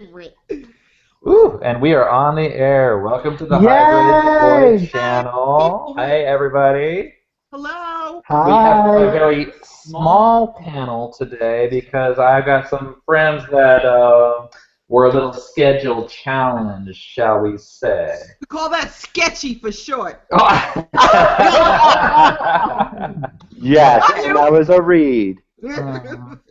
Ooh, and we are on the air. Welcome to the Hybrid Boy Yay! channel. Hi, everybody. Hello. We have a Hi. very small panel today because I've got some friends that were a little schedule challenged, shall we say. We call that sketchy for short. Yes, Love and you. that was a read.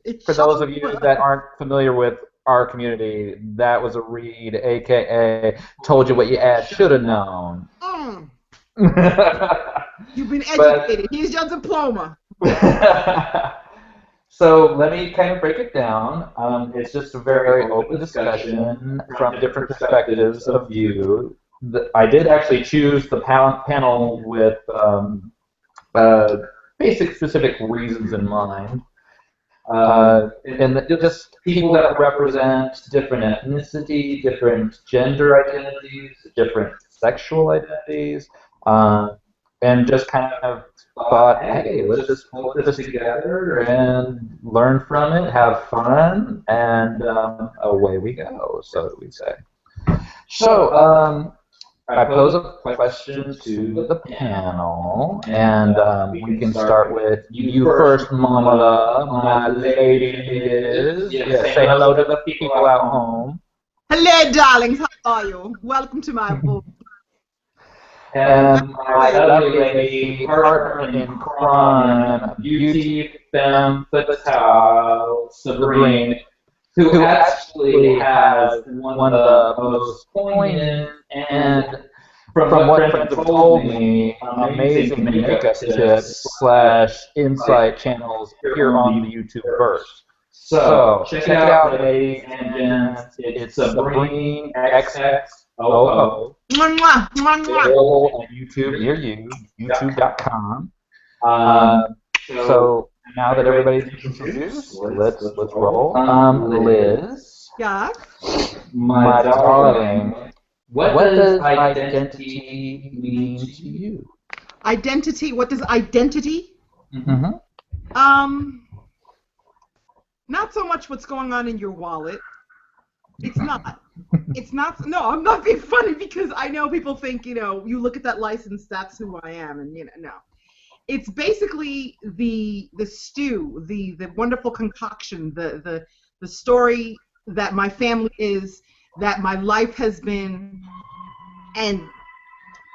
It's For those of short. you that aren't familiar with our community, that was a read, aka told you what you had should have known. Mm, but you've been educated. Here's your diploma. so let me kind of break it down. It's just a very open discussion from different perspectives of view. I did actually choose the panel with uh, basic specific reasons in mind. And just people that represent different ethnicity, different gender identities, different sexual identities, um, and just kind of thought, hey, let's just put this together and learn from it, have fun, and away we go, so we say. So, I pose a question to the panel, and we can start with you first, Mama, my ladies. Yeah, say hello to the people at home. Hello, darlings. How are you? Welcome to my book. And my lovely lady, partner in crime, beauty femme fatale, Sabrine, who actually has one of the most poignant and, from what friends have told me, amazing makeup tips slash insight channels here on the YouTube verse. So check it out, ladies and gents. It's Sabrine XXOO. Mwah, mwah, mwah. Available on YouTube near you, youtube.com. Um, so now that everybody's introduced, let's roll. Liz, Yeah. my darling, what does identity mean to you? Identity. What does identity? Mm-hmm. Um, not so much what's going on in your wallet. It's not. It's not. No, I'm not being funny because I know people think, you look at that license, that's who I am, and no. It's basically the stew, the wonderful concoction, the story that my family is, that my life has been, and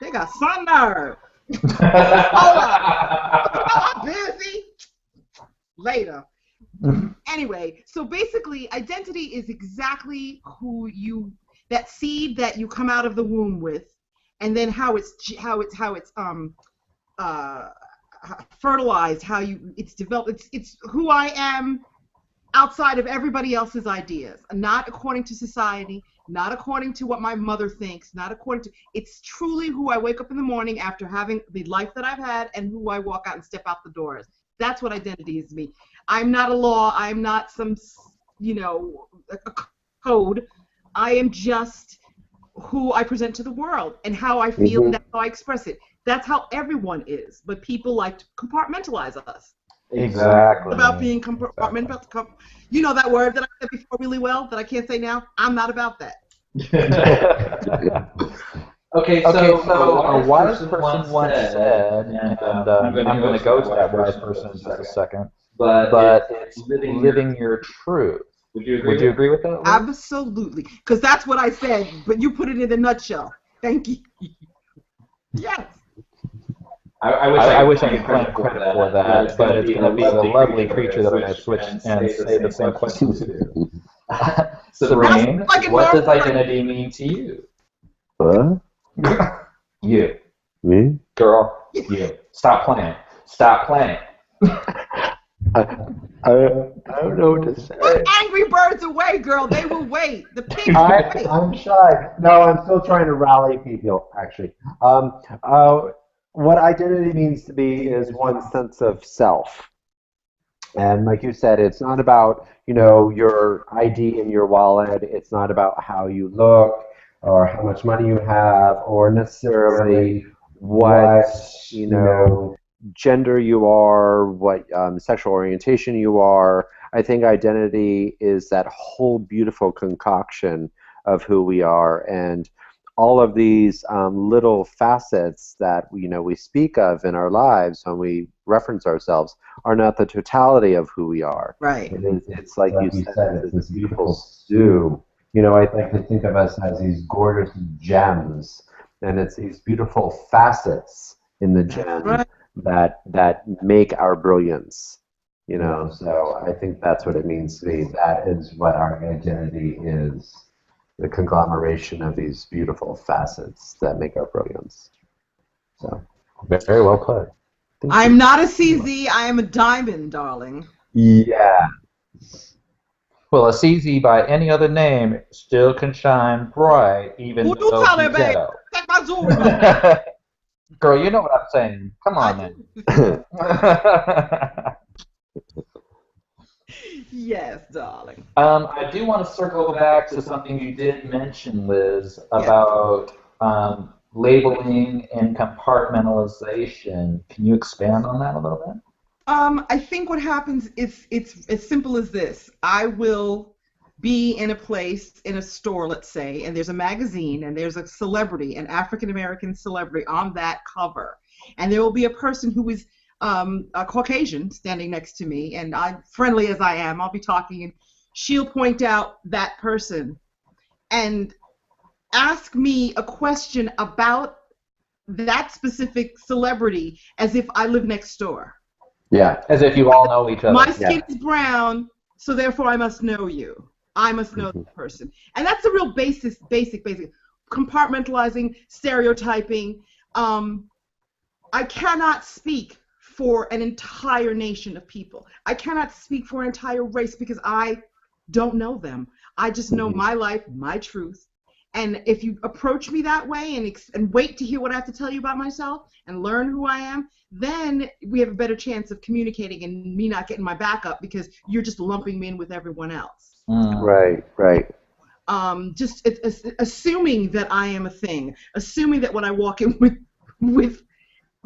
they got some nerve. Hold on, I'm busy. Later. Anyway, so basically, identity is exactly that seed that you come out of the womb with, and then how it's uh fertilized, it's developed. It's who I am outside of everybody else's ideas, not according to society, not according to what my mother thinks, not according to. It's truly who I wake up in the morning after having the life that I've had, and who I walk out and step out the doors. That's what identity is to me. I'm not a law. I'm not some, a code. I am just who I present to the world and how I feel, and Hmm. that's how I express it. That's how everyone is, but people like to compartmentalize us. Exactly. About being compartmentalized. You know that word that I said before really well that I can't say now? I'm not about that. Okay, so a wise person once said, and I'm going to go to that wise person in just a second, but it's living your truth. Would you agree with that, Liz? Absolutely. Because that's what I said, but you put it in a nutshell. Thank you. Yes. I wish I could claim credit for that, but it's going to be the lovely creature that I switch and say the same question to. Serene, what does identity mean to you? What? You. Me? Girl, you. Stop playing. Stop playing. I, I don't know what to say. Put angry birds away, girl. They will wait. The pigs will wait. I'm shy. No, I'm still trying to rally people, actually. What identity means to me is one sense of self. And like you said, it's not about, your ID in your wallet. It's not about how you look or how much money you have or necessarily what, you know, gender you are, what sexual orientation you are. I think identity is that whole beautiful concoction of who we are, and all of these little facets that we speak of in our lives when we reference ourselves are not the totality of who we are. Right. It's like you said, it's this beautiful stew. I like to think of us as these gorgeous gems, and it's these beautiful facets in the gem Right. that make our brilliance. So I think that's what it means to me. That is what our identity is, the conglomeration of these beautiful facets that make our brilliance. So, Very well put. thank I'm you. not a CZ. I am a diamond, darling. Yeah. Well, a CZ by any other name still can shine bright, even Who you though telling, he's babe? ghetto. Take my jewelry back. Girl, you know what I'm saying. Come I on, man. do. Yes, darling. I do want to circle back to something you did mention, Liz, Yeah. about labeling and compartmentalization. Can you expand on that a little bit? I think what happens is it's as simple as this. I will be in a place, in a store, let's say, and there's a magazine and there's a celebrity, an African American celebrity on that cover. And there will be a person who is a Caucasian standing next to me, and I'm friendly as I am, I'll be talking, and she'll point out that person and ask me a question about that specific celebrity as if I live next door. Yeah. As if you all know each other. My Yeah. skin is brown, so therefore I must know you. I must know the person. And that's a real basic compartmentalizing, stereotyping. I cannot speak for an entire nation of people. I cannot speak for an entire race because I don't know them. I just know my life, my truth. And if you approach me that way and wait to hear what I have to tell you about myself and learn who I am, then we have a better chance of communicating and me not getting my back up because you're just lumping me in with everyone else. Right. Just assuming that I am a thing, assuming that when I walk in with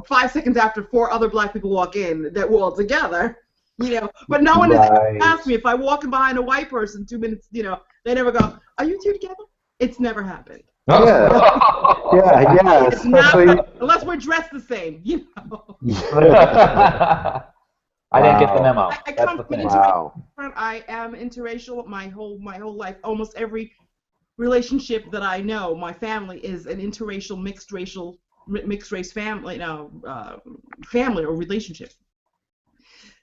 5 seconds after 4 other black people walk in, that we're all together, But no one has ever asked me if I walk in behind a white person 2 minutes, they never go, "Are you two together?" It's never happened. Yeah. It's not, Especially. unless we're dressed the same, I didn't get the memo. I That's come the from an thing. Wow. I am interracial my whole life. Almost every relationship that I know, my family is an interracial, mixed race family, family or relationship.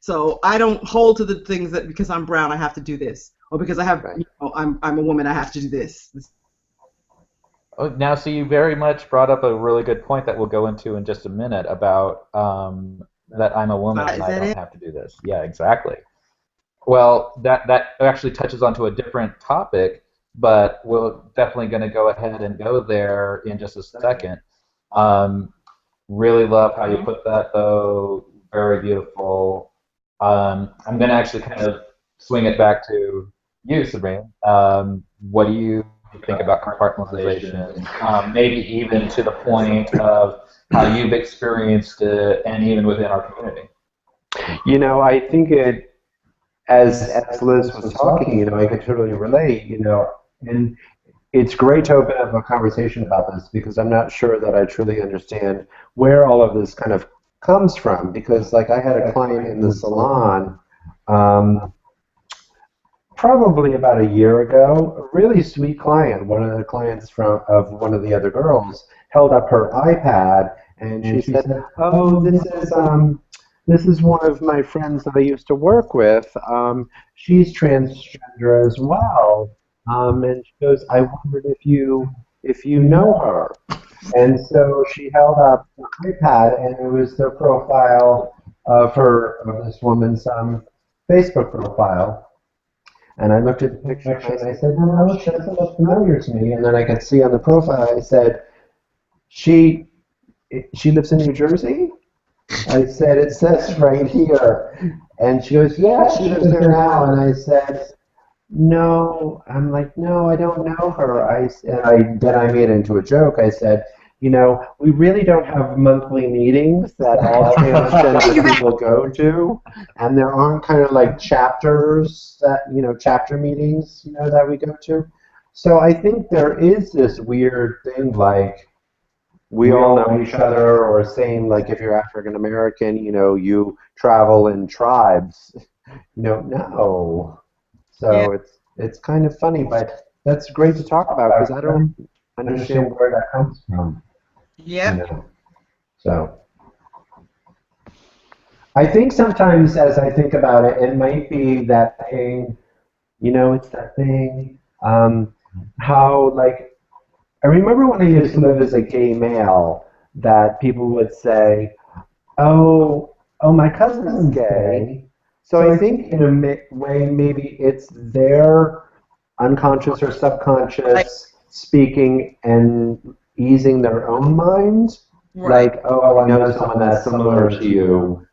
So I don't hold to the things that because I'm brown I have to do this, or because I have I'm a woman I have to do this. Oh, now, so you very much brought up a really good point that we'll go into in just a minute about that I'm a woman and I don't have to do this. Yeah, exactly. Well, that actually touches onto a different topic, but we're definitely going to go ahead and go there in just a second. Really love how you put that, though. Very beautiful. I'm going to actually kind of swing it back to you, Sabrina. What do you think about compartmentalization? Maybe even to the point of how you've experienced it, and even within our community. I think as Liz was talking, I could totally relate, and it's great to open up a conversation about this because I'm not sure that I truly understand where all of this kind of comes from. Because, like, I had a client in the salon probably about a year ago, a really sweet client. One of the clients of one of the other girls held up her iPad and she said, "Oh, this is one of my friends that I used to work with. She's transgender as well." And she goes, "I wondered if you know her." And so she held up the iPad, and it was the profile of this woman's Facebook profile. And I looked at the picture and I said, "No, she doesn't look familiar to me." And then I could see on the profile, I said, "She lives in New Jersey?" I said, "It says right here." And she goes, "Yeah, she lives there now." And I said, "No." I'm like, "No, I don't know her." Then I made it into a joke. I said, we really don't have monthly meetings that all transgender people go to, and there aren't kind of like chapters that, chapter meetings, that we go to. So I think there is this weird thing like we all know each other, or same like if you're African American, you travel in tribes. No. Yeah. So it's kind of funny, but that's great to talk about because I don't understand where that comes from. Yep. So I think sometimes as I think about it, it might be that thing, it's that thing. How like I remember when I used to live as a gay male, that people would say, "Oh, my cousin's gay." So I think in a way maybe it's their unconscious or subconscious speaking and easing their own minds. Right. Like, oh, I know someone that's similar to you,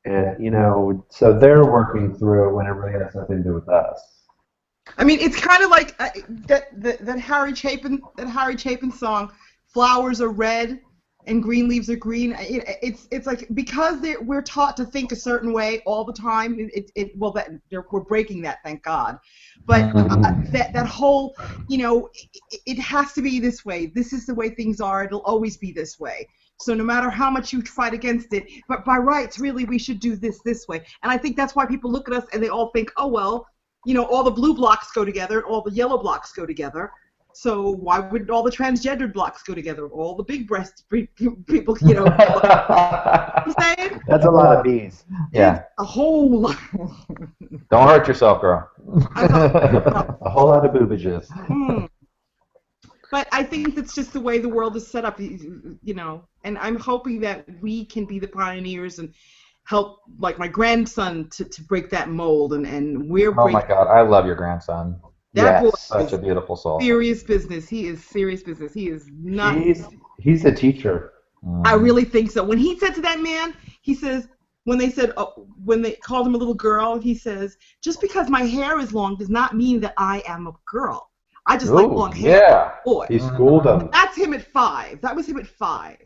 and so they're working through it when it really has nothing to do with us. I mean, it's kind of like that Harry Chapin song, "Flowers are red and green leaves are green." It's like because we're taught to think a certain way all the time. We're breaking that, thank God. But that whole, it has to be this way. This is the way things are. It'll always be this way. So no matter how much you fight against it, but by rights, really, we should do this way. And I think that's why people look at us and they all think, oh well. All the blue blocks go together, and all the yellow blocks go together. So why wouldn't all the transgendered blocks go together? All the big breast people, you know what I'm saying? That's a lot of bees. Yeah. It's a whole lot. Don't hurt yourself, girl. A whole lot of boobages. But I think that's just the way the world is set up, and I'm hoping that we can be the pioneers and help, like my grandson, to break that mold, and we're Oh my God, I love your grandson. That boy Such is a beautiful soul. serious business. He is serious business. He is not. He's a teacher. I really think so. When he said to that man, he says, when they called him a little girl, he says, just because my hair is long does not mean that I am a girl. I just like long hair. Yeah. Boy. He schooled him. That's him at 5. That was him at 5.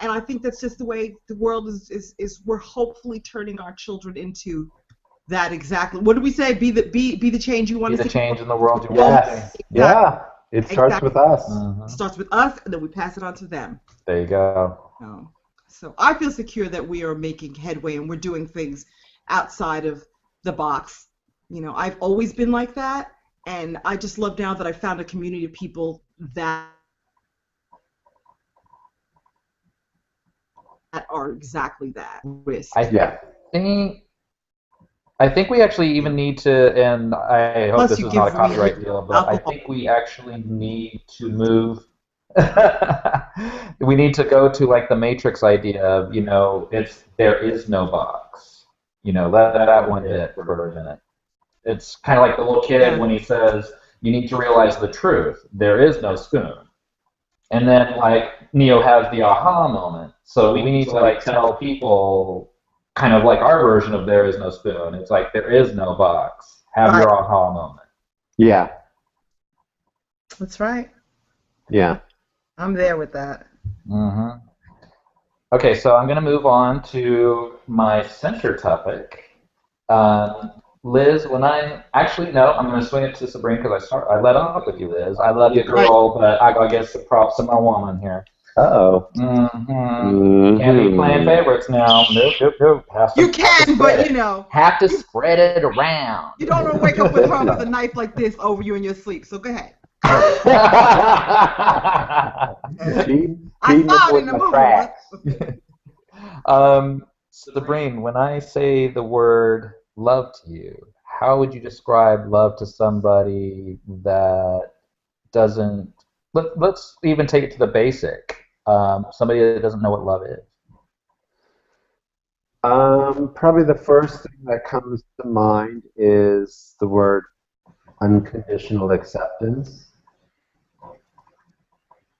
And I think that's just the way the world is we're hopefully turning our children into that exactly. What did we say? Be the change you want to see. Be the change in the world you want. Yes. Exactly. Yeah. It starts with us. It starts with us, and then we pass it on to them. There you go. So I feel secure that we are making headway and we're doing things outside of the box. I've always been like that, and I just love now that I found a community of people that are exactly that. I think we actually even need to, and I hope this is not a copyright deal, but I think we actually need to move. We need to go to like the Matrix idea of, there is no box. Let that one hit for a minute. It's kind of like the little kid when he says, you need to realize the truth. There is no spoon. And then like Neo has the aha moment. So we need to like tell people kind of like our version of there is no spoon. It's like there is no box. Have your aha moment. Yeah. That's right. Yeah. I'm there with that. Mm-hmm. Okay, so I'm going to move on to my center topic. Liz, I'm going to swing it to Sabrina because I let off with you, Liz. I love you, girl, but I got to get some props to my woman here. Uh-oh. Can't be playing favorites now. Nope. You can, but have to spread it around. You don't want to wake up with her with a knife like this over you in your sleep, so go ahead. I saw it in the movie. Sabrina, when I say the word love to you, how would you describe love to somebody that doesn't, let's even take it to the basic, somebody that doesn't know what love is? Probably the first thing that comes to mind is the word unconditional acceptance.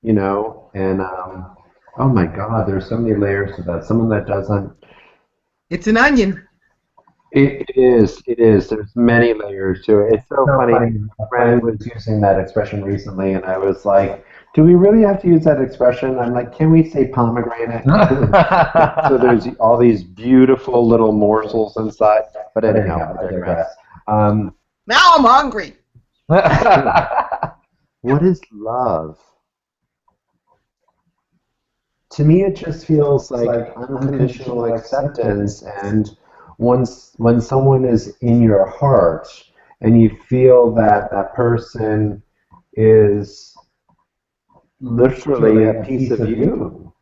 And oh my God, there's so many layers to that. Someone that doesn't. It's an onion. It is. There's many layers to it. It's so funny. A friend was using that expression recently, and I was like, Do we really have to use that expression? I'm like, can we say pomegranate? So there's all these beautiful little morsels inside. But anyhow, I digress. Um, Now I'm hungry. what is love? To me, it just feels like unconditional acceptance. And once when someone is in your heart and you feel that that person is literally a piece of you,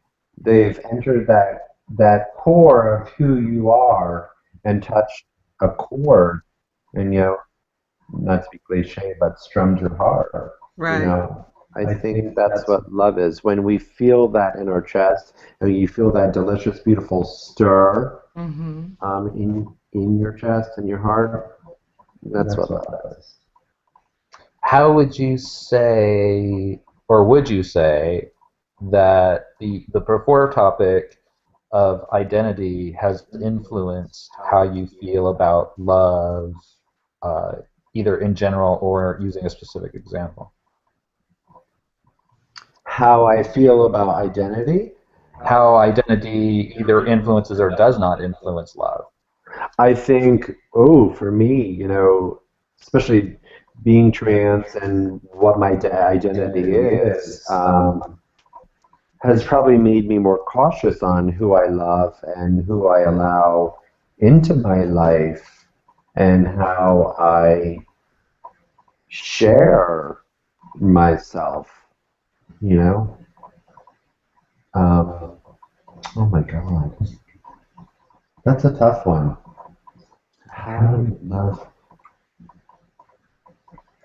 they've entered that core of who you are and touched a chord, and not to be cliche, but strummed your heart. You Right. know, I think that's what love is. When we feel that in our chest, and you feel that delicious, beautiful stir Mm-hmm. in your chest and your heart, that's what love is. How would you say, or would you say, that the before topic of identity has influenced how you feel about love, uh, either in general or using a specific example? How I feel about identity, How identity either influences or does not influence love. I think, oh, for me, especially being trans and what my identity is, has probably made me more cautious on who I love and who I allow into my life and how I share myself, you know? Um, oh my God, that's a tough one. How do you love?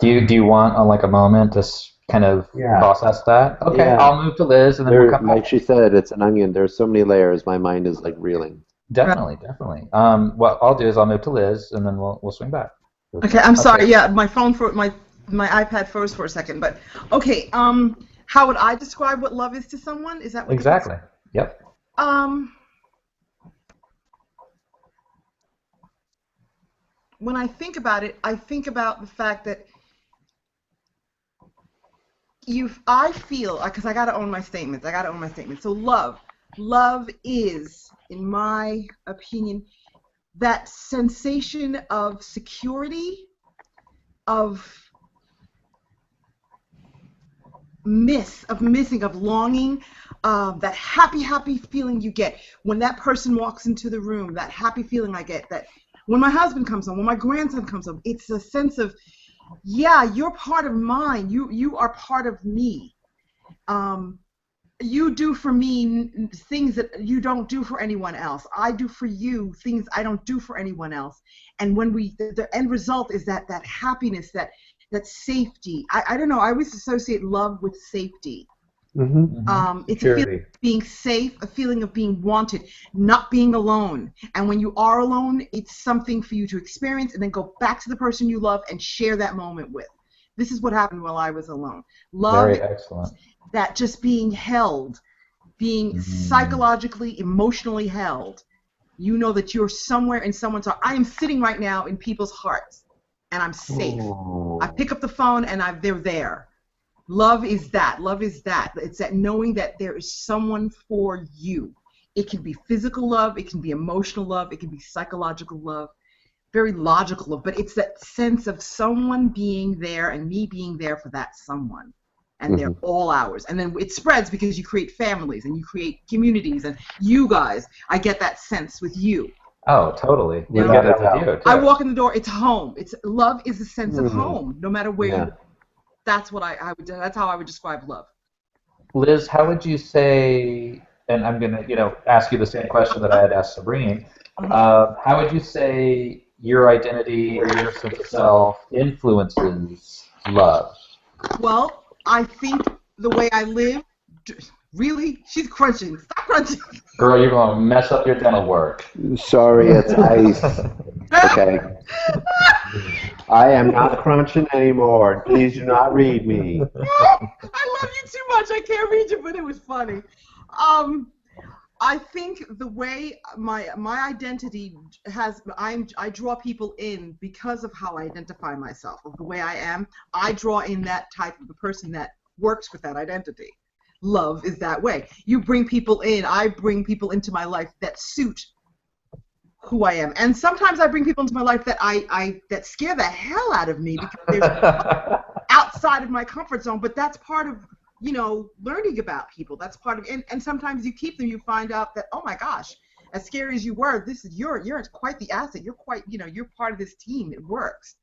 Do you want like a moment to kind of Yeah, process that? Okay, yeah. I'll move to Liz and then we'll There, come like back. she said, it's an onion. There's so many layers. My mind is like reeling. Right. Definitely, definitely. What I'll do is I'll move to Liz and then we'll swing back. Okay, Okay. I'm sorry. Okay, Yeah, my phone for my iPad froze for a second, but okay. How would I describe what love is to someone? Is that what you asked? exactly. Yep. Um, when I think about it, I think about the fact that I feel, because I gotta own my statements. I gotta own my statements. So love is, in my opinion, that sensation of security, of missing, of longing, that happy feeling you get when that person walks into the room, that happy feeling I get, that when my husband comes home, when my grandson comes home, it's a sense of, yeah, you're part of mine. You are part of me. Um, you do for me things that you don't do for anyone else. I do for you things I don't do for anyone else. And when the end result is that happiness, that safety. I don't know. I always associate love with safety. Mm-hmm. It's a feeling Security. of being safe, a feeling of being wanted, not being alone. And when you are alone, it's something for you to experience and then go back to the person you love and share that moment with. This is what happened while I was alone. Love Very is excellent. that just being held, being Mm. psychologically, emotionally held. You know that you're somewhere in someone's heart. I am sitting right now in people's hearts and I'm safe. I Oh. pick up the phone and they're there. Love is that. Love is that. It's that knowing that there is someone for you. It can be physical love, it can be emotional love, it can be psychological love, very logical love, but it's that sense of someone being there and me being there for that someone. And they're Mm-hmm. all ours. And then it spreads because you create families and you create communities. And you guys, I get that sense with you. Oh, totally. You You know, get Without a that with doubt. you I too. walk in the door, it's home. It's love is a sense of Mm-hmm. home, no matter where you. Yeah. That's what I would. That's how I would describe love. Liz, how would you say, and I'm gonna, ask you the same question that I had asked Sabrine. How would you say your identity or your sense of self influences love? Well, I think the way I live. Really, she's crunching. Stop crunching. Girl, you're gonna mess up your dental work. Sorry, it's ice. Okay. I am not crunching anymore. Please do not read me. I love you too much. I can't read you, but it was funny. Um, I think the way my identity I draw people in because of how I identify myself, of the way I am. I draw in that type of the person that works with that identity. Love is that way. You bring people in. I bring people into my life that suit who I am, and sometimes I bring people into my life that that scare the hell out of me because they're outside of my comfort zone. But that's part of learning about people. That's part of, and sometimes you keep them. You find out that, oh my gosh, as scary as you were, you're quite the asset. You're quite you're part of this team. It works.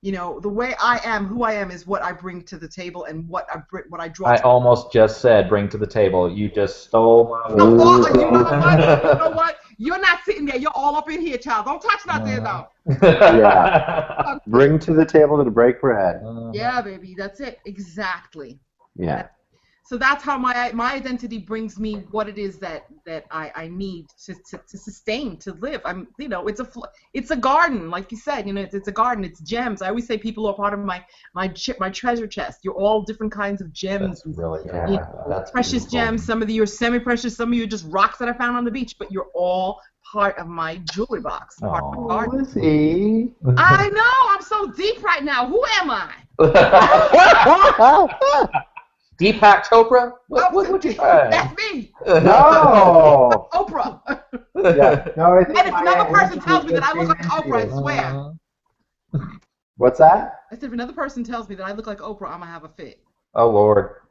The way I am, who I am, is what I bring to the table, and what I draw. I almost just said bring to the table. You just stole my No, words. you know what? You know what? You're not sitting there. You're all up in here, child. Don't touch nothing, though. Yeah. Bring to the table to break bread. Yeah, baby. That's it. Exactly. Yeah. So that's how my identity brings me what it is that I need to sustain, to live. It's a garden, like you said. It's a garden. It's gems. I always say people are part of my treasure chest. You're all different kinds of gems. That's really that's precious beautiful. gems. Some of you are semi-precious. Some of you are just rocks that I found on the beach. But you're all part of my jewelry box. Part of my garden. Lizzie. I know. I'm so deep right now. Who am I? Deepak Chopra? What you try? That's me. No. Oprah. Yeah. No, I think And if my another person identity tells me that I is look like being Oprah, I envious. swear. What's that? I said if another person tells me that I look like Oprah, I'm gonna have a fit. Oh Lord.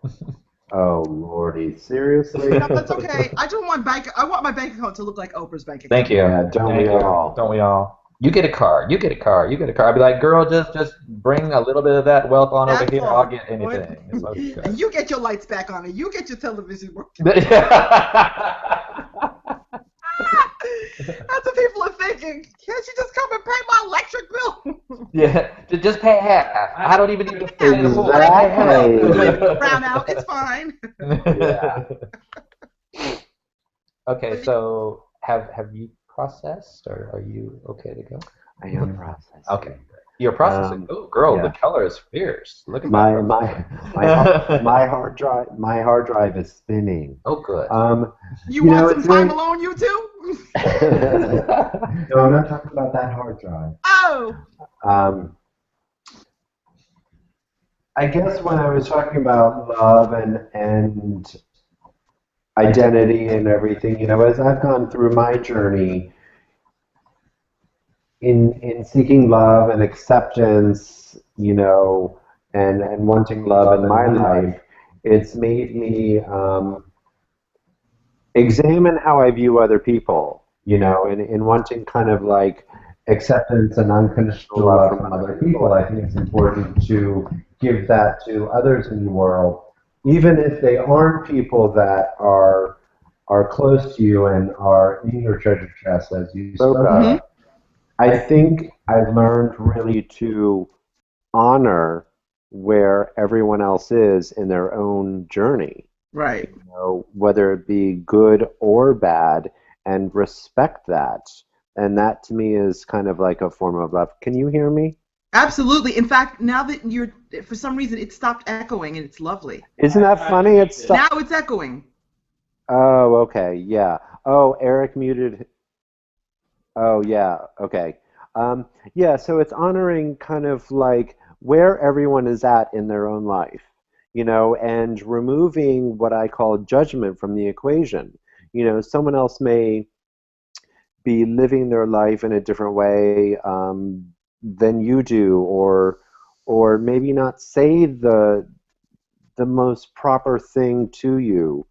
Oh Lordy, seriously? No, that's okay. I want my bank account to look like Oprah's bank account. Thank you. Yeah, don't Thank we you. all? Don't we all? You get a car. You get a car. You get a car. I'd be like, girl, just bring a little bit of that wealth on over That's here. all. I'll get anything. It's okay. And you get your lights back on, and you get your television working. Yeah. That's what people are thinking. Can't you just come and pay my electric bill? Yeah, just pay half. I don't even need to pay the full. Exactly. Brown out. It's fine. Yeah. Okay, so have you processed, or are you okay to go? I am processing. Okay, you're processing. Oh, girl, the color is fierce. Look at my that. my hard drive is spinning. Oh, good. You want some time alone, you too? No, I'm not talking about that hard drive. Oh. I guess when I was talking about love and identity and everything, as I've gone through my journey in seeking love and acceptance, and wanting love in my life, it's made me examine how I view other people, and wanting kind of like acceptance and unconditional love from other people. I think it's important to give that to others in the world, even if they aren't people that are close to you and are in your treasure chest, as you spoke of. I think I've learned really to honor where everyone else is in their own journey. Right. Whether it be good or bad, and respect that. And that to me is kind of like a form of love. Can you hear me? Absolutely. In fact, now that for some reason, it stopped echoing, and it's lovely. Isn't that funny? Now it's echoing. Oh, okay, yeah. Oh, Eric muted. Oh, yeah, okay. Yeah, so it's honoring kind of like where everyone is at in their own life, and removing what I call judgment from the equation. Someone else may be living their life in a different way than you do, or maybe not say the most proper thing to you.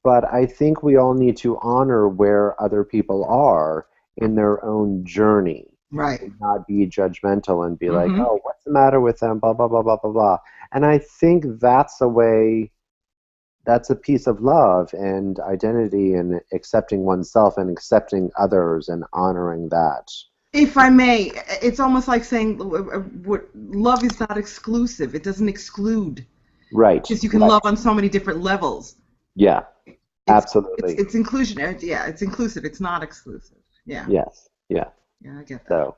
But I think we all need to honor where other people are in their own journey. Right. And not be judgmental and be like, oh, what's the matter with them, blah, blah, blah, blah, blah, blah. And I think that's a piece of love and identity, and accepting oneself and accepting others and honoring that. If I may, it's almost like saying love is not exclusive. It doesn't exclude. Right. Because you can love on so many different levels. Yeah, absolutely. It's inclusionary. Yeah, it's inclusive. It's not exclusive. Yeah. Yes. Yeah. Yeah, I get that. So,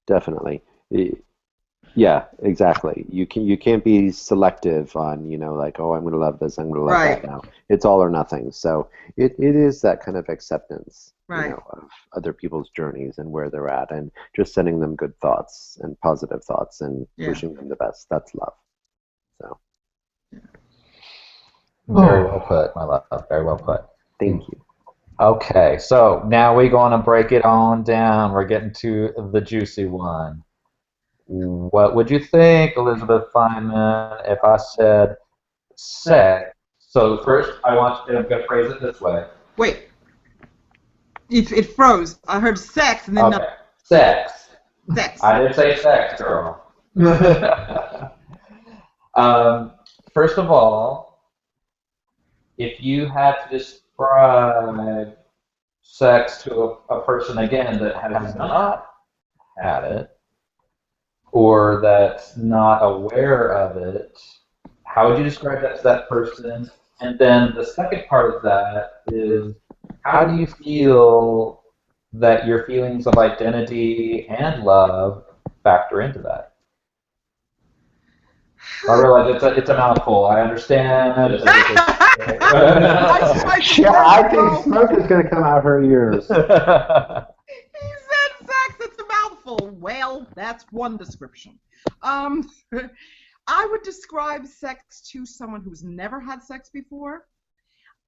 definitely. Yeah, exactly. You can't be selective on, like, oh, I'm going to love this, I'm going to love that now. It's all or nothing. So it is that kind of acceptance, of other people's journeys and where they're at, and just sending them good thoughts and positive thoughts and wishing them the best. That's love. So Very well put, my love. Very well put. thank you. Okay, so now we're going to break it on down. We're getting to the juicy one. What would you think, Elizabeth Feynman, if I said sex? So first, I'm going to phrase it this way. Wait, it froze. I heard sex and then Okay, sex. sex. I didn't say sex, girl. First of all, if you had to describe sex to a person again that has not had it or that's not aware of it, how would you describe that to that person? And then the second part of that is how do you feel that your feelings of identity and love factor into that? I realize it's a mouthful. I understand. I think smoke is going to come out her ears. He said sex, it's a mouthful. Well, that's one description. I would describe sex to someone who's never had sex before.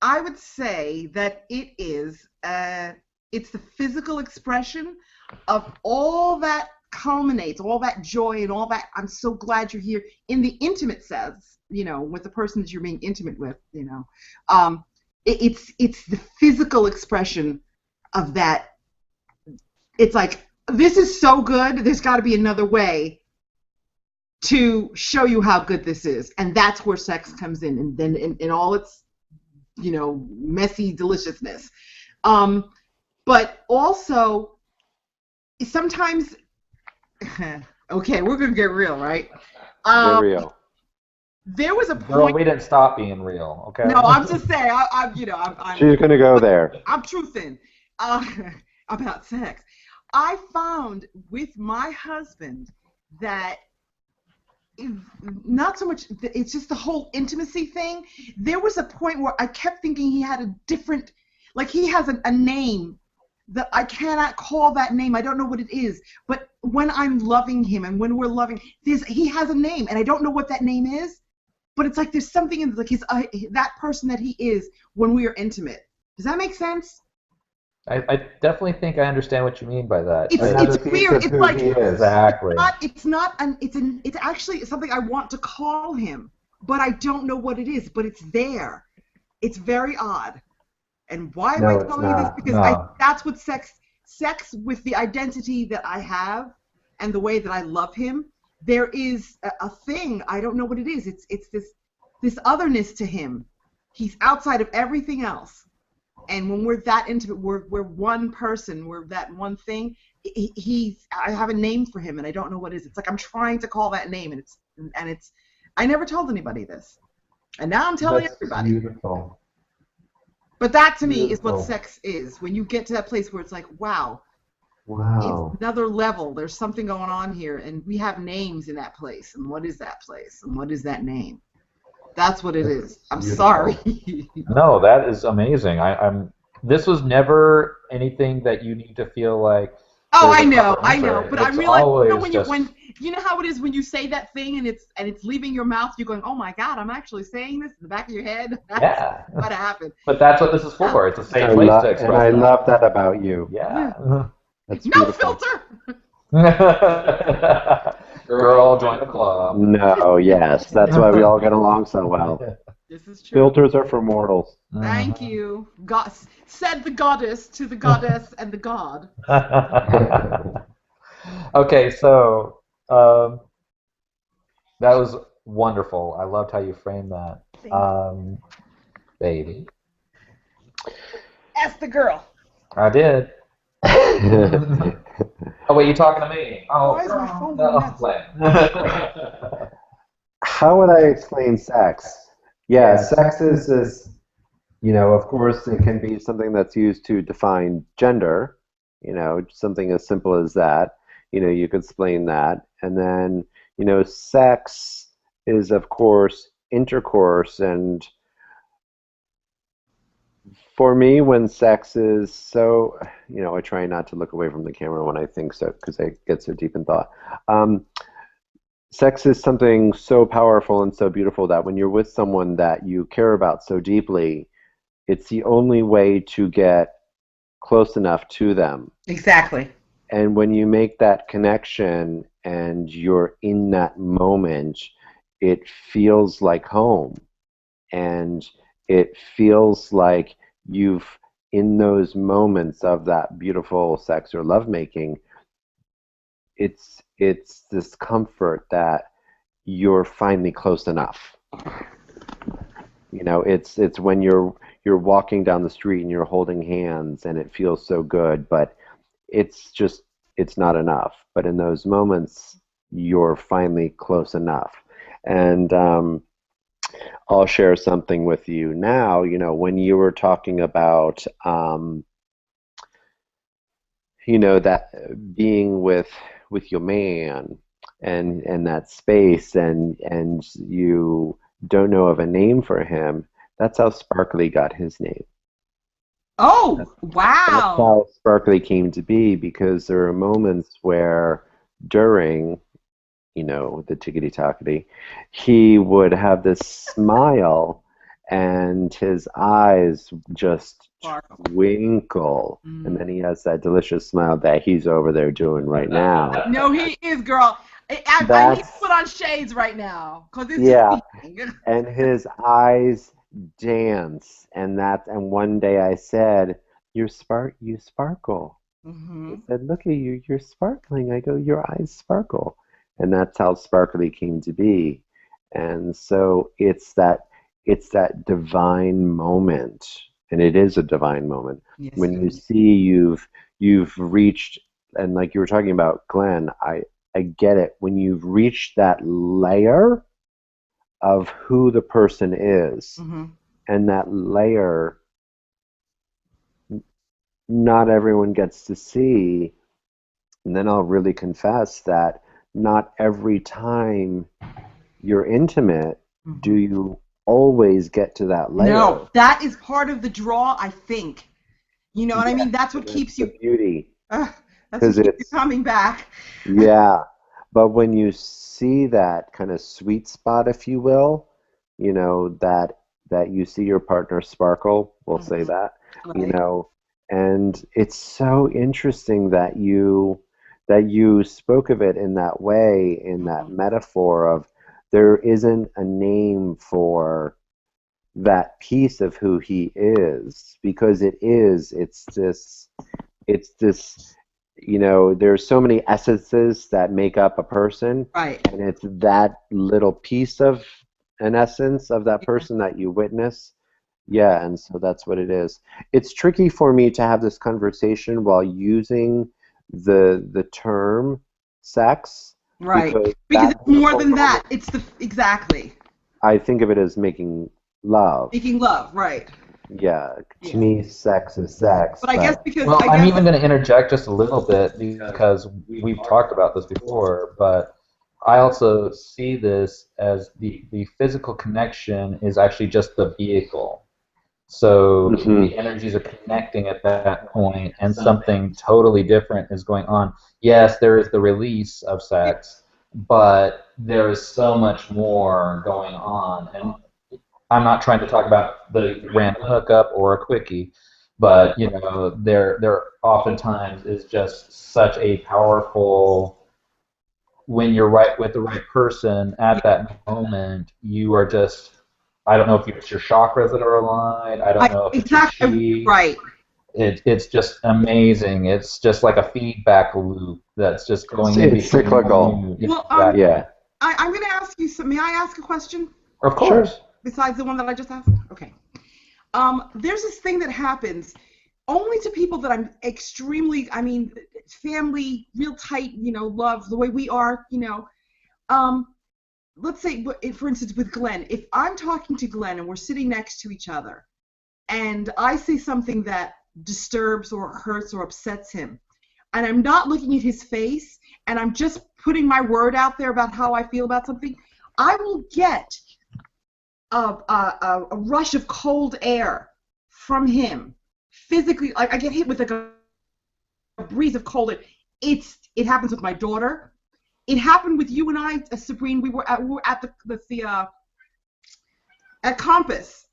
I would say that it's the physical expression of all that culminates, all that joy and all that, I'm so glad you're here, in the intimate sense, with the person that you're being intimate with, it's the physical expression of that. It's like, this is so good, there's got to be another way to show you how good this is, and that's where sex comes in, and then in all its messy deliciousness. But also sometimes okay, we're gonna get real, right? Get real. There was a Girl, point. we didn't stop being real, okay? No, I'm just saying. I'm She's going to go there. I'm truthing about sex. I found with my husband that not so much. It's just the whole intimacy thing. There was a point where I kept thinking he had a different, like he has a name that I cannot call that name. I don't know what it is. But when I'm loving him and when we're loving, he has a name, and I don't know what that name is. But it's like there's something in like that person that he is when we are intimate. Does that make sense? I definitely think I understand what you mean by that. It's weird. It's like exactly. It's actually something I want to call him, but I don't know what it is. But it's there. It's very odd. And why am I telling you this? Because that's what sex with the identity that I have and the way that I love him. There is a thing, I don't know what it is. It's this otherness to him. He's outside of everything else. And when we're that intimate, we're one person, we're that one thing. I have a name for him, and I don't know what it is. It's like I'm trying to call that name, and it's I never told anybody this, and now I'm telling everybody. Beautiful. But that to me is what sex is. When you get to that place where it's like, wow. It's another level. There's something going on here, and we have names in that place. And what is that place? And what is that name? That's what it is. I'm sorry. No, that is amazing. This was never anything that you need to feel like. Oh, I know. But I realize when you know how it is when you say that thing and it's leaving your mouth, you're going, oh my God, I'm actually saying this in the back of your head. That's what happened. But that's what this is for. It's a safe place to express. And I love that about you. Yeah. That's no beautiful. filter. Girl, join the club. No, yes, that's why we all get along so well. This is true. Filters are for mortals. Thank you. God said the goddess to the goddess and the god. Okay, so that was wonderful. I loved how you framed that. Baby. Ask the girl. I did. Oh wait, you talking to me? Oh, why is my phone no, How would I explain sex? Yeah, sex is, of course, it can be something that's used to define gender, something as simple as that. You could explain that. And then, sex is, of course, intercourse. And for me, when sex is so, I try not to look away from the camera when I think so, because I get so deep in thought. Sex is something so powerful and so beautiful that when you're with someone that you care about so deeply, it's the only way to get close enough to them. Exactly. And when you make that connection and you're in that moment, it feels like home. And it feels like you've, in those moments of that beautiful sex or lovemaking, it's this comfort that you're finally close enough. You know, it's when you're walking down the street and you're holding hands and it feels so good, but it's just it's not enough. But in those moments, you're finally close enough. And I'll share something with you now. You know, when you were talking about that being with your man and that space and you don't know of a name for him, that's how Sparkly got his name. Oh, That's wow. how Sparkly came to be, because there are moments where during, the tickety tockety, he would have this smile and his eyes just Sparkle. twinkle. And then he has that delicious smile that he's over there doing right now. No, he is, girl. I need to That's, put on shades right now because it's just yeah. beaming. And his eyes dance. And one day I said, you sparkle. He Hmm. said, "Look at you, you're sparkling." I go, "Your eyes sparkle." And that's how Sparkly came to be. And so it's that divine moment, and it is a divine moment Yes, when it you is. see you've reached, and like you were talking about Glenn, I get it. When you've reached that layer of who the person is, Hmm. and that layer not everyone gets to see. And then I'll really confess that not every time you're intimate do Hmm. you always get to that No, layer. that is part of the draw, I think. You know what I Yes, mean? That's what and that's keeps the you. beauty. Uh, that's what Because keeps you it's, coming back. yeah. But when you see that kind of sweet spot, if you will, that you see your partner sparkle, we'll say Hmm. that, you Right. know, and it's so interesting that you spoke of it in that way, in that Hmm. metaphor of there isn't a name for that piece of who he is, because it's this, there's so many essences that make up a person, Right. and it's that little piece of an essence of that Yeah. person that you witness. Yeah, and so that's what it is. It's tricky for me to have this conversation while using the term sex, Right. because Because that it's more beautiful than that. moment, It's the exactly I think of it as making love. making love. Right. Yeah, to Yeah. me, sex is sex, But I guess but because Well, I I'm guess. even going to interject just a little bit because we've talked about this before, but I also see this as the physical connection is actually just the vehicle. So mhm. the energies are connecting at that point, and something totally different is going on. Yes, there is the release of sex, but there is so much more going on. And I'm not trying to talk about the random hookup or a quickie, but there oftentimes is just such a powerful, when you're right with the right person at that moment, you are just, I don't know if it's your chakras that are aligned, I don't I know if it's your exactly chi. right. It's just amazing. It's just like a feedback loop that's just going in It's between cyclical. you. Well, Exactly. Yeah, I'm going to ask you some. May I ask a question Of sure. course. besides the one that I just asked? Okay. There's this thing that happens only to people that I'm extremely, I mean, family, real tight, love the way we are, Um, let's say, for instance, with Glenn, if I'm talking to Glenn and we're sitting next to each other, and I say something that disturbs or hurts or upsets him, and I'm not looking at his face, and I'm just putting my word out there about how I feel about something, I will get a rush of cold air from him physically. Like I get hit with like a breeze of cold air. It happens with my daughter. it happened with you and I, Sabrine. We were at at Compass,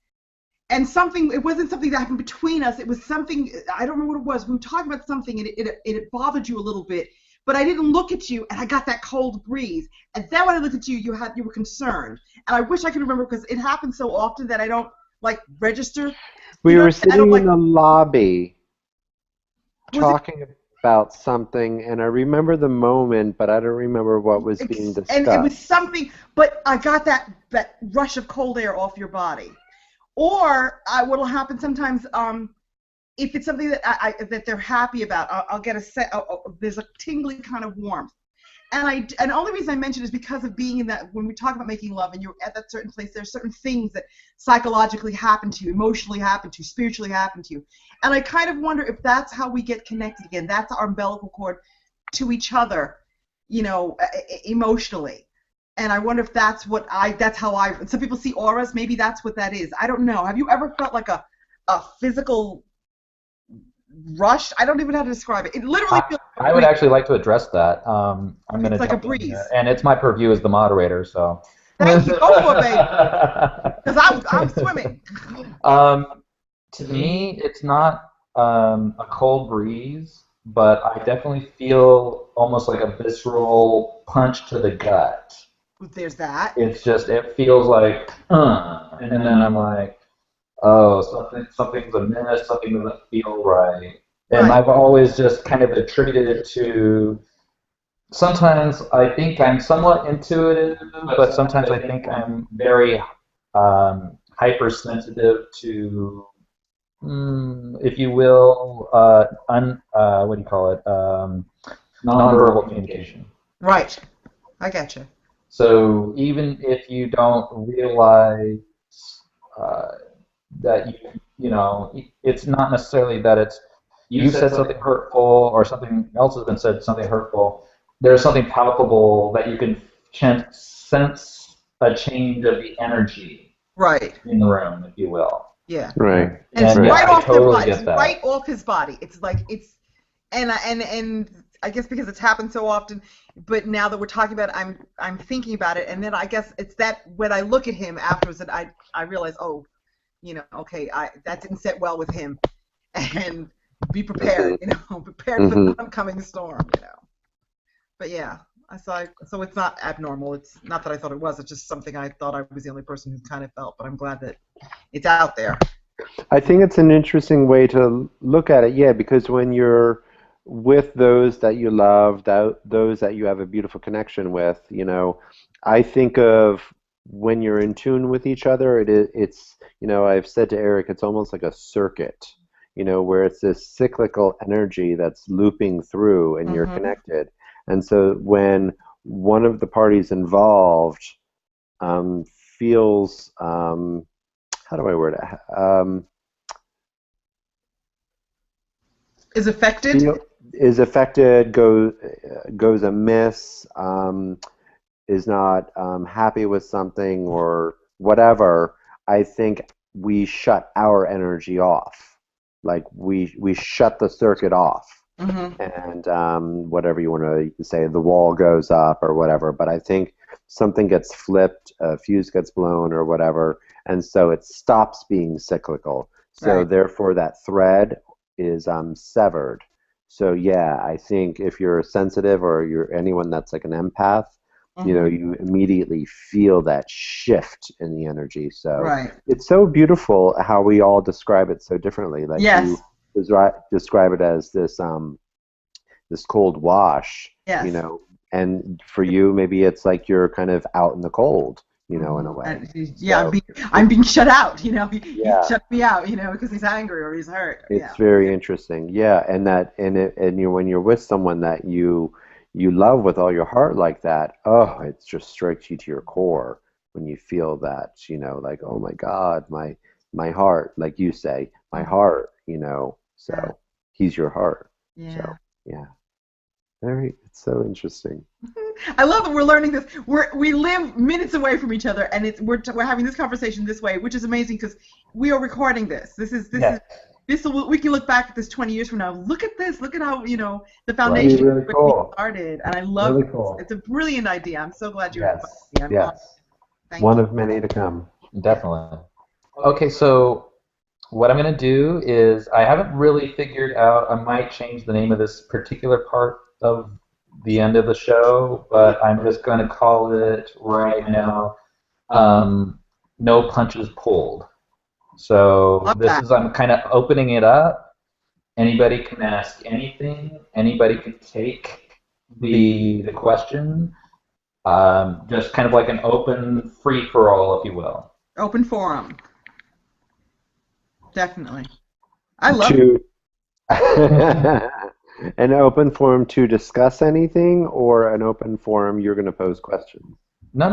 and something. It wasn't something that happened between us. It was something. I don't remember what it was. We were talking about something, and it bothered you a little bit. But I didn't look at you, and I got that cold breeze. And then when I looked at you, you were concerned. And I wish I could remember because it happens so often that I don't like register. We You know, were I don't sitting like. in the lobby Was it? talking about something, and I remember the moment, but I don't remember what was being And it was discussed. something, but I got that rush of cold air off your body. Or what'll happen sometimes, if it's something that that they're happy about, I'll get there's a tingly kind of warmth. And the only reason I mention it is because of being in that, when we talk about making love and you're at that certain place, there's certain things that psychologically happen to you, emotionally happen to you, spiritually happen to you. And I kind of wonder if that's how we get connected again. That's our umbilical cord to each other, emotionally. And I wonder if that's how some people see auras, maybe that's what that is. I don't know. Have you ever felt like a physical rush? I don't even know how to describe it. It literally I, feels like a I would breeze. actually like to address that. I'm going It's to like a jump in breeze. here, and it's my purview as the moderator, so. Thank you. Go for it, baby. Because I'm swimming. um, to me, it's not a cold breeze, but I definitely feel almost like a visceral punch to the gut. There's that. It feels like, and then I'm like, oh, something's amiss, something doesn't feel right. And Right. I've always just kind of attributed it to, sometimes I think I'm somewhat intuitive, but sometimes I think I'm very hypersensitive to, if you will, what do you call it? Nonverbal communication. Right. I get you. So even if you don't realize uh, that it's not necessarily that it's you said something hurtful or something else has been said something hurtful. There's something palpable that you can sense a change of the energy Right. in the room, if you will. Yeah. Right, And it's And yeah, right. right I off their totally body. It's get that. right off his body. It's like and I guess because it's happened so often, but now that we're talking about it, I'm thinking about it, and then I guess it's that when I look at him afterwards that I realize, oh, okay, that didn't sit well with him, and be prepared, prepared for the Hmm. oncoming storm, But yeah, so it's not abnormal. It's not that I thought it was. It's just something I thought I was the only person who kind of felt. But I'm glad that it's out there. I think it's an interesting way to look at it, yeah, because when you're with those that you love, those that you have a beautiful connection with, I think of when you're in tune with each other, I've said to Eric, it's almost like a circuit, where it's this cyclical energy that's looping through and you're Mm-hmm. connected. And so when one of the parties involved um, feels, how do I word it? Is affected. Feel is affected, goes amiss, is not happy with something or whatever, I think we shut our energy off. Like we shut the circuit off, Mm-hmm. and whatever you want to say, the wall goes up or whatever. But I think something gets flipped, a fuse gets blown or whatever, and so it stops being cyclical. So Right. therefore, that thread is severed. So yeah, I think if you're sensitive or you're anyone that's like an empath, Mm-hmm. you immediately feel that shift in the energy. So Right. it's so beautiful how we all describe it so differently. Like Yes. you describe it as this cold wash, Yes. and for you maybe it's like you're kind of out in the cold, in Mm-hmm. a way. Yeah, So I'm being shut out. He yeah, shut me out. Because he's angry or he's hurt. it's Yeah. very interesting. Yeah, and when you're with someone that you love with all your heart like that, oh, it just strikes you to your core when you feel that, like, oh my God, my heart, like you say, my heart, Yeah. so he's your heart. Yeah. So yeah, it's so interesting. I love that we're learning this. We live minutes away from each other, and we're having this conversation this way, which is amazing because we are recording this. This is Yes. we can look back at this 20 years from now. Look at this. Look at how, the That'd foundation be really where cool. we started. And I love Really this. cool. It's a brilliant idea. I'm so glad you're Yes. inviting me. I'm honored. Yes. Thank One you. of many to come. Definitely. Okay, so what I'm going to do is I haven't really figured out, I might change the name of this particular part of the end of the show, but I'm just going to call it right now No Punches Pulled. So Love this that. is, I'm kind of opening it up. Anybody can ask anything. Anybody can take the question. Just kind of like an open free-for-all, if you will. Open forum. Definitely. I love To an open forum to discuss anything, or an open forum you're going to pose questions? No.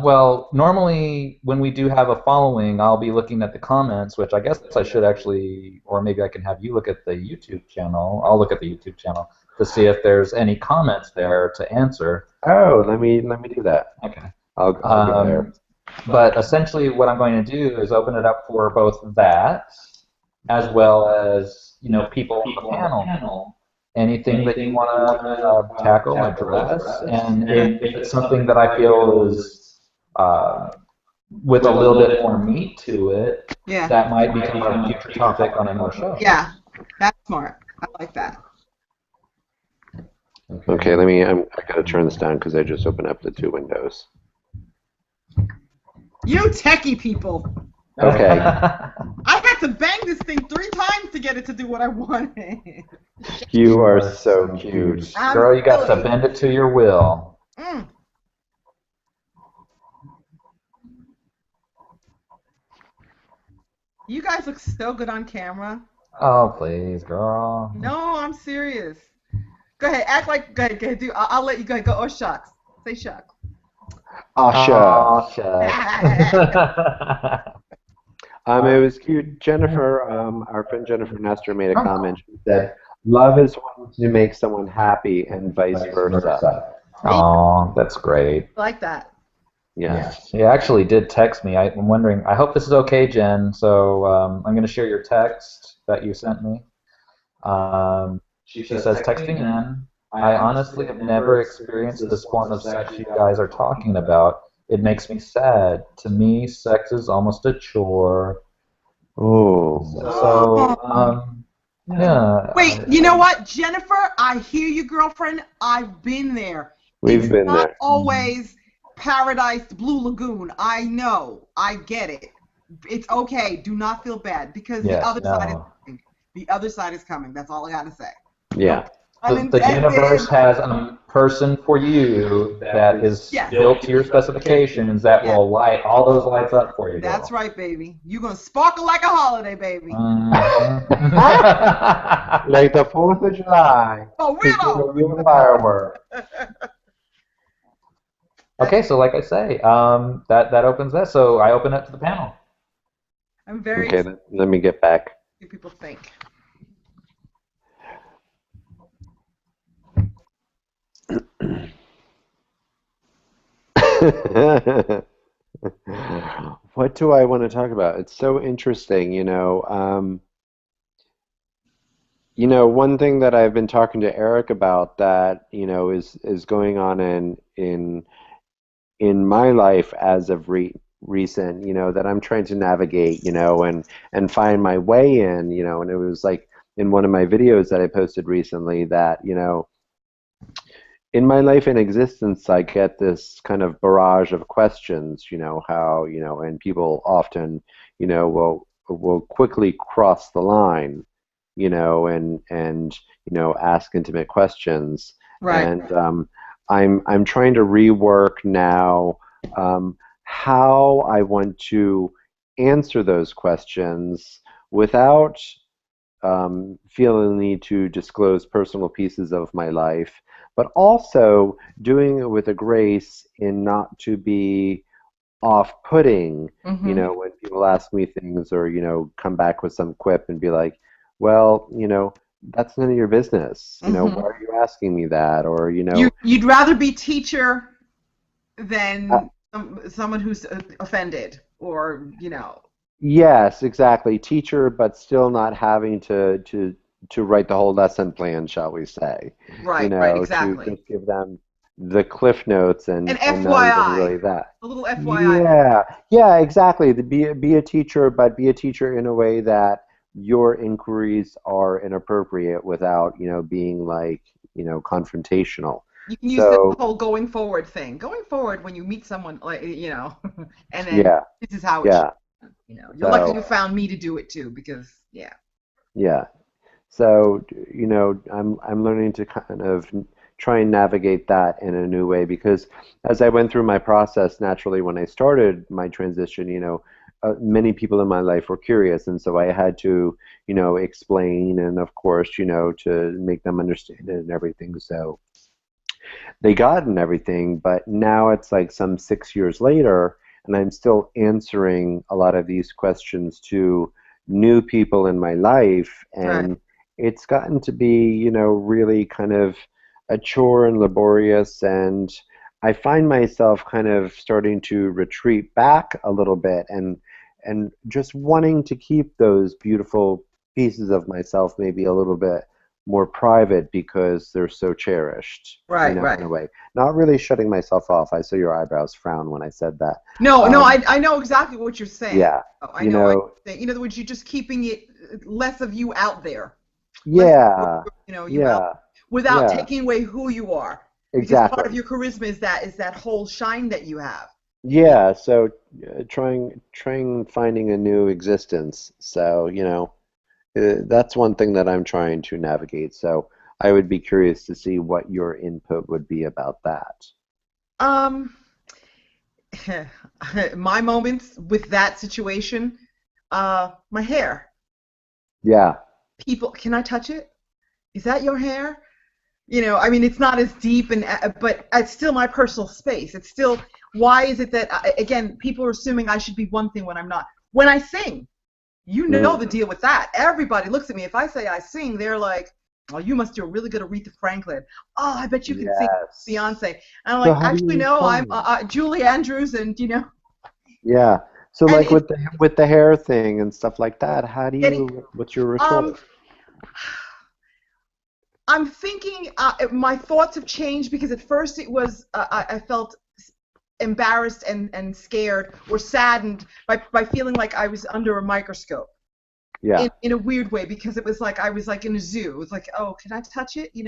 Well, normally when we do have a following, I'll be looking at the comments, which I guess I should actually, or maybe I can have you look at the YouTube channel. I'll look at the YouTube channel to see if there's any comments there to answer. Oh, let me do that. Okay. I'll go there. But essentially what I'm going to do is open it up for both that, as well as, people on the panel. Anything that you want to tackle, address, and if it's something that I feel is with a little bit more meat to it, Yeah. that might become a future topic on another show. Yeah. That's smart. I like that. Okay, I gotta turn this down because I just opened up the two windows. You techie people. Okay. I had to bang this thing 3 times to get it to do what I wanted. You are so cute. Girl, you got to silly. bend it to your will. Mm. You guys look so good on camera. Oh, please, girl. No, I'm serious. Go ahead, act like. Go ahead. Do. I'll let you go. Go. Oh shucks. Say shucks. Asha. Oh, shucks. It was cute. Jennifer, our friend Jennifer Nestor made a comment. She said, "Love is wanting to make someone happy, and vice versa." Oh, that's great. I like that. Yes. She actually did text me. I'm wondering, I hope this is okay, Jen. So I'm going to share your text that you sent me. She says, texting in, I honestly have never experienced this form of sex you guys are talking about. It makes me sad. To me, sex is almost a chore. Oh. So, yeah. Wait, you know what, Jennifer? I hear you, girlfriend. I've been there. We've It's been not there. always Paradise Blue Lagoon. I know. I get it. It's okay. Do not feel bad because Yes, the other side is no. coming. The other side is coming. That's all I gotta say. Yeah. The universe has a person for you that is Yes. built to your specifications that will light all those lights up for you. That's right, baby. You're gonna sparkle like a holiday, baby. Mhm. Like the 4th of July. Oh, People real. do fireworks. Okay, so like I say, that opens that. So I open it to the panel. I'm very Okay, excited let me get back. what people think. What do I want to talk about? It's so interesting, one thing that I've been talking to Eric about that, is going on in my life as of recent, that I'm trying to navigate, and find my way in, and it was like in one of my videos that I posted recently that, in my life and existence, I get this kind of barrage of questions, how, and people often, will quickly cross the line, and ask intimate questions. Right. And I'm trying to rework now how I want to answer those questions without feeling the need to disclose personal pieces of my life, but also doing it with a grace in not to be off-putting, Mhm. when people ask me things or, come back with some quip and be like, well, that's none of your business. Why are you asking me that? Or, You'd rather be teacher than someone who's offended or, Yes, exactly. Teacher, but still not having to write the whole lesson plan, shall we say. You Right, right, know, to exactly. just give them the cliff notes And and not even FYI, really that. a little FYI. Yeah, yeah, exactly. Be a teacher, but be a teacher in a way that your inquiries are inappropriate without, being like, confrontational. You can use the So, whole going forward thing. Going forward, when you meet someone, like and then yeah, this is how it should. yeah. You're lucky So, you found me to do it too, because yeah. yeah. So, I'm learning to kind of try and navigate that in a new way because as I went through my process, naturally, when I started my transition, many people in my life were curious, and so I had to, explain and, of course, to make them understand it and everything. So they got and everything, but now it's like some 6 years later, and I'm still answering a lot of these questions to new people in my life, Right. and it's gotten to be, really kind of a chore and laborious, and I find myself kind of starting to retreat back a little bit and just wanting to keep those beautiful pieces of myself maybe a little bit more private because they're so cherished, Right, in right. a way. Not really shutting myself off. I saw your eyebrows frown when I said that. No, no, Um, I know exactly what you're saying. yeah, Oh, I you know. know, In other words, you're just keeping it less of you out there, less of yeah, you out yeah, without yeah, taking away who you are, because part of exactly. your charisma is that whole shine that you have. You Yeah, so trying finding a new existence. So, that's one thing that I'm trying to navigate. So I would be curious to see what your input would be about that. Um, my moments with that situation, my hair. Yeah, People, can I touch it? Is that your hair? I mean, it's not as deep, but it's still my personal space. It's still, why is it that again, people are assuming I should be one thing when I'm not. When I sing, you know the mm, deal with that. Everybody looks at me. If I say I sing, they're like, "Oh, you must do a really good Aretha Franklin. Oh, I bet you can sing yes. Beyonce." And I'm So like, how do you "Actually, no. I'm respond? Julie Andrews, and Yeah. So and like it's with the hair thing and stuff like that, getting what's your um." ritual? I'm thinking my thoughts have changed because at first it was I felt embarrassed and scared or saddened by feeling like I was under a microscope Yeah. in a weird way because it was like I was like in a zoo. It was like, oh, can I touch it? Is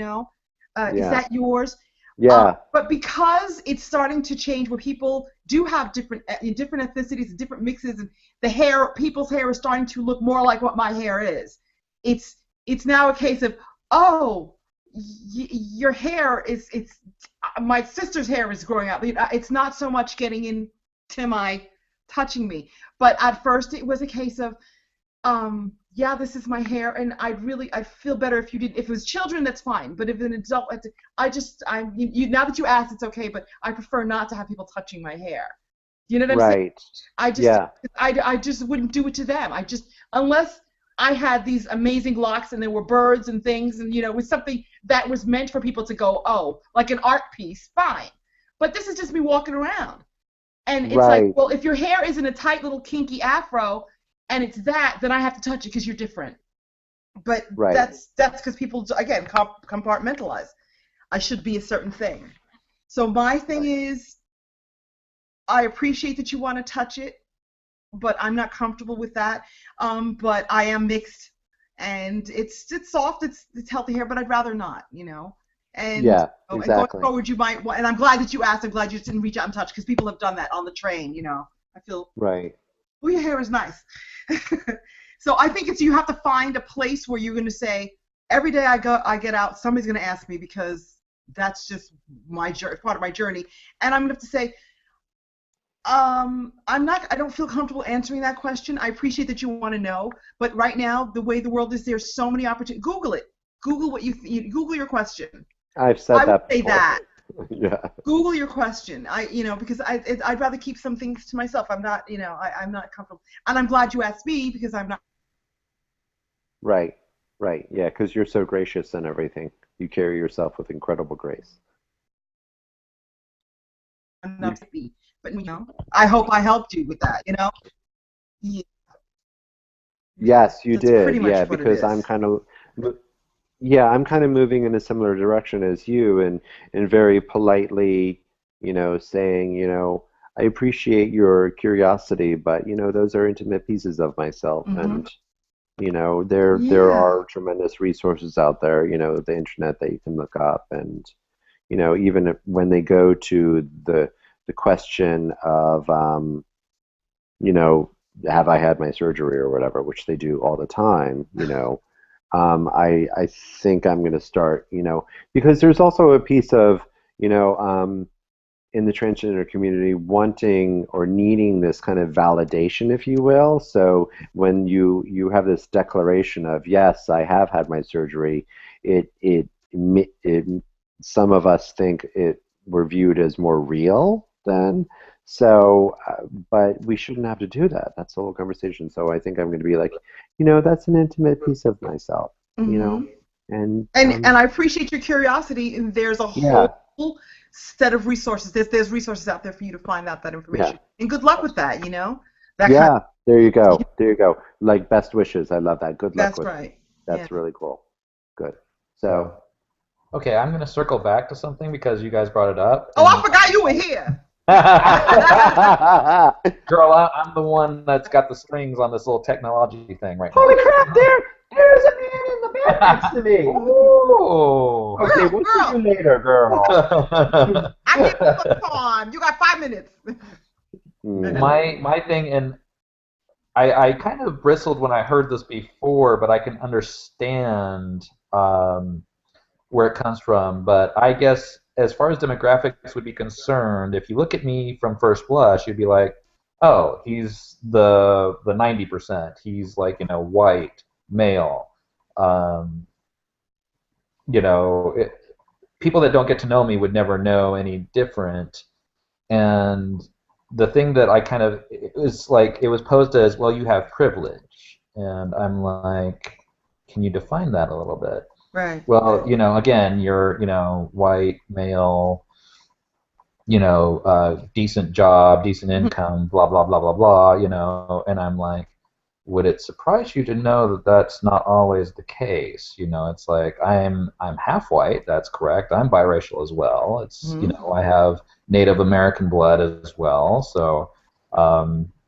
Yeah. that yours? Yeah. But because it's starting to change where people do have different ethnicities, different mixes, and people's hair is starting to look more like what my hair is. It's it's now a case of, oh, your hair is it's my sister's hair is growing out. It's not so much getting into my touching me, but at first it was a case of yeah, this is my hair, and I'd feel better if you did. If it was children, that's fine, but if an adult, now that you asked, it's okay, but I prefer not to have people touching my hair. You know what I'm saying? Right. I just Yeah. I just wouldn't do it to them. I just unless I had these amazing locks and there were birds and things, and it was something that was meant for people to go, oh, like an art piece, fine. But this is just me walking around. And it's like, Right. well, if your hair is in a tight little kinky afro and it's that, then I have to touch it because you're different. But Right. that's because people again compartmentalize. I should be a certain thing. So my thing Right. is, I appreciate that you want to touch it, but I'm not comfortable with that. But I am mixed, and it's soft, it's healthy hair, but I'd rather not. And Yeah, and going exactly. forward, you might. And I'm glad that you asked. I'm glad you didn't reach out and touch because people have done that on the train. I feel, Right. oh, your hair is nice. So I think it's you have to find a place where you're going to say every day I get out, somebody's going to ask me because that's just my part of my journey, and I'm going to have to say, I don't feel comfortable answering that question. I appreciate that you want to know, but right now, the way the world is, there's so many opportunities. Google it. Google Google your question. I've I said would that say before. that. Yeah. Google your question. Because I'd rather keep some things to myself. I'm not, I'm not comfortable. And I'm glad you asked me because Right. Right. Yeah, because you're so gracious and everything. You carry yourself with incredible grace. I'm You not happy. But I hope I helped you with that. Yeah. Yes, you That's did. pretty Yeah, much what it because I'm is. kind of yeah, I'm kind of moving in a similar direction as you and very politely, saying, I appreciate your curiosity, but those are intimate pieces of myself Hmm. and there Yeah. are tremendous resources out there, the internet that you can look up and even when they go to the question of you know, have I had my surgery or whatever, which they do all the time, I think I'm going to start, because there's also a piece of, you know, um, in the transgender community wanting or needing this kind of validation, if you will. So when you have this declaration of yes, I have had my surgery, it some of us think it we're viewed as more real then. So, but we shouldn't have to do that. That's the whole conversation. So I think I'm going to be like, that's an intimate piece of myself, you know, Hmm. and And I appreciate your curiosity. And there's a whole yeah, set of resources. There's resources out there for you to find out that yeah. information. And good luck with that. That kind Yeah, there you go. There you go. Like best wishes. I love that. Good luck That's with it. right. Yeah. That's really cool. Good. So, So, okay, I'm gonna circle back to something because you guys brought it up, Oh, I and forgot you were here. girl, I'm the one that's got the strings on this little technology thing right holy now. crap! There's a man in the bed next to me. Ooh. Okay, Girl, we'll see you girl, later, girl. I give you some time. You got 5 minutes. Hmm. my thing, and I kind of bristled when I heard this before, but I can understand where it comes from. But I guess as far as demographics would be concerned, if you look at me from first blush, you'd be like, oh, he's the 90%. He's like, white, male. Um, people that don't get to know me would never know any different. And the thing that I kind of it was like it was posed as, well, you have privilege, and I'm like, can you define that a little bit? Right. Well, again, you're, white, male, decent job, decent income, blah, blah, blah, blah, blah, and I'm like, would it surprise you to know that that's not always the case? It's like I'm half white, that's correct. I'm biracial as well. It's, Hmm. I have Native American blood as well. So,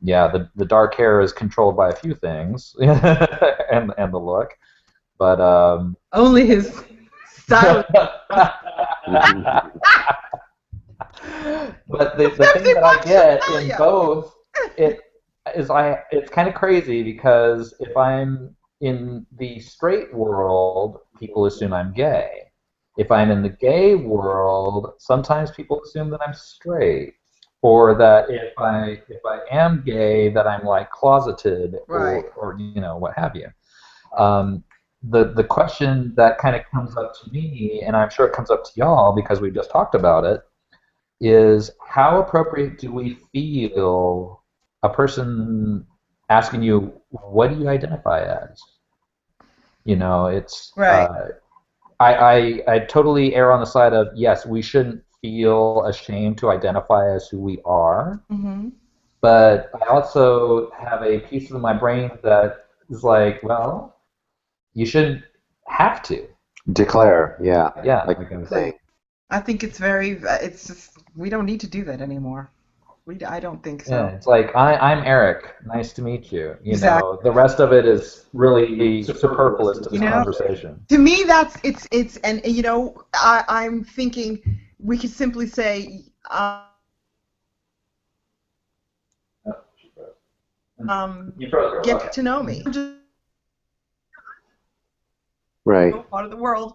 yeah, the dark hair is controlled by a few things, and the look, but Only his style. but the thing Pepsi that I Max should get tell in you. both it it's kind of crazy because if I'm in the straight world, people assume I'm gay. If I'm in the gay world, sometimes people assume that I'm straight, or that if I am gay, that I'm like closeted Right. or what have you. Um, the question that kind of comes up to me, and I'm sure it comes up to y'all because we just talked about it, is how appropriate do we feel a person asking you, what do you identify as? It's Right. I totally err on the side of yes, we shouldn't feel ashamed to identify as who we are, Hmm. but I also have a piece of my brain that is like, well, you shouldn't have to. Declare, yeah, Yeah, like I you're guess. saying. I think it's very. It's just we don't need to do that anymore. I don't think Yeah, so. it's like I'm Eric. Nice to meet you. Exactly. The rest of it is really superfluous to You this know, conversation. to me, that's it's and I'm thinking we could simply say You froze her. get Okay. to know me. Just Right. part of the world.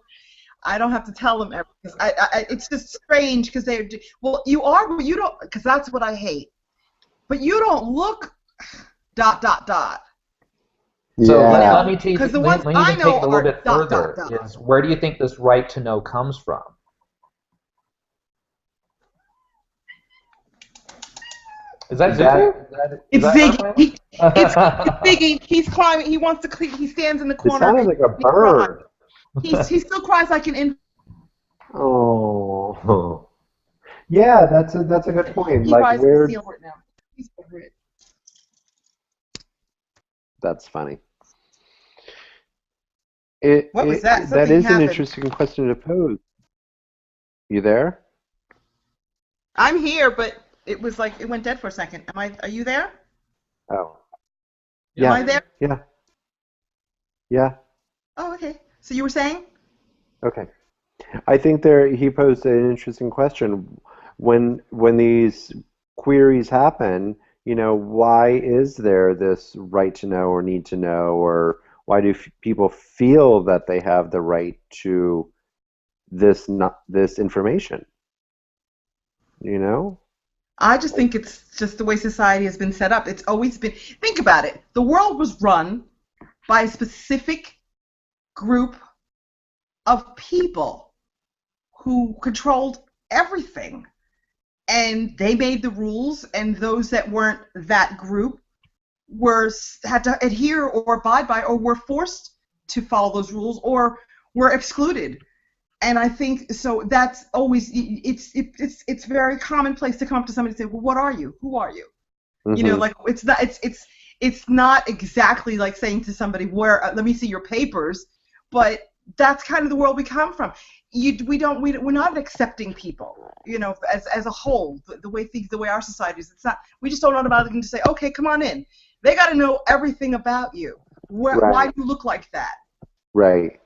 I don't have to tell them everything. It's just strange because they're well, you are, but you don't, because that's what I hate. But you don't look dot dot dot. So Yeah. let me teach. Because the ones Let me I even take it know a little are bit dot dot further. dot. Is where do you think this right to know comes from? Is that Zuzu? Is It's that her Ziggy. playing? It's Ziggy. He's climbing. He wants to. He stands in the It corner sounded and like a he cries. bird. He still cries like an infant. Oh. Yeah, that's a good point. He Like cries where concealed right now. He's over it. that's funny. What was that? That Something is an happened. interesting question to pose. You there? I'm here, but it was like it went dead for a second. Are you there? Oh, Am Yeah, I yeah, there? yeah, yeah. Oh, okay. So you were saying? Okay. I think he posed an interesting question. When these queries happen, why is there this right to know or need to know, or why do people feel that they have the right to this information? You know? I just think it's just the way society has been set up. It's always been. Think about it. The world was run by a specific group of people who controlled everything. And they made the rules, and those that weren't that group had to adhere or abide by, or were forced to follow those rules, or were excluded. And I think so. That's always it's very commonplace to come up to somebody and say, "Well, what are you? Who are you?" Hmm. Like it's not exactly like saying to somebody, "Where? Let me see your papers," but that's kind of the world we come from. We're not accepting people, as a whole. The way our society is, it's not. We just don't automatically just say, "Okay, come on in." They got to know everything about you. Why Right, do you look like that? right.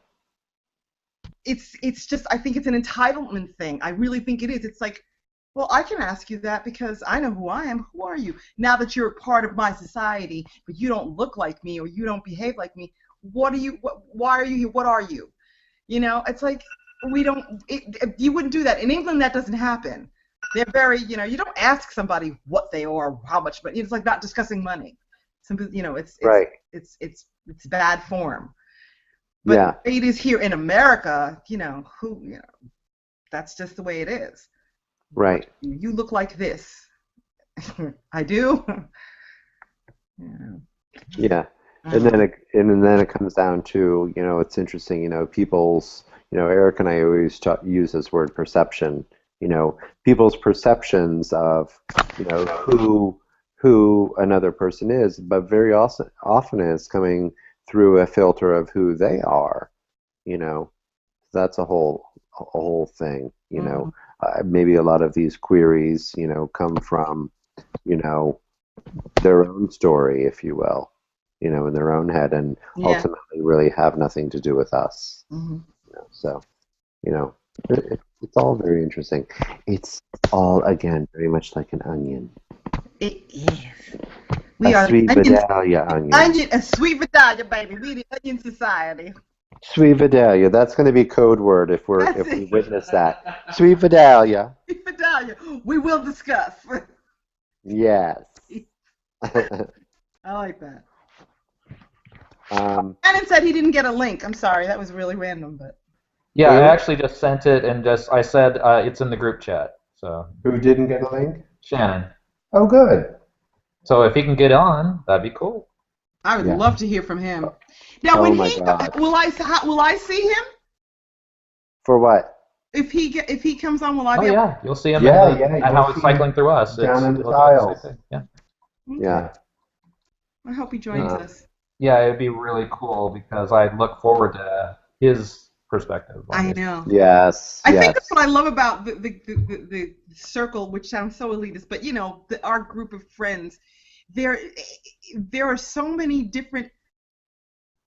It's just I think it's an entitlement thing. I really think it is. It's like, well, I can ask you that because I know who I am. Who are you? Now that you're a part of my society, but you don't look like me or you don't behave like me, what are you? Why are you here? What are you? It's like we don't. You wouldn't do that in England. That doesn't happen. They're very, you don't ask somebody what they are, how much, but it's like not discussing money. Simple, Right. it's bad form. But the Yeah. way it is here in America, that's just the way it is. What Right. you look like this. I do. Yeah. Yeah. I And don't then know. it comes down to, it's interesting, people's, Eric and I always use this word perception, people's perceptions of, who another person is, but very often it's coming through a filter of who they are, you know. That's a whole thing, Mhm. maybe a lot of these queries, come from, you know, their own story, if you will, in their own head, and Yeah. ultimately really have nothing to do with us. Hmm. So, you know, it's all very interesting. It's all, again, very much like an onion, It is. a We are the sweet onion, Vidalia onion. onion, a sweet Vidalia, baby. We the onion society. Sweet Vidalia. That's going to be code word if we're That's if we it. witness that. Sweet Vidalia. Sweet Vidalia. We will discuss. Yes. I like that. um, Shannon said he didn't get a link. I'm sorry. That was really random, but yeah. I who actually just sent it and just I said it's in the group chat. So who didn't get a link? Shannon. Oh, good. So if he can get on, that'd be cool. I would Yeah. love to hear from him. Now, Oh when my he God. will I see him For what? if he comes on? Will I Oh be able? yeah, you'll see him in Yeah, the yeah. at You'll how it's see him cycling through us. down in the It'll do it the same tiles. thing. Yeah. Okay. Yeah. I hope he joins Be us. yeah, it'd be really cool because I look forward to his perspective on I these things. know. Yes. I think that's Yes. what I love about the circle, which sounds so elitist, but our group of friends, there there are so many different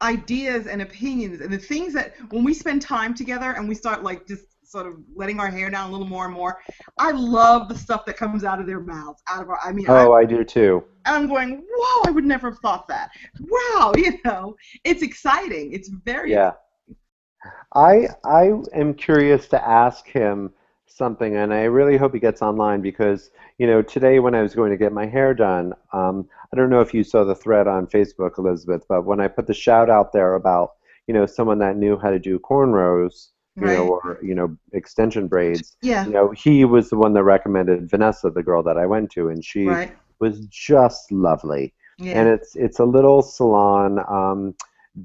ideas and opinions, and the things that when we spend time together and we start like just sort of letting our hair down a little more and more, I love the stuff that comes out of their mouths, out of our. I mean, Oh, I do too. I'm going, whoa! I would never have thought that. Wow, it's exciting. It's very exciting. Yeah. I am curious to ask him something, and I really hope he gets online because, today when I was going to get my hair done, I don't know if you saw the thread on Facebook, Elizabeth, but when I put the shout out there about, someone that knew how to do cornrows, Right. or, extension braids, Yeah. he was the one that recommended Vanessa, the girl that I went to, and she Right. was just lovely. And Yeah. it's a little salon.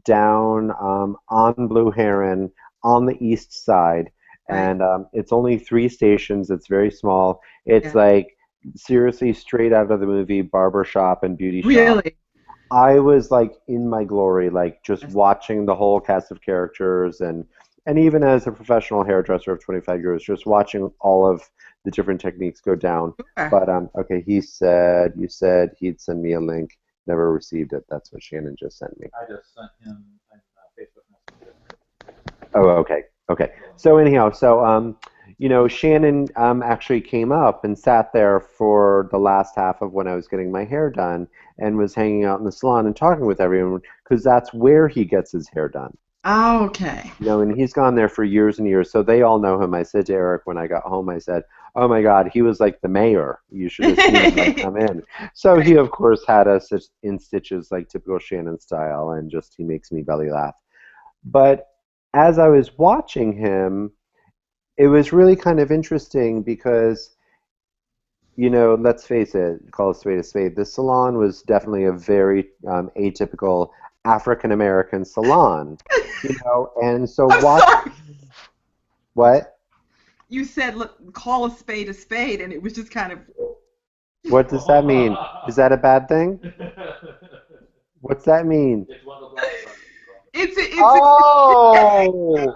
Down on Blue Heron on the east side, Right. and it's only 3 stations. It's very small. It's Yeah. like seriously straight out of the movie Barbershop and Beauty Shop. Really. I was like in my glory, like just watching the whole cast of characters and even as a professional hairdresser of 25 years, just watching all of the different techniques go down. Sure. But okay, he said you said he'd send me a link. Never received it. That's what Shannon just sent me. I just sent him a Facebook Messenger. Oh, okay. Okay. So anyhow, so Shannon actually came up and sat there for the last half of when I was getting my hair done and was hanging out in the salon and talking with everyone because that's where he gets his hair done. Oh, okay. And he's gone there for years and years, so they all know him. I said to Eric when I got home, I said, "Oh my God, he was like the mayor. You should have seen him like, come in." So he, of course, had us in stitches like typical Shannon style, and just he makes me belly laugh. But as I was watching him, it was really kind of interesting because, let's face it, call a spade a spade. This salon was definitely a very atypical African American salon, and so I'm watch sorry. what? You said call a spade, and it was just kind of. What does that mean? Is that a bad thing? What's that mean? It's one of the black It's Oh!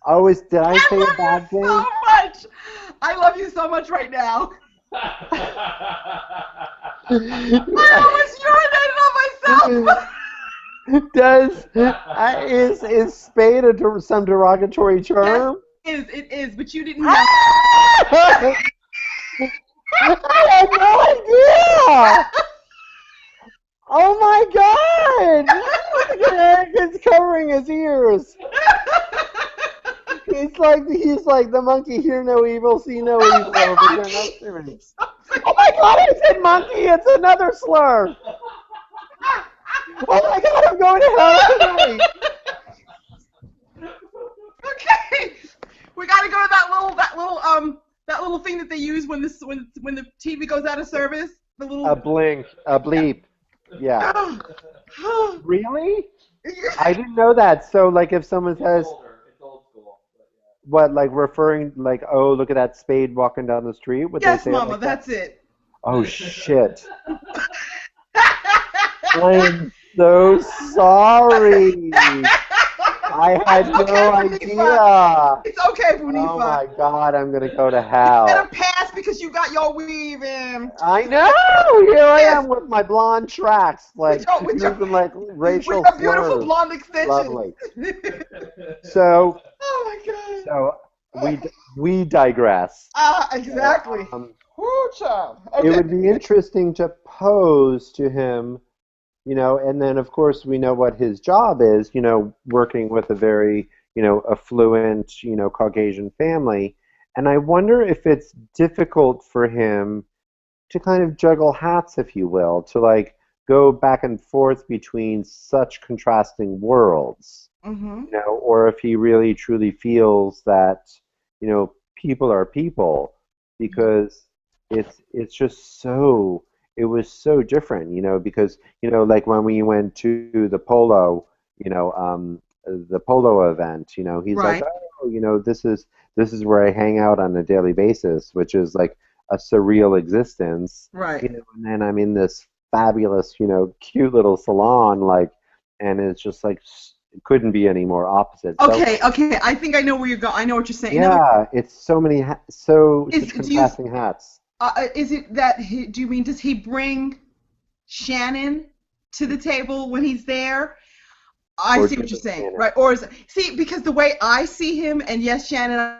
Oh, did I say a bad thing? so much. I love you so much right now. I almost urinated on myself. Is spade some derogatory term? Yes, it is, but you didn't know. I had no idea. Oh my God! Look at Eric is covering his ears. He's like the monkey, hear no evil, see no evil. Over here. Oh my God! I said monkey. It's another slur. Oh my God! I'm going to hell tonight. Okay, we got to go to that little thing that they use when the TV goes out of service. The little A blink, a bleep. Yeah. Really? I didn't know that. So, like, if someone says, It's old school. But yeah. what, like referring, like, oh, look at that spade walking down the street? Would Yes, they say it Mama, like that? that's it. Oh, shit. I am so sorry. I had no idea. It's okay, Bunifa. Oh my God, I'm gonna go to You hell. get a pass because you got your weave in. I know. Here I am with my blonde tracks, like With your- using like racial With your beautiful slurs. blonde extensions. Lovely. So, Oh my God. so we digress. Exactly. Woo, child. It Okay. would be interesting to pose to him, and then of course we know what his job is, working with a very, affluent, Caucasian family. And I wonder if it's difficult for him to kind of juggle hats, if you will, to like go back and forth between such contrasting worlds, Mm-hmm. or if he really truly feels that, people are people, because it's just so it was so different, because like when we went to the polo event, he's like, Right. oh, this is where I hang out on a daily basis, which is like a surreal existence, Right. and then I'm in this fabulous, cute little salon, like, and it's just like it couldn't be any more opposite. Okay. I think I know where you're going. I know what you're saying. Yeah, it's so many such Do you- contrasting hats. Is it that do you mean does he bring Shannon to the table when he's there? I Or see what you're just saying, Shannon. right? Or see, because the way I see him, and yes, Shannon.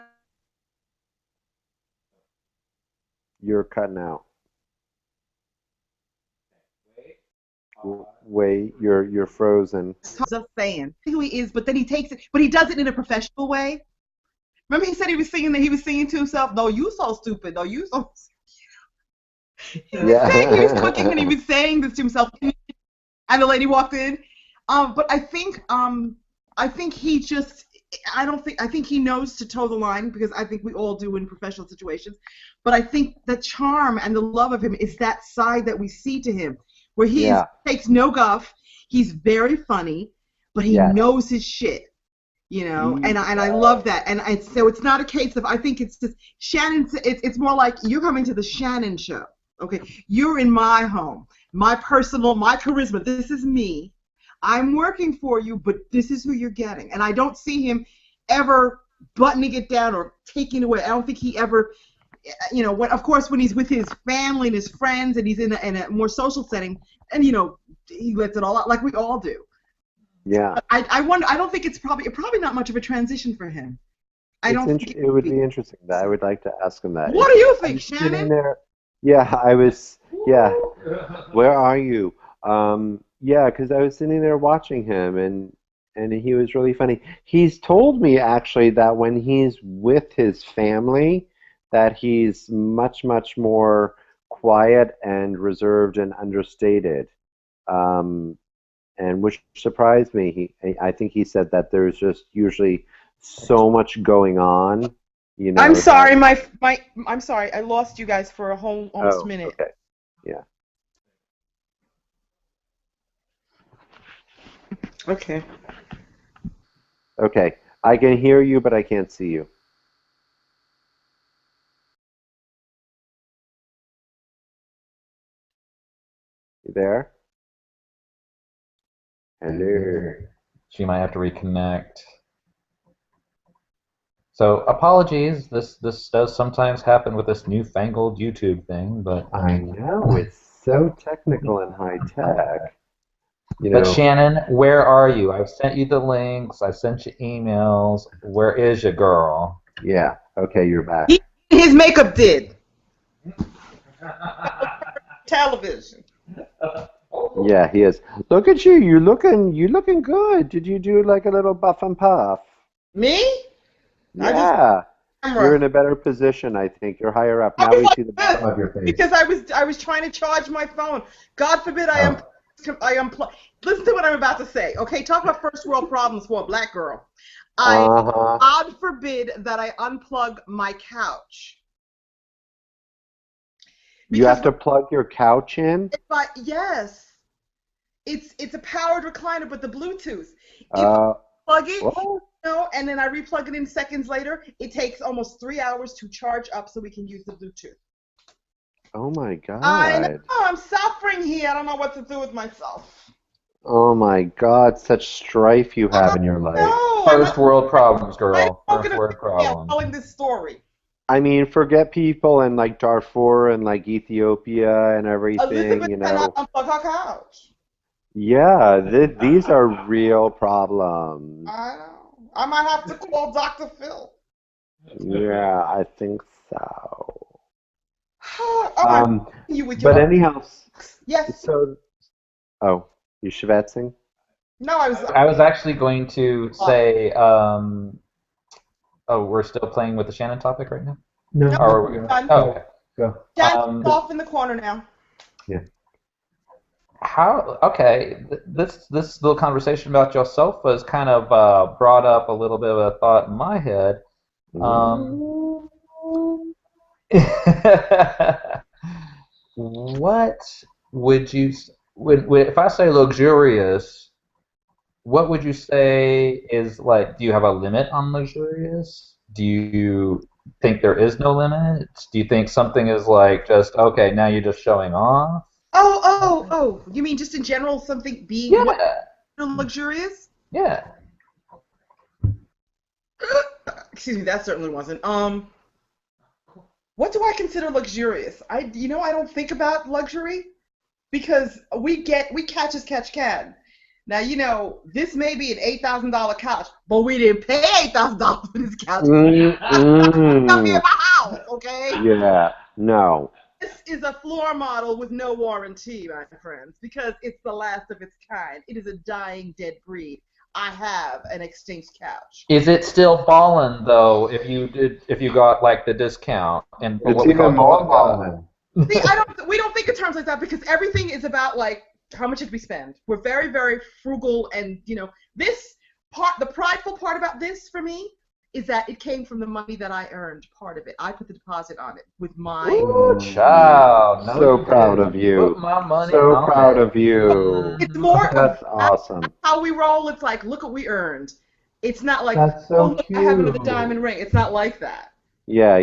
You're cutting out. Wait, you're frozen. Just saying who he is, but then he takes it, but he does it in a professional way. Remember, he said he was singing to himself. No, you so stupid. No, you so. He was cooking and he was saying this to himself, and the lady walked in. But I think he just. I think he knows to toe the line, because I think we all do in professional situations. But I think the charm and the love of him is that side that we see to him, where he takes no guff. He's very funny, but he knows his shit. And I love that. And so it's not a case of, I think it's just Shannon. It's more like you're coming to the Shannon show, Okay, you're in my home, my charisma. This is me. I'm working for you, but this is who you're getting. And I don't see him ever buttoning it down or taking it away. I don't think he ever, of course, when he's with his family and his friends and he's in a more social setting, and, he lets it all out like we all do. Yeah. I wonder. I don't think it's probably not much of a transition for him. I don't think it would be interesting. That I would like to ask him that. What do you think, Sitting Shannon? there, yeah, I was. Yeah, where are you? Yeah, because I was sitting there watching him, and he was really funny. He's told me actually that when he's with his family, that he's much, much more quiet and reserved and understated. And which surprised me. I think he said that there's just usually so much going on, I'm sorry, that, I'm sorry. I lost you guys for a whole almost minute. okay, yeah. Okay. Okay, I can hear you, but I can't see you. You there? Hello. She might have to reconnect. So apologies. This does sometimes happen with this newfangled YouTube thing, but I know, it's so technical and high tech. but Shannon, where are you? I've sent you the links. I've sent you emails. Where is your girl? Yeah, okay, you're back. His makeup did. Television. Yeah, he is. Look at you. You're looking good. Did you do like a little buff and puff? Me? Yeah. You're in a better position, I think. You're higher up. Now we see the bottom of your face. Because I was trying to charge my phone. God forbid I unplug. Listen to what I'm about to say. Okay, talk about first world problems for a black girl. God forbid that I unplug my couch. You have to plug your couch in? Yes. It's a powered recliner, but the Bluetooth. If Uh, plug it, what? and then I replug it in seconds later, it takes almost 3 hours to charge up so we can use the Bluetooth. Oh my God. I know, I'm suffering here. I don't know what to do with myself. Oh my God, such strife you have in your life. No, First world problems, girl. I'm First world problems. telling this story. I mean, forget people in like Darfur and like Ethiopia and everything, Elizabeth cannot unplug her couch. Yeah, these are real problems. I know. I might have to call Dr. Phil. Yeah, I think so. But anyhow, yes. So, oh, you schwätzing? No, I was actually going to say, oh, we're still playing with the Shannon topic right now? No. Or are we gonna, oh, okay. Go. Dad's off in the corner now. Yeah. This little conversation about yourself was kind of brought up a little bit of a thought in my head. What would you, if I say luxurious, what would you say is like, do you have a limit on luxurious? Do you think there is no limit? Do you think something is like just, okay, now you're just showing off? Oh, you mean just in general something being luxurious? Yeah. Excuse me, that certainly wasn't. What do I consider luxurious? I don't think about luxury because we catch as catch can. Now, this may be an $8,000 couch, but we didn't pay $8,000 for this couch. Come in my house, okay? Yeah, no. This is a floor model with no warranty, my friends, because it's the last of its kind. It is a dying, dead breed. I have an extinct couch. Is it still fallen though? If you got like the discount and it's even more fallen. See, we don't think in terms like that because everything is about like how much did we spend. We're very, very frugal, and this part, the prideful part about this for me is that it came from the money that I earned. Part of it, I put the deposit on it with my. Ooh, child! No, so proud of you. Put my money so on proud it. of you. It's more. That's awesome. How we roll. It's like, look what we earned. It's not like, that's so look, cute. I have another diamond ring. It's not like that. Yeah.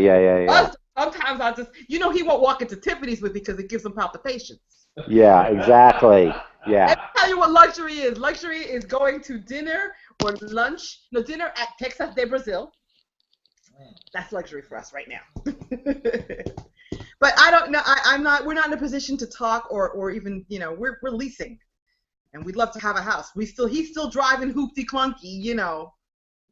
Us Sometimes I just, he won't walk into Tiffany's with me because it gives him palpitations. Yeah, exactly. Let Yeah. me tell you what luxury is. Luxury is going to dinner or lunch. No, dinner at Texas de Brazil. That's luxury for us right now. But I don't know. I'm not. We're not in a position to talk or even. We're leasing, and we'd love to have a house. He's still driving hoopty clunky.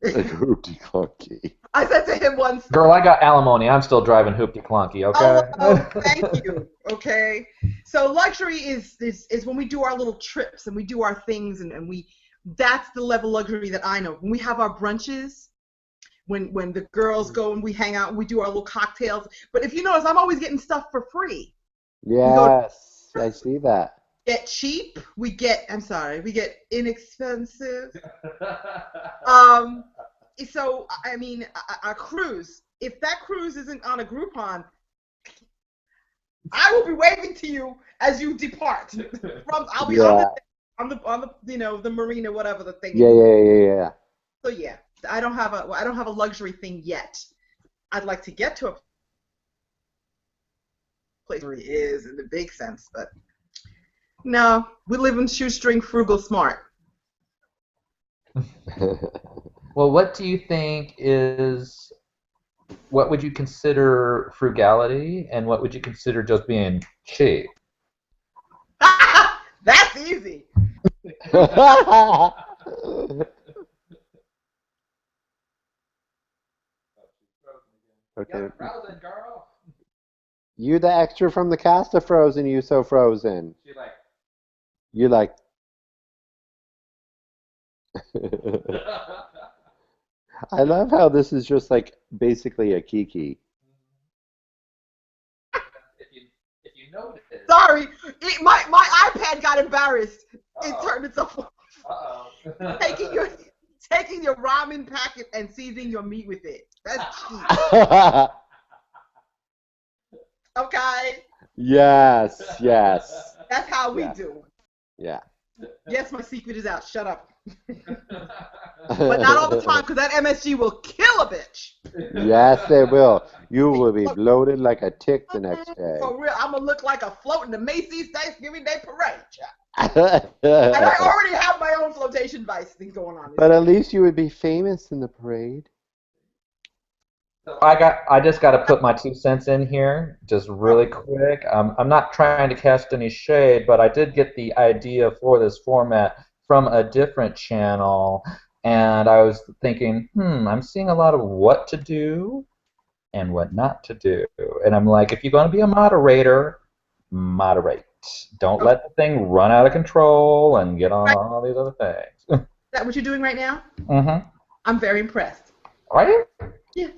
Hoopty clunky. I said to him once. Girl, I got alimony. I'm still driving hoopty clunky, okay? Oh, thank you. Okay. So luxury is when we do our little trips and we do our things and that's the level of luxury that I know. When we have our brunches, when the girls go and we hang out and we do our little cocktails. But if you notice, I'm always getting stuff for free. Yes, I see that. Get cheap. We get inexpensive. So I mean, a cruise. If that cruise isn't on a Groupon, I will be waving to you as you depart. I'll be on the marina, whatever the thing is. Yeah. So yeah, I don't have a luxury thing yet. I'd like to get to a place where it is in the big sense, but no, we live in shoestring, frugal, smart. Well, what do you think what would you consider frugality, and what would you consider just being cheap? That's easy. Okay. Frozen, girl. You the extra from the cast of Frozen, you so frozen. You like. I love how this is just like basically a kiki. If you notice. Sorry, my iPad got embarrassed. It turned itself off. Uh-oh. taking your ramen packet and seasoning your meat with it. That's cheap. Okay. Yes. That's how we Yeah. do. Yeah. Yes, my secret is out. Shut up. But not all the time, because that MSG will kill a bitch. Yes, they will. You will be bloated like a tick the next day. For real, I'm gonna look like a float in the Macy's Thanksgiving Day Parade. And I already have my own flotation device thing going on. But at least you would be famous in the parade. I just got to put my 2 cents in here, just really quick. I'm not trying to cast any shade, but I did get the idea for this format from a different channel, and I was thinking, I'm seeing a lot of what to do and what not to do. And I'm like, if you're going to be a moderator, moderate. Don't let the thing run out of control and get on all these other things. Is that what you're doing right now? Mm-hmm. I'm very impressed. Are you? Yeah.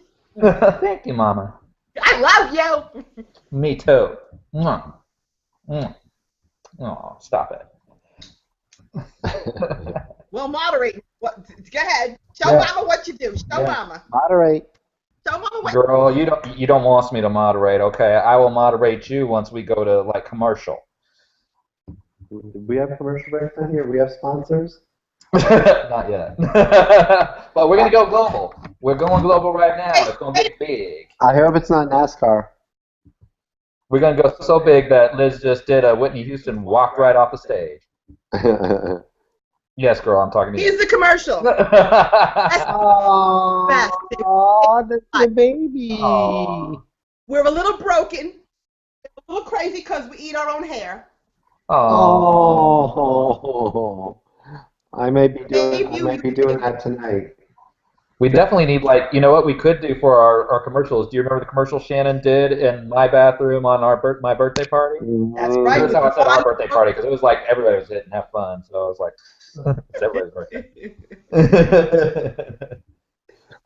Thank you, Mama. I love you. Me too. Mwah. Mwah. Oh, stop it. Well, moderate. Go ahead. Show Mama what you do. Show Mama. Moderate. Show Mama what. Girl, you don't want me to moderate, okay? I will moderate you once we go to like commercial. Do we have commercial breaks on here? We have sponsors? Not yet. But we're gonna go global. We're going global right now. It's gonna be big. I hope it's not NASCAR. We're gonna go so big that Liz just did a Whitney Houston walk right off the stage. Yes, girl, I'm talking to you. Here's the commercial. Oh, that's the baby. Aww. We're a little broken, a little crazy because we eat our own hair. Oh, I may be doing that tonight. We definitely need, like, you know what we could do for our commercials? Do you remember the commercial Shannon did in my bathroom on my birthday party? That's right. That's how I said our birthday party, because it was like everybody was hitting have fun. So I was like, it's everybody's birthday.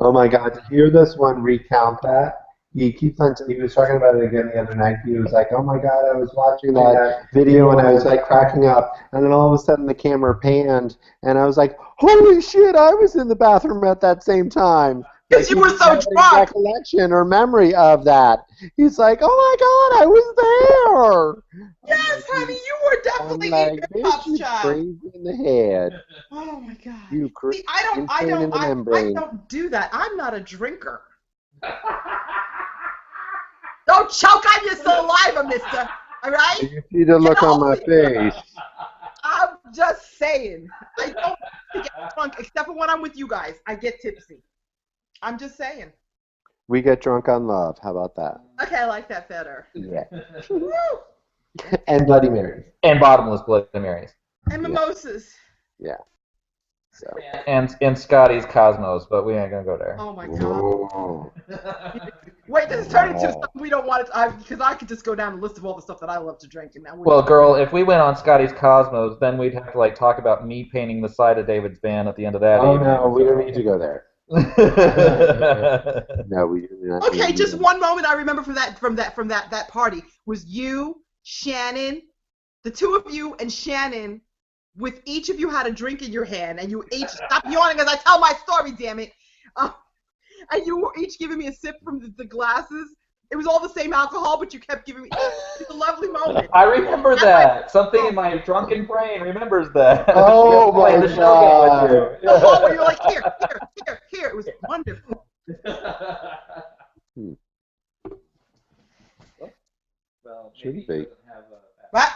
Oh my God, to hear this one recount that, he was talking about it again the other night. He was like, oh my God, I was watching that video and I was like cracking up. And then all of a sudden the camera panned and I was like, holy shit, I was in the bathroom at that same time. Because you were so drunk. Recollection or memory of that. He's like, oh my God, I was there. Yes, honey, you were definitely in your pop's child. Crazy in the head. Oh my God. You See, I don't do that. I'm not a drinker. Don't choke on your saliva, mister. All right? You see the look on my face. I'm just saying. I don't get drunk except for when I'm with you guys. I get tipsy. I'm just saying. We get drunk on love. How about that? Okay, I like that better. Yeah. Woo! And Bloody Marys. And bottomless Bloody Marys. And mimosas. Yeah. So. And Scotty's Cosmos, but we ain't gonna go there. Oh my God. Oh. Wait, this is turning into something we don't want to. Because I could just go down the list of all the stuff that I love to drink, and now we're. Well, girl, if we went on Scotty's Cosmos, then we'd have to like talk about me painting the side of David's van at the end of that. Oh evening. no, we don't need to go there. No, we do not. Okay, just one moment I remember from that party was you, Shannon, the two of you and Shannon, with each of you had a drink in your hand, and you each stop yawning as I tell my story, damn it. And you were each giving me a sip from the glasses. It was all the same alcohol, but you kept giving me. It's a lovely moment. I remember that. Something in my drunken brain remembers that. Oh Playing my the show game with you. The whole where you're like, here. It was wonderful. Shouldn't be. What?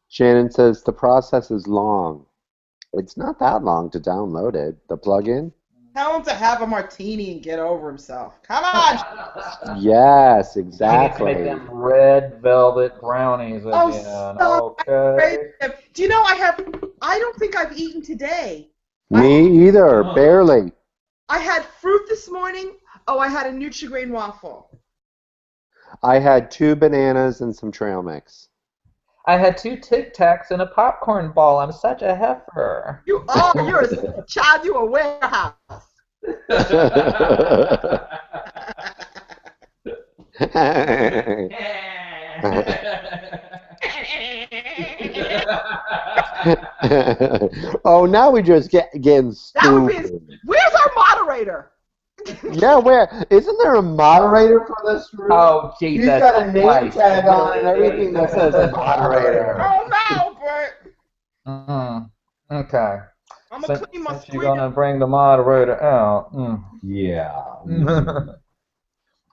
Shannon says the process is long. It's not that long to download it. The plugin. Tell him to have a martini and get over himself. Come on. Yes, You need to exactly. make them red velvet brownies again. Oh, stop. Okay. Do you know I don't think I've eaten today. Me either, barely. I had fruit this morning. Oh, I had a Nutri-Grain waffle. I had 2 bananas and some trail mix. I had 2 Tic Tacs and a popcorn ball. I'm such a heifer. You're a child, you're a warehouse. Oh, now we just getting stupid. Where's our moderator? Yeah, where? Isn't there a moderator for this room? Oh, Jesus. He's got a name tag on and everything that says moderator. Oh no, Bert. Okay. I'm gonna clean my Since you're gonna bring the moderator out. Yeah.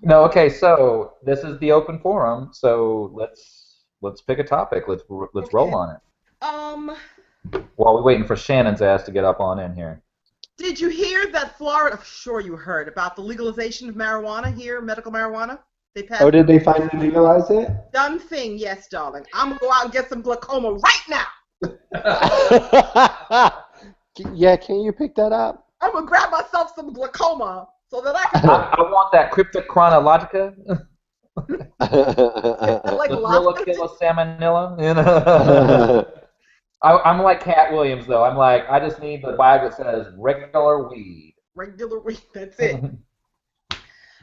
No, okay. So this is the open forum. So let's pick a topic. Let's roll on it. While we're waiting for Shannon's ass to get up on in here. Did you hear that Florida? I'm sure you heard about the legalization of marijuana here, medical marijuana. They passed. Oh, did they finally legalize it? Done thing, yes, darling. I'm gonna go out and get some glaucoma right now. Yeah, can you pick that up? I'm gonna grab myself some glaucoma so that I can. I want that cryptochronologica. Like Gorilla salmonella. You know? I'm like Cat Williams though. I'm like, I just need the bag that says regular weed. Regular weed. That's it.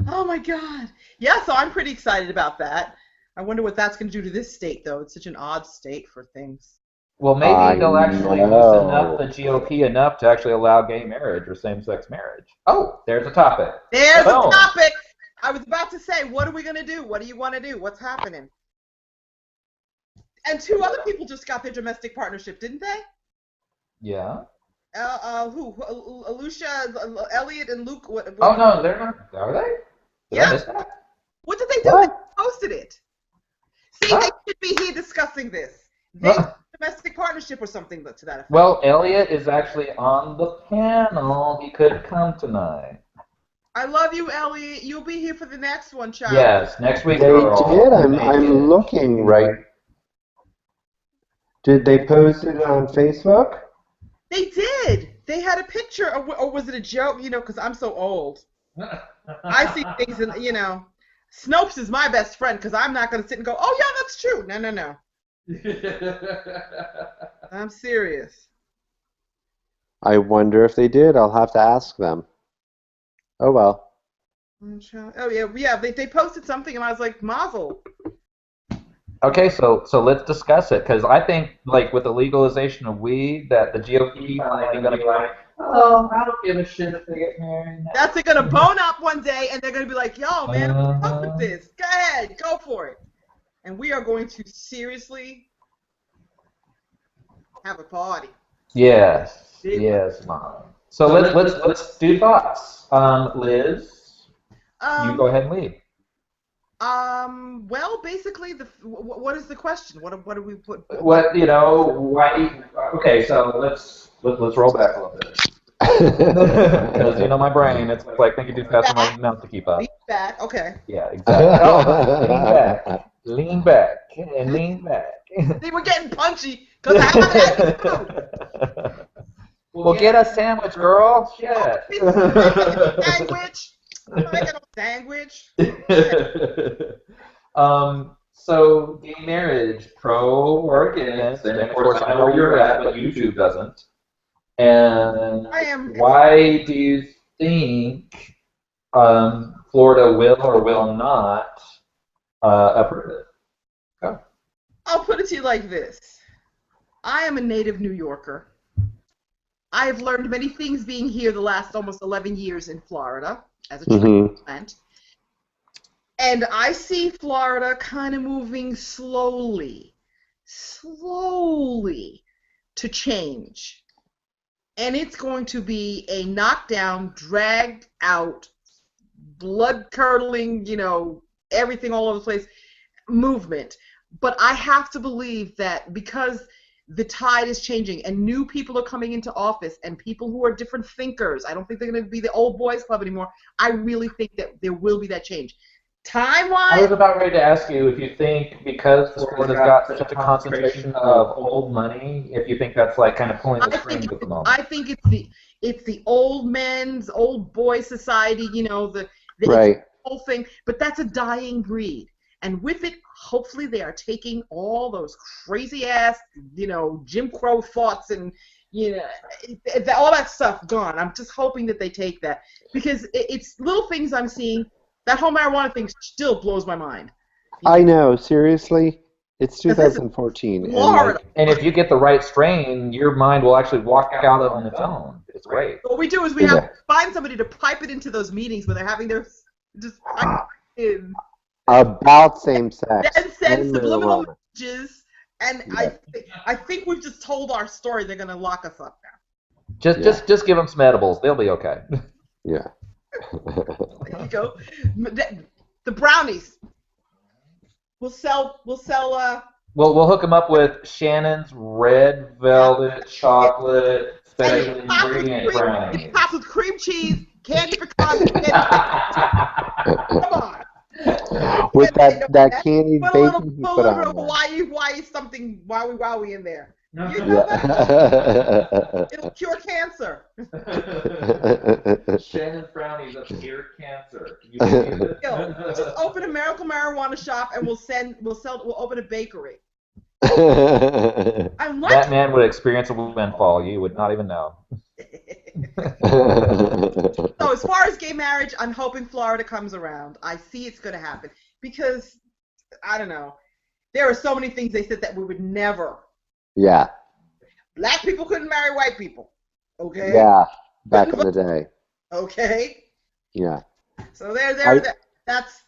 Oh my God. Yeah, so I'm pretty excited about that. I wonder what that's going to do to this state, though. It's such an odd state for things. Well, maybe they'll actually loosen up the GOP enough to actually allow gay marriage or same-sex marriage. Oh, there's a topic. There's a topic. I was about to say, what are we going to do? What do you want to do? What's happening? And 2 other people just got their domestic partnership, didn't they? Yeah. Who? Alicia, Elliot, and Luke. What? Oh no, they're not. Are they? Did I miss that? What did they do? They posted it. See, they should be here discussing this. They domestic partnership or something to that effect. Well, Elliot is actually on the panel. He could come tonight. I love you, Elliot. You'll be here for the next one, child. Yes, next week. They did. I'm looking right. Did they post it on Facebook? They did. They had a picture, or was it a joke? You know, because I'm so old. I see things, and you know, Snopes is my best friend because I'm not going to sit and go, "Oh yeah, that's true." No. I'm serious. I wonder if they did. I'll have to ask them. Oh well. Oh yeah. They posted something, and I was like, "Mazel." Okay, so let's discuss it because I think like with the legalization of weed, that the GOP are going to be like, oh, I don't give a shit if they get married. That's they're going to bone up one day, and they're going to be like, "Yo, man, what's up with this? Go ahead, go for it." And we are going to seriously have a party. Yes, Mom. So let's do thoughts. Liz, you go ahead and lead. Well, basically, what is the question? What do we put? What why? Okay, so let's roll back a little bit because my brain, it's like thinking too fast for my Back, mouth to keep lean up. back. Okay. Yeah, exactly. Lean back, and lean back. See, we're getting punchy because I haven't had any food. Well, get a sandwich, girl. Shit. Sandwich. I'm not making a sandwich. So gay marriage, pro or against? And of course, I know where you're at, but YouTube doesn't. And I am. why do you think Florida will or will not approve it? Go. I'll put it to you like this. I am a native New Yorker. I have learned many things being here the last almost 11 years in Florida as a transplant. And I see Florida kind of moving slowly to change. And it's going to be a knockdown, dragged out, blood-curdling, everything all over the place movement. But I have to believe that because the tide is changing and new people are coming into office and people who are different thinkers, I don't think they're going to be the old boys club anymore. I really think that there will be that change. Time-wise, I was about ready to ask you if you think because Florida's got such a concentration of old money, if you think that's like kind of pulling the strings at the moment. I think it's the old men's, old boy society, the Right. whole thing. But that's a dying breed. And with it, hopefully they are taking all those crazy ass, Jim Crow thoughts and, all that stuff gone. I'm just hoping that they take that. Because it's little things I'm seeing. That whole marijuana thing still blows my mind. I know, seriously. It's 2014. Florida. And if you get the right strain, your mind will actually walk out on its own. It's great. What we do is we have to find somebody to pipe it into those meetings where they're having their just pipe it in. About same sex. And send subliminal marijuana. messages. And I think we've just told our story. They're going to lock us up now. Just give them some edibles. They'll be okay. Yeah. There you go. The brownies. We'll sell. We'll hook them up with Shannon's red velvet chocolate special ingredient brownies. Topped with cream cheese, candy pecan. Come on. With that candied Put a bacon you put on little there. Hawaii something wowie in there. No. You know that? Yeah. It'll cure cancer. Shannon's brownies of cure cancer. Can you believe it? Just open a Miracle Marijuana shop and we'll open a bakery. That man would experience a windfall. You would not even know. So as far as gay marriage, I'm hoping Florida comes around. I see it's going to happen because, I don't know, there are so many things they said that we would never. Yeah. Black people couldn't marry white people. Okay? Yeah, back in the day. Okay? Yeah. So that's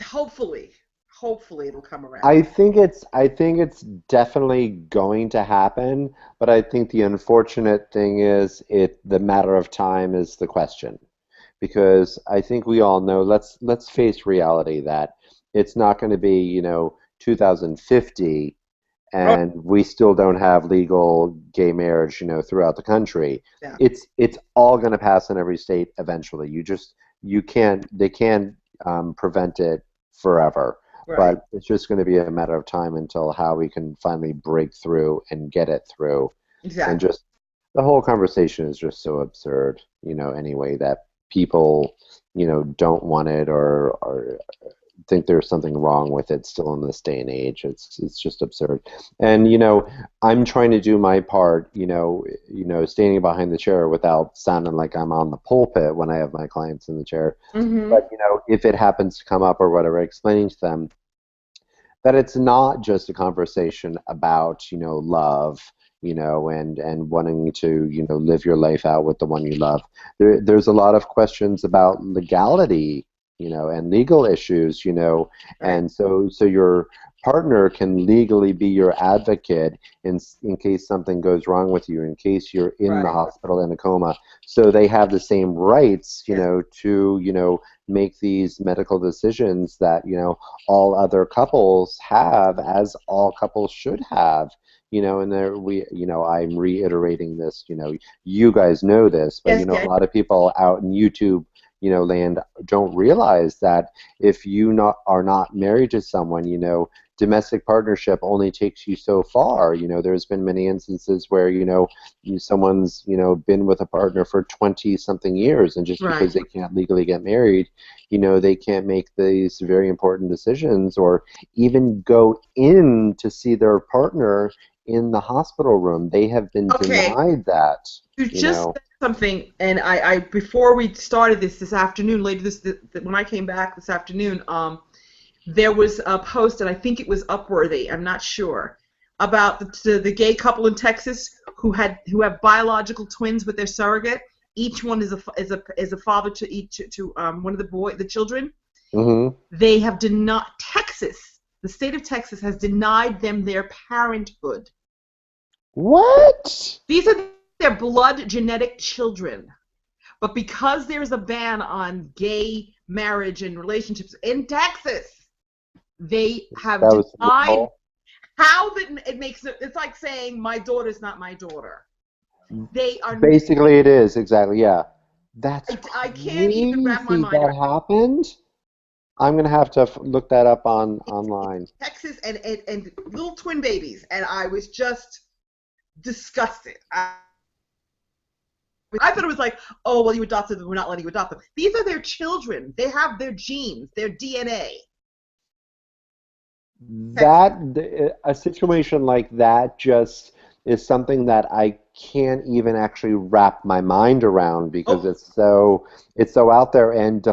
hopefully it'll come around. I think it's definitely going to happen, but I think the unfortunate thing is the matter of time is the question. Because I think we all know, let's face reality that it's not going to be, 2050 and we still don't have legal gay marriage, throughout the country. Yeah. It's all going to pass in every state eventually. They can't prevent it forever. Right. But it's just going to be a matter of time until how we can finally break through and get it through. Exactly. And just the whole conversation is just so absurd, anyway, that people, don't want it or think there's something wrong with it still in this day and age. It's just absurd. And, I'm trying to do my part, standing behind the chair without sounding like I'm on the pulpit when I have my clients in the chair. Mm-hmm. But, if it happens to come up or whatever, explaining to them that it's not just a conversation about, love, and wanting to, live your life out with the one you love. There's a lot of questions about legality, and legal issues, Right. and so your partner can legally be your advocate in case something goes wrong with you, in case you're in the Right. hospital in a coma. So they have the same rights, Yes. to, make these medical decisions that, all other couples have, as all couples should have. And there I'm reiterating this, you guys know this, but Yes. a Yes. lot of people out in YouTube, land don't realize that if you are not married to someone, domestic partnership only takes you so far. There's been many instances where, someone's, been with a partner for 20 something years, and just because Right. they can't legally get married, they can't make these very important decisions or even go in to see their partner in the hospital room. They have been Okay. denied that, You you just know. said something, and I before we started this afternoon, later when I came back this afternoon, there was a post, and I think it was Upworthy, I'm not sure, about the gay couple in Texas who have biological twins with their surrogate. Each one is a father to one of the children. Hmm. They have denied the state of Texas has denied them their parenthood. What? These are their blood genetic children. But because there's a ban on gay marriage and relationships in Texas, they have That was denied legal. how that it makes it. It's like saying my daughter's not my daughter. They are. Basically, it is exactly, yeah. That's I can't even wrap my crazy mind that around happened. I'm gonna have to look that up online. Texas and little twin babies, and I was just disgusted. I thought it was like, oh well, you adopted them. We're not letting you adopt them. These are their children. They have their genes, their DNA. A situation like that just is something that I can't even actually wrap my mind around, because Oh, it's so out there and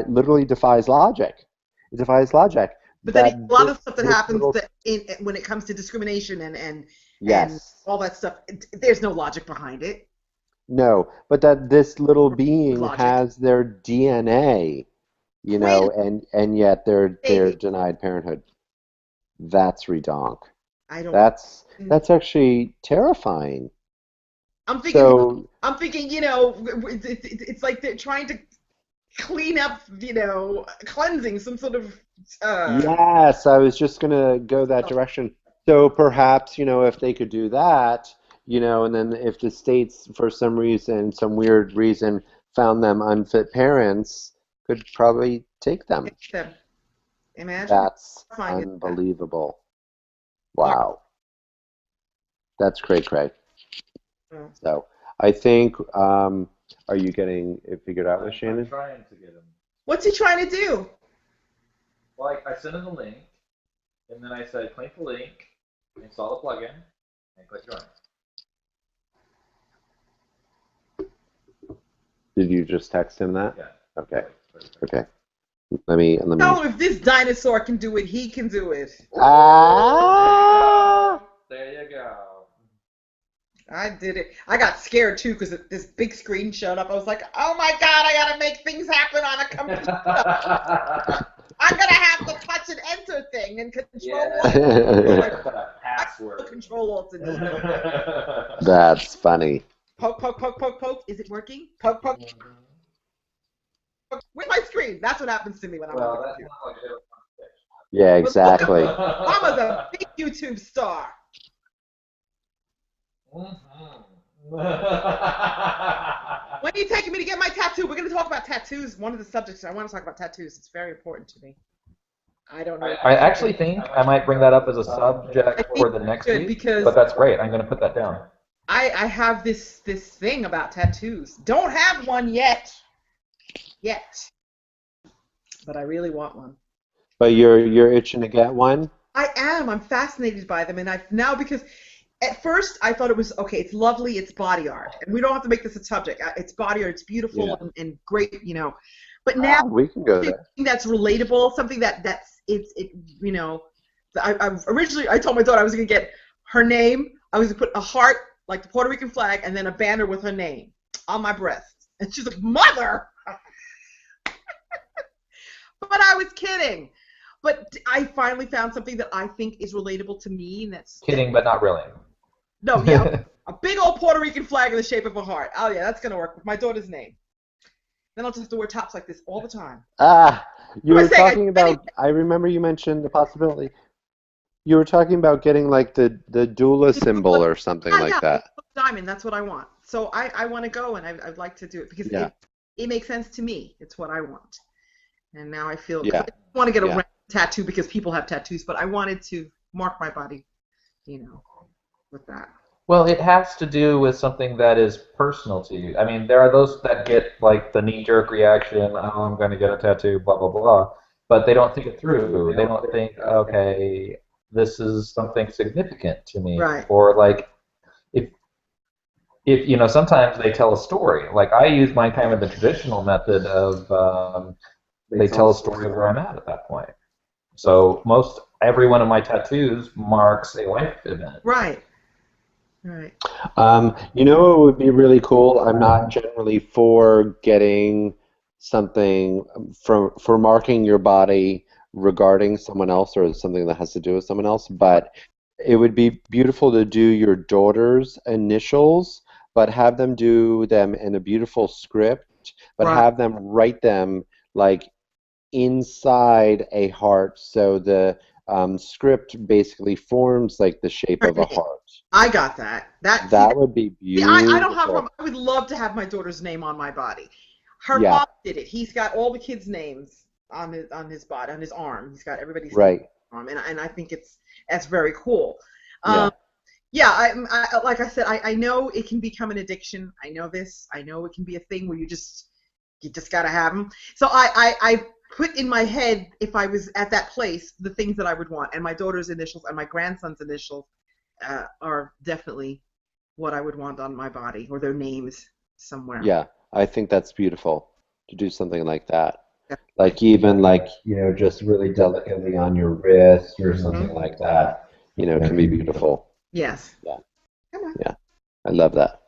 literally defies logic. It defies logic but then that a lot this of stuff that this happens little when it comes to discrimination and yes. all that stuff, there's no logic behind it. No, but that this little With being logic, has their DNA, twin and yet they're baby. denied parenthood. That's redonk. I don't. That's actually terrifying. I'm thinking. So I'm thinking. It's like they're trying to clean up. Cleansing some sort of. yes, I was just gonna go that direction. So perhaps, if they could do that, and then if the states, for some reason, some weird reason, found them unfit parents, could probably take them. Them. Imagine That's how horrifying is that? unbelievable. Wow. That's cray cray. Horrible. So I think, are you getting it figured out with I'm Shannon? trying to get him. What's he trying to do? Well, I sent him the link, and then I said, click the link, install the plugin, and click join. Did you just text him that? Yeah. Okay. Okay. Let me. Tell him if this dinosaur can do it, he can do it. Ah! There you go. I did it. I got scared too because this big screen showed up. I was like, oh my God, I gotta make things happen on a computer. I'm gonna have to touch and enter thing and control alt. Put a password. Control alt and That's funny. poke, poke, poke, poke, poke. Is it working? Poke, poke, poke. Where's my screen? That's what happens to me when I'm on the Well, that's computer. not like it. Yeah, exactly. Mama's a big YouTube star. When are you taking me to get my tattoo? We're going to talk about tattoos. One of the subjects I want to talk about tattoos. It's very important to me. I don't know. I actually think I might bring that up as a subject for the next Good, week, because but that's great. I'm going to put that down. I have this thing about tattoos. Don't have one yet, but I really want one. But you're itching to get one? I am. I'm fascinated by them, and I've now because. At first, I thought it was, okay, it's lovely, it's body art. And we don't have to make this a subject. It's body art, it's beautiful Yeah. and great, But now, We can go there. something that's relatable, something originally, I told my daughter I was going to get her name, I was going to put a heart, like the Puerto Rican flag, and then a banner with her name on my breast. And she's like, Mother! But I was kidding. But I finally found something that I think is relatable to me, and that's Kidding, but not really. no, yeah, a big old Puerto Rican flag in the shape of a heart. Oh yeah, that's gonna work with my daughter's name. Then I'll just have to wear tops like this all the time. Ah, you What am were I saying? talking about, I remember you mentioned the possibility. You were talking about getting like the doula symbol or something like Yeah, that. diamond. That's what I want. So I want to go, and I'd like to do it because Yeah, it makes sense to me. It's what I want. And now I feel, because I yeah, don't want to get a yeah. random tattoo because people have tattoos, but I wanted to mark my body, with that. Well, it has to do with something that is personal to you. I mean, there are those that get like the knee-jerk reaction, oh, I'm going to get a tattoo, blah, blah, blah, but they don't think it through. They don't think, okay, this is something significant to me. Right. Or like, if, sometimes they tell a story. Like I use mine kind of the traditional method of they tell a story of where I'm at that point. So most every one of my tattoos marks a life event. Right. Right. You know what would be really cool? I'm not generally for getting something for marking your body regarding someone else or something that has to do with someone else, but it would be beautiful to do your daughter's initials, but have them do them in a beautiful script, but Right. have them write them like inside a heart, so the script basically forms like the shape of a Right. heart. I got that. That would be See, I don't have a beautiful. problem. I would love to have my daughter's name on my body. Her Yeah, father did it. He's got all the kids' names on his body, on his arm. He's got everybody's name right. on him, and I think that's very cool. Um, Yeah, yeah, like I said, I know it can become an addiction. I know this. I know it can be a thing where you just gotta have them. So I put in my head, if I was at that place, the things that I would want, and my daughter's initials and my grandson's initials are definitely what I would want on my body, or their names somewhere. yeah. I think that's beautiful to do something like that. Definitely. Like even like, just really delicately on your wrist or Hmm. something like that, can be beautiful. Yes. Yeah, Come on. yeah. I love that.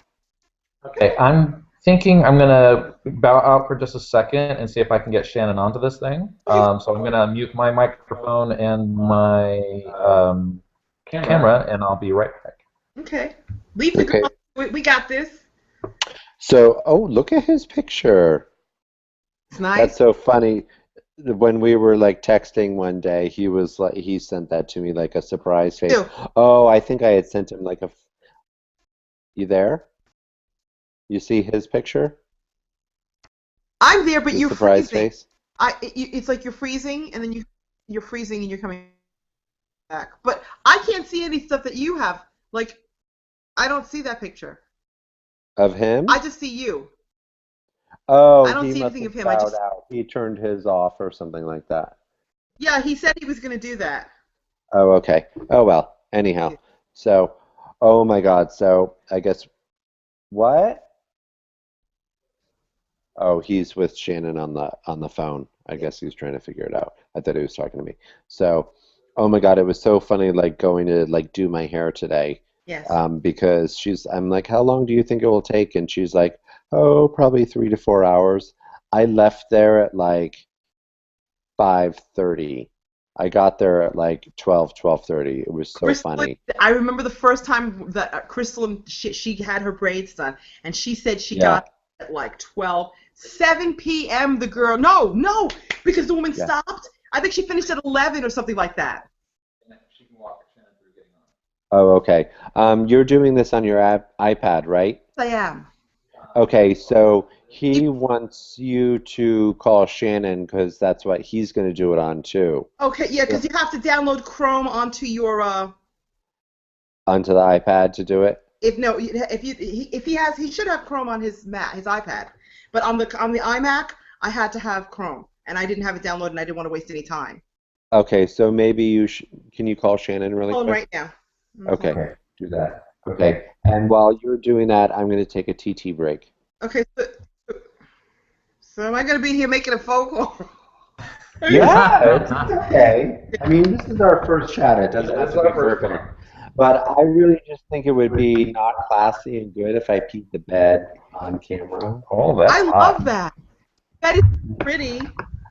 Okay, I'm thinking I'm gonna bow out for just a second and see if I can get Shannon onto this thing. Okay. So I'm gonna mute my microphone and my camera, and I'll be right back. Okay. Leave the Okay. girl. We got this. So, oh, look at his picture. It's nice. That's so funny. When we were like texting one day, he was like, he sent that to me like a surprise face. Too. Oh, I think I had sent him like you there? You see his picture? I'm there, but The you're surprise freezing. face? It's like you're freezing, and then you're freezing, and you're coming back. But I can't see any stuff that you have. Like, I don't see that picture. Of I him? just see you. Oh, I don't he see must anything have of him. I bowed just out. He turned his off or something like that. Yeah, he said he was gonna do that. Oh, okay. Oh, well. Anyhow. So, oh my God. So, I guess what? Oh, he's with Shannon on the phone. I guess he's trying to figure it out. I thought he was talking to me. So, oh my God, it was so funny like going to like do my hair today. Yes. Because I'm like, how long do you think it will take? And she's like, oh, probably 3 to 4 hours. I left there at like 5:30. I got there at like 12:30. It was so Crystal, funny. I remember the first time that Crystal she had her braids done, and she said she Yeah, got at like 7 p.m. The girl, no, because the woman yeah. stopped. I think she finished at 11 or something like that. Oh, okay. You're doing this on your iPad, right? I am. Okay, so You, he wants you to call Shannon because that's what he's going to do it on too. okay, yeah, Yeah. because you have to download Chrome onto your Onto the iPad to do it. if no if he should have Chrome on his iPad, but on the iMac I had to have Chrome, and I didn't have it downloaded, and I didn't want to waste any time. Okay, so maybe can you call Shannon really Call him quick? right now. Okay, Mhm. do that. Okay, and while you're doing that, I'm going to take a TT break. Okay, so am I going to be here making a phone call? Yeah, it's okay. I mean, this is our first chat. It doesn't have to be perfect. But I really just think it would be not classy and good if I peed the bed on camera. Oh, that's I love hot. that. That is pretty.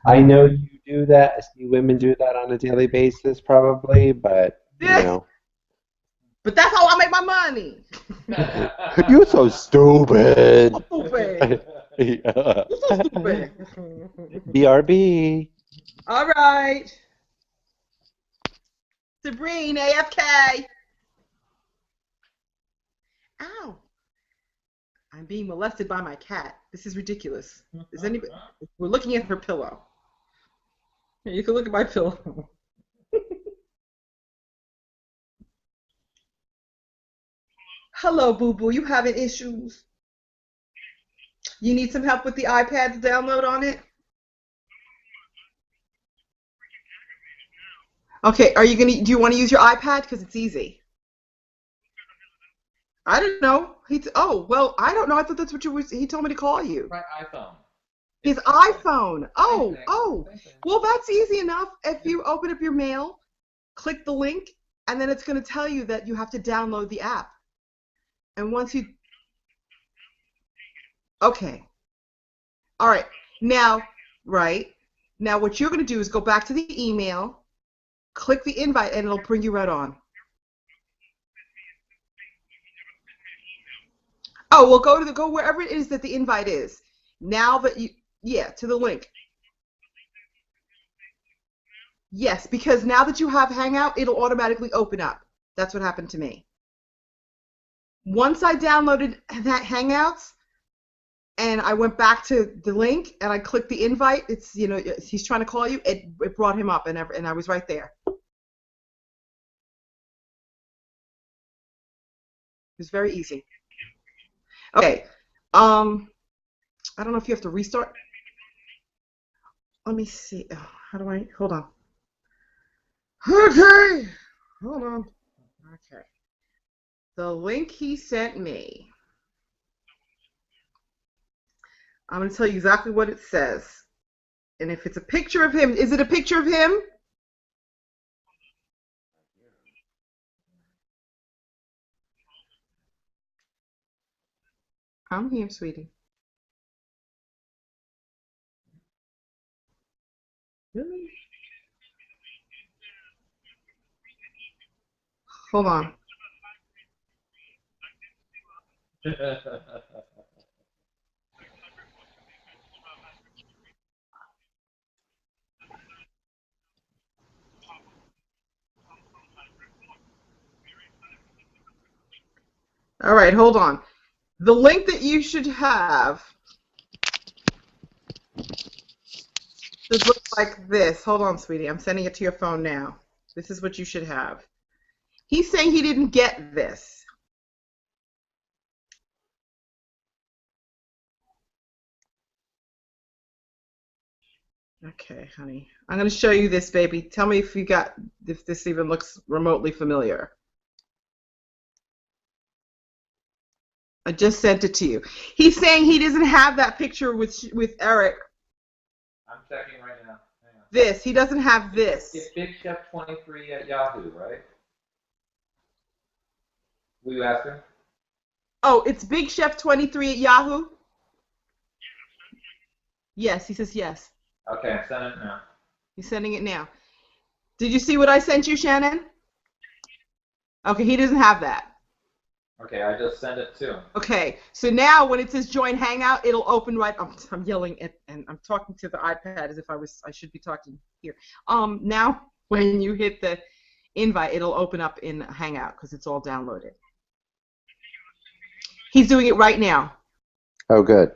I know you do that. I see women do that on a daily basis, probably, but you Yeah, know, but that's how I make my money. you're so stupid. Stupid. Yeah. You're so stupid. BRB. All right. Sabrine, AFK. Ow. I'm being molested by my cat. This is ridiculous. Is anybody? We're looking at her pillow. Here, you can look at my pillow. Hello, boo boo. You having issues? You need some help with the iPad to download on it? Okay, are you gonna? Do you want to use your iPad? Because it's easy. I don't know. Oh well, I don't know. I thought that's what you was. He told me to call you. My iPhone. His It's same thing. iPhone. Same Oh, thing. oh. Same thing. Well, that's easy enough. If you open up your mail, click the link, and then it's going to tell you that you have to download the app. And once you, okay, all right. Now, right now, what you're going to do is go back to the email, click the invite, and it'll bring you right on. Oh, well, go wherever it is that the invite is. Now that you, yeah, to the link. Yes, because now that you have Hangout, it'll automatically open up. That's what happened to me. Once I downloaded that Hangouts and I went back to the link and I clicked the invite, it's he's trying to call you. It brought him up and I was right there. It was very easy. Okay. I don't know if you have to restart. Let me see. Oh, how do I? Hold on. Okay. Hold on. Okay. The link he sent me. I'm going to tell you exactly what it says. And if it's a picture of him, is it a picture of him? I'm here, sweetie. Really? Hold on. All right, hold on. The link that you should have should look like this. Hold on, sweetie. I'm sending it to your phone now. This is what you should have. He's saying he didn't get this. Okay, honey. I'm going to show you this, baby. Tell me if this even looks remotely familiar. I just sent it to you. He's saying he doesn't have that picture with Eric. I'm checking right now. Hang on. This. He doesn't have this. It's Big Chef 23 at Yahoo, right? Will you ask him? Oh, it's Big Chef 23 at Yahoo? Yes, he says yes. Okay, I'm sending it now. He's sending it now. Did you see what I sent you, Shannon? Okay, he doesn't have that. Okay, I just sent it to him. Okay, so now when it says join Hangout, it'll open right. I'm yelling at, and I'm talking to the iPad as if I should be talking here. Now when you hit the invite, it'll open up in Hangout because it's all downloaded. He's doing it right now. Oh, good.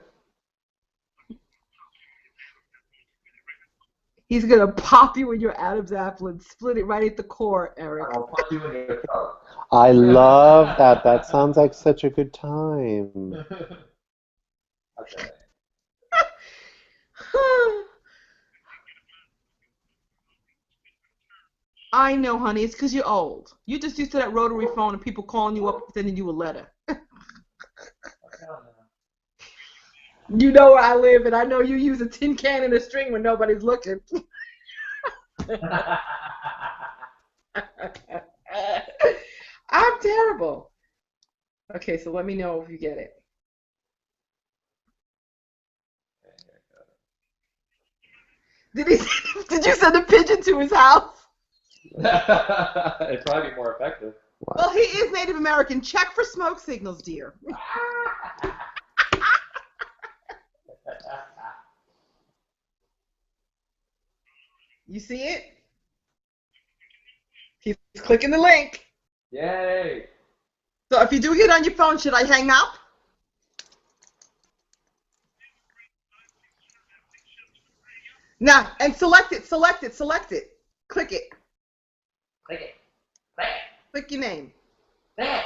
He's gonna pop you in your Adam's apple and split it right at the core, Eric. I'll put you in your cup. I love that. That sounds like such a good time. Okay. I know, honey. It's because you're old. You're just used to that rotary phone and people calling you up and sending you a letter. You know where I live, and I know you use a tin can and a string when nobody's looking. I'm terrible. Okay, so let me know if you get it. Did he? Did you send a pigeon to his house? It'd probably be more effective. Well, he is Native American. Check for smoke signals, dear. You see it? He's clicking the link. Yay! So if you do get on your phone, should I hang up? Now, and select it. Click it. Click it. Click it. Click your name. Click it.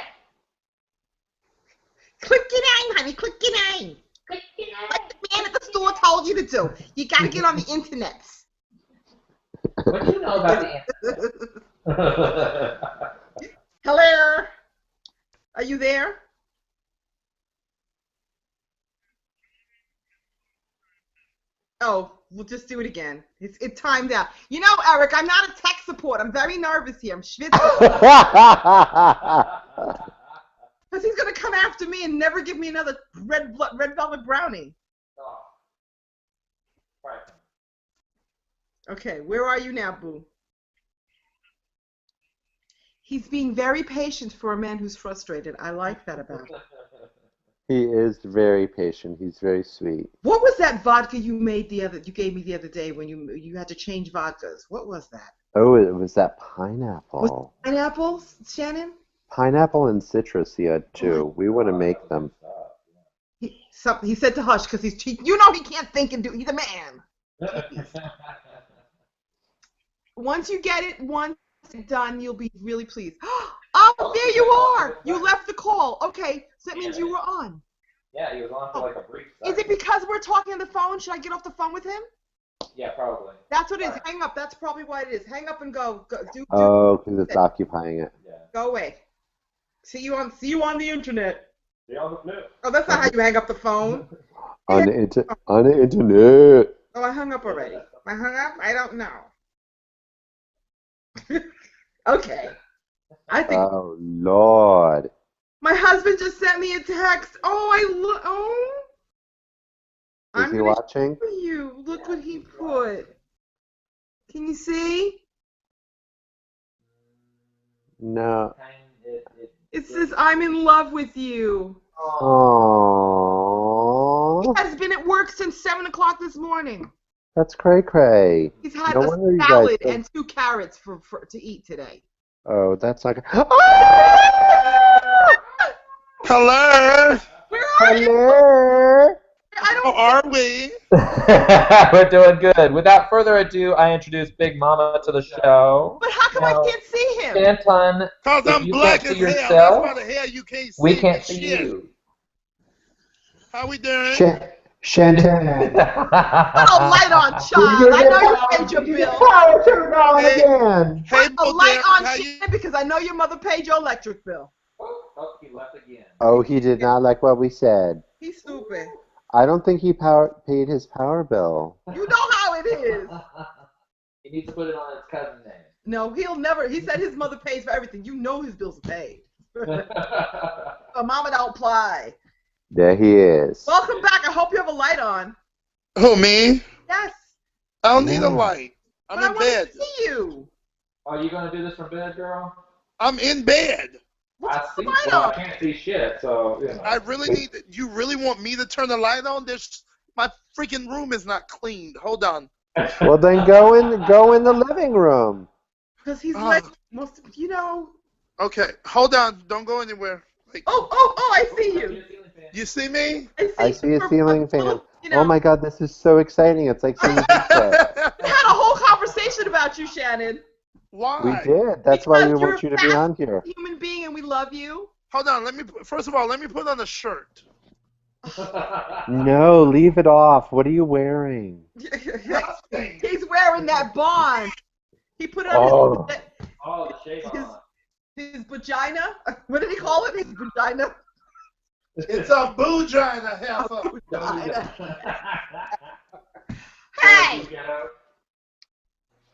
Click your name, honey. Click your name. Click it. Like the man at the store told you to do. You gotta get on the internet. What do you know about the internet? Hello? Are you there? Oh, we'll just do it again. It timed out. You know, Eric, I'm not a tech support. I'm very nervous here. I'm schwitzing. Because he's going to come after me and never give me another red velvet brownie. Oh. Right. Okay, where are you now, Boo? He's being very patient for a man who's frustrated. I like that about him. He is very patient. He's very sweet. What was that vodka you gave me the other day when you had to change vodkas? What was that? Oh, it was that pineapple. Was it pineapple, Shannon? Pineapple and citrus he had too. We want to make them. He said to hush because you know he can't think and do. He's a man. Once you get it done, you'll be really pleased. Oh, there you are. You left the call. Okay, so that means you were on. Yeah, he was on for like a brief second. Is it because we're talking on the phone? Should I get off the phone with him? Yeah, probably. That's what it is. Hang up. That's probably why it is. Hang up and go. Oh, because it's occupying it. Yeah. Go away. See you on the internet. See you on the flip. Oh, that's not how you hang up the phone. On the internet. Oh, I hung up already. I hung up? I don't know. Okay. I think Oh Lord. my husband just sent me a text. Is he watching? For you. Look what he put. Can you see? No. It says, I'm in love with you. Aww. He has been at work since 7 o'clock this morning. That's cray-cray. He's had No a wonder you guys salad don't- and 2 carrots to eat today. Oh, that's not good. Hello. Where are you? Hello. How are we? We're doing good. Without further ado, I introduce Big Mama to the show. But how come I can't see him? Anton, Cause if I'm you black can't as see hell. yourself, That's why the hell you can't see we me. can't see Shit. you. How we doing? Shantan. Put a light on, child. I know you paid your bill. Power turned on again. Hey, Put a light Bo, on, how you? Shannon, because I know your mother paid your electric bill. Oh, he left again. Oh, he did not like what we said. He's stupid. I don't think he paid his power bill. You know how it is. He needs to put it on his cousin's name. No, he'll never. He said his mother pays for everything. You know his bills are paid. But Mama don't play. There he is. Welcome back. I hope you have a light on. Who, me? Yes. I don't need a Yeah. light. I'm But I in want bed. to see you. Are you going to do this from bed, girl? I'm in bed. What's I the see. light Well, I on? can't see shit, so, you know. I really need. You really want me to turn the light on? My freaking room is not cleaned. Hold on. Well, then go in the living room. Because he's Oh. like, you know. Okay, hold on. Don't go anywhere. Like, Oh, I see you. you see me? I see a your ceiling fan. little, you know, Oh my God, this is so exciting. It's like seeing pizza. We had a whole conversation about you, Shannon. Why? We did. That's why we Because want you you're to a be on here. human being and we love you. Hold on. First of all, let me put on a shirt. No, leave it off. What are you wearing? He's wearing that bond. He put it Oh. on Oh, the shade on. his vagina. What did he call it? His vagina. It's a boogina, heifer. Hey!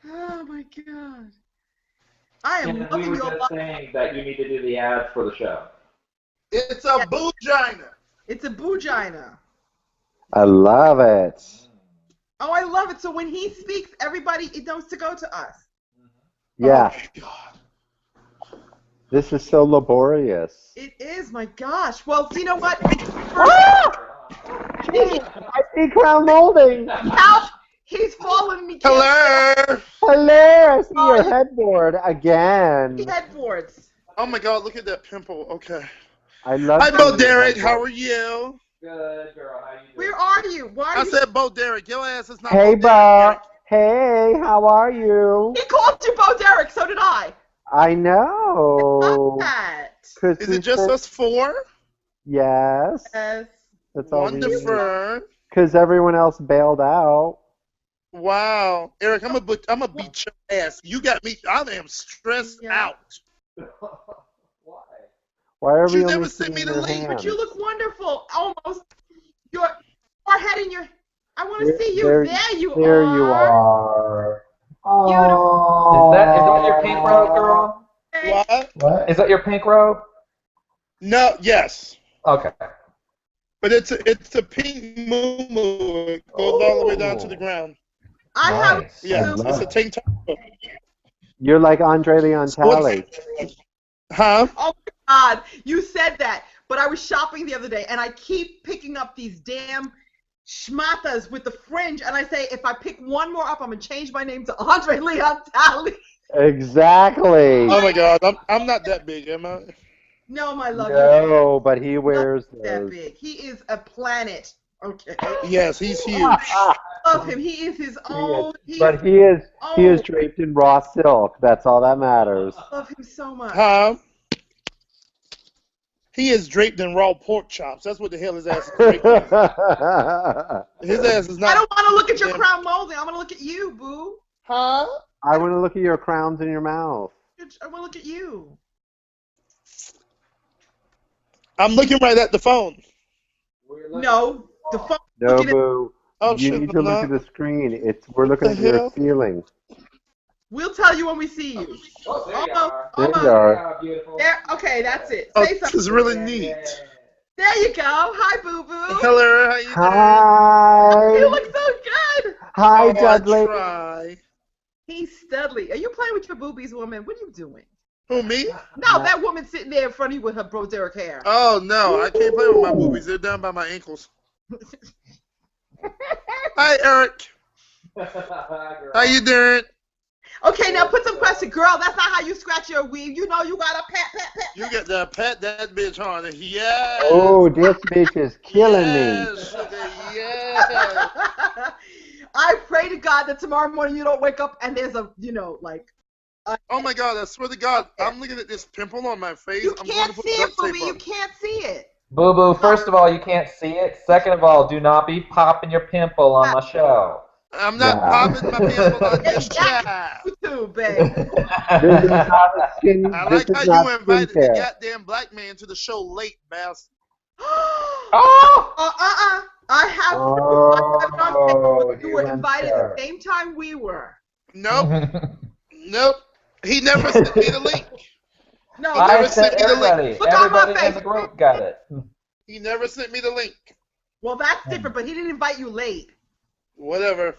Oh my God. I am And we loving were your just life. saying that you need to do the ads for the show. It's a boogina. It's a vagina. I love it. Oh, I love it. So when he speaks, everybody it knows to go to us. Yeah, Oh my God. this is so laborious. It is, my gosh. Well, you know what? I see crown molding. Help! He's following me. Can't Hello. Hello, I see your you headboard see again. headboards. Oh my God, look at that pimple. Okay. I love Hi, seeing Bo your Derek. How headboard. are you? Good girl. How you Where doing? are you? Why are I you? said Bo Derek. Your ass is not Hey, Bo Derek, Derek. Bob. Hey, how are you? He called you Bo Derek. So did I. I Love know. that. Because Is we it just spent, us four? yes, Yes. that's all we need. Wonderful. Because everyone else bailed out. Wow. Eric, I'm gonna beat your ass. You got me. I am stressed Yeah. out. Why? Why are But you we only never sent me seeing the your link. But you hands? look wonderful. Almost. Your forehead and your. I want to There, see you. there, There you there you are. are. Beautiful. Is that your pink robe, Oh. girl? What? What? Is that your pink robe? No. Yes. Okay. But it's a pink moo. It goes all the way down to the Oh, ground. I have Nice. I Yeah, a it's love a it. tank top. You're like Andre What's Leon. huh? Oh my God, you said that. But I was shopping the other day, and I keep picking up these damn schmatas with the fringe, and I say, if I pick one more up, I'm gonna change my name to Andre Leon Talley. Exactly. Oh my God, I'm not that big, am I? No, my love, you No, but he not wears that those. big. He is a planet. Okay, Yes, he's huge. love him. He is his He is, own. He's but he is own. draped in raw silk. That's all that matters. Love him so much. Huh? He is draped in raw pork chops. That's what the hell his ass is draped in. His ass is I not. don't want to look at your Damn. crown molding. I want to look at you, boo. Huh? I want to look at your crowns in your mouth. I want to look at you. I'm looking right at the phone. No, the phone No, looking at. boo. Oh You shit, need to I'm look at not. the screen. We're What looking the at your hell? ceiling. We'll tell you when we see you. Oh, there you Almost, are. There you almost. are. Beautiful. There. Okay, that's it. Oh, Say this something. is really neat. There you go. Hi, boo boo. Hello, how you doing? Hi. You look so good. Hi, Oh, I Dudley. try. He's studly. Are you playing with your boobies, woman? What are you doing? Who, me? No, that woman sitting there in front of you with her bro Derek hair. Oh no, I can't play with my boobies. They're down by my ankles. Hi, Eric. How you doing? Okay, now put some question. Girl, that's not how you scratch your weave. You know you gotta pat. You get to pet that bitch, honey. Yes. Oh, this bitch is killing me. Yes, sugar. Yes. I pray to God that tomorrow morning you don't wake up and there's a, like. Oh my God! I swear to God, I'm looking at this pimple on my face. You I'm going can't to put see it, duct tape booby. You on. can't see it. Boo boo, first of all, you can't see it. Second of all, do not be popping your pimple on my show. I'm not Yeah. popping my pimple on your It's back shaft. to YouTube, babe. This is not a skin. I This like is how not you invited the skincare. goddamn black man to the show late, bastard. Oh! I have it on tape. Oh, You he were went invited at there. the same time we were. Nope, nope. He never sent me the link. No, He I never look, sent sent me the link. everybody. Look on my Everybody in face. the group got it. He never sent me the link. well, that's different, but he didn't invite you late. Whatever.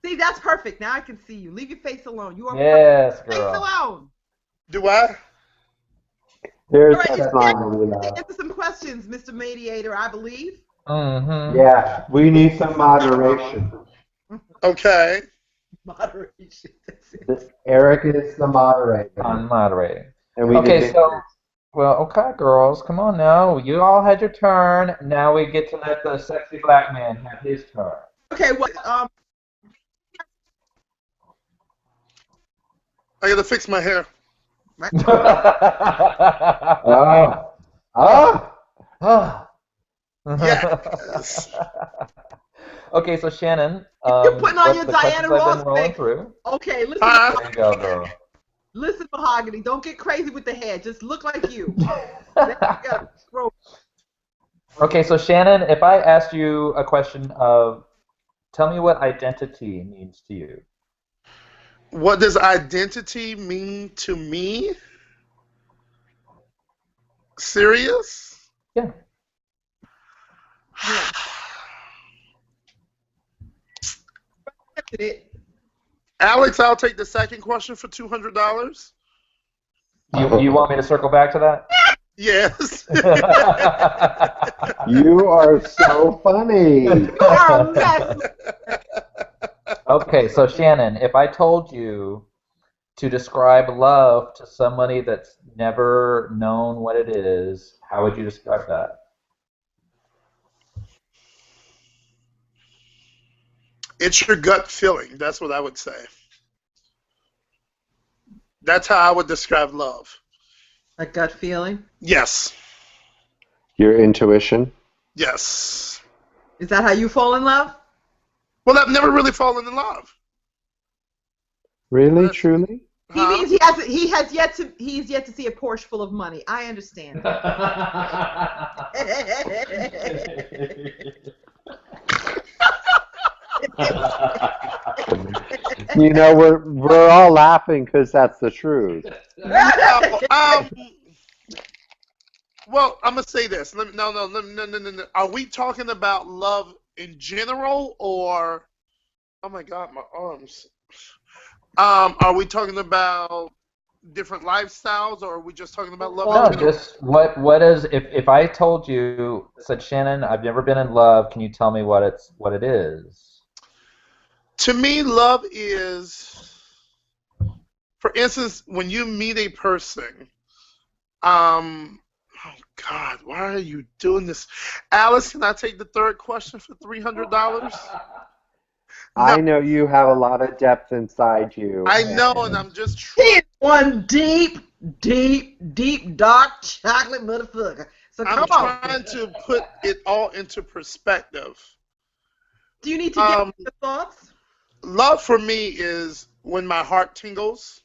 See, that's perfect. Now I can see you. Leave your face alone. You are Yes, face girl. alone. Do I? There's All right, that it's line we love. into some questions, Mr. Mediator, I believe. Mm-hmm. Yeah, we need some moderation. Okay. Moderation. That's it. Eric is the moderator, On moderating. and we Okay, need so, well, okay, girls, come on now. You all had your turn. Now we get to let the sexy black man have his turn. Okay, well, I gotta fix my hair. Oh, oh, Ah. Yes. Okay, so Shannon, You're putting on what your the Diana questions I've Ross been rolling thing. through. Okay, listen, Huh? There you go, girl. listen, Mahogany. Don't get crazy with the hair. Just look like you. Then you gotta scroll. Okay, so Shannon, if I asked you a question of, tell me what identity means to you. What does identity mean to me? Serious? Yeah. it. Alex, I'll take the second question for $200. You want me to circle back to that? Yes. You are so funny. You are a mess. Okay, so Shannon, if I told you to describe love to somebody that's never known what it is, how would you describe that? It's your gut feeling. That's what I would say. That's how I would describe love. A gut feeling. Yes. Your intuition. Yes. Is that how you fall in love? Well, I've never really fallen in love. Really, That's- truly? He Huh? means he's yet to see a Porsche full of money. I understand. You know, we're all laughing because that's the truth. No, well, I'm gonna say this. No. Are we talking about love in general, or? Oh my God, my arms. Are we talking about different lifestyles, or are we just talking about love No, in general? just what is if I told you, said Shannon, I've never been in love, can you tell me what it is? To me, love is, for instance, when you meet a person. Oh God, why are you doing this, Alice? Can I take the third question for $300? I know you have a lot of depth inside you. I know, and I'm just He trying. is one deep, dark chocolate motherfucker. So I'm come on. trying to put it all into perspective. Do you need to get Um, your thoughts? Love for me is when my heart tingles.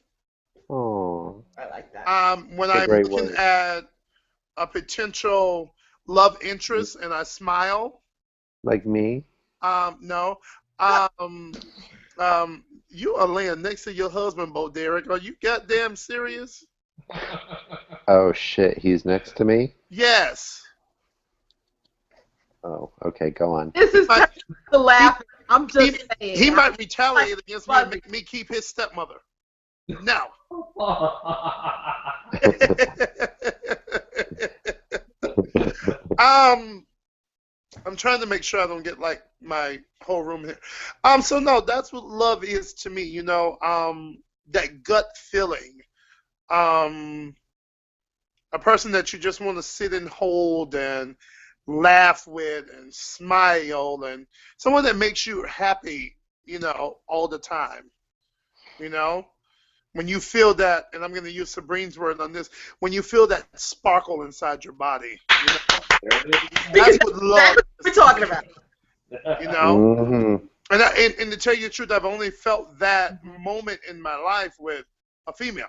Oh, I like that. When that's a I'm great looking word. at a potential love interest and I smile. Like me? No. You are laying next to your husband, Bo Derek. Are you goddamn serious? Oh shit, he's next to me? Yes. Oh, okay, go on. This is But the laughing. I'm he, just saying. he might retaliate against me and Love make me keep his stepmother. No. I'm trying to make sure I don't get like my whole room here. So no, that's what love is to me, that gut feeling. A person that you just want to sit and hold and laugh with and smile, and someone that makes you happy, all the time. You know? When you feel that, and I'm going to use Sabrine's word on this, when you feel that sparkle inside your body, that's what love That's what is. we're talking about. Mm-hmm. And to tell you the truth, I've only felt that moment in my life with a female.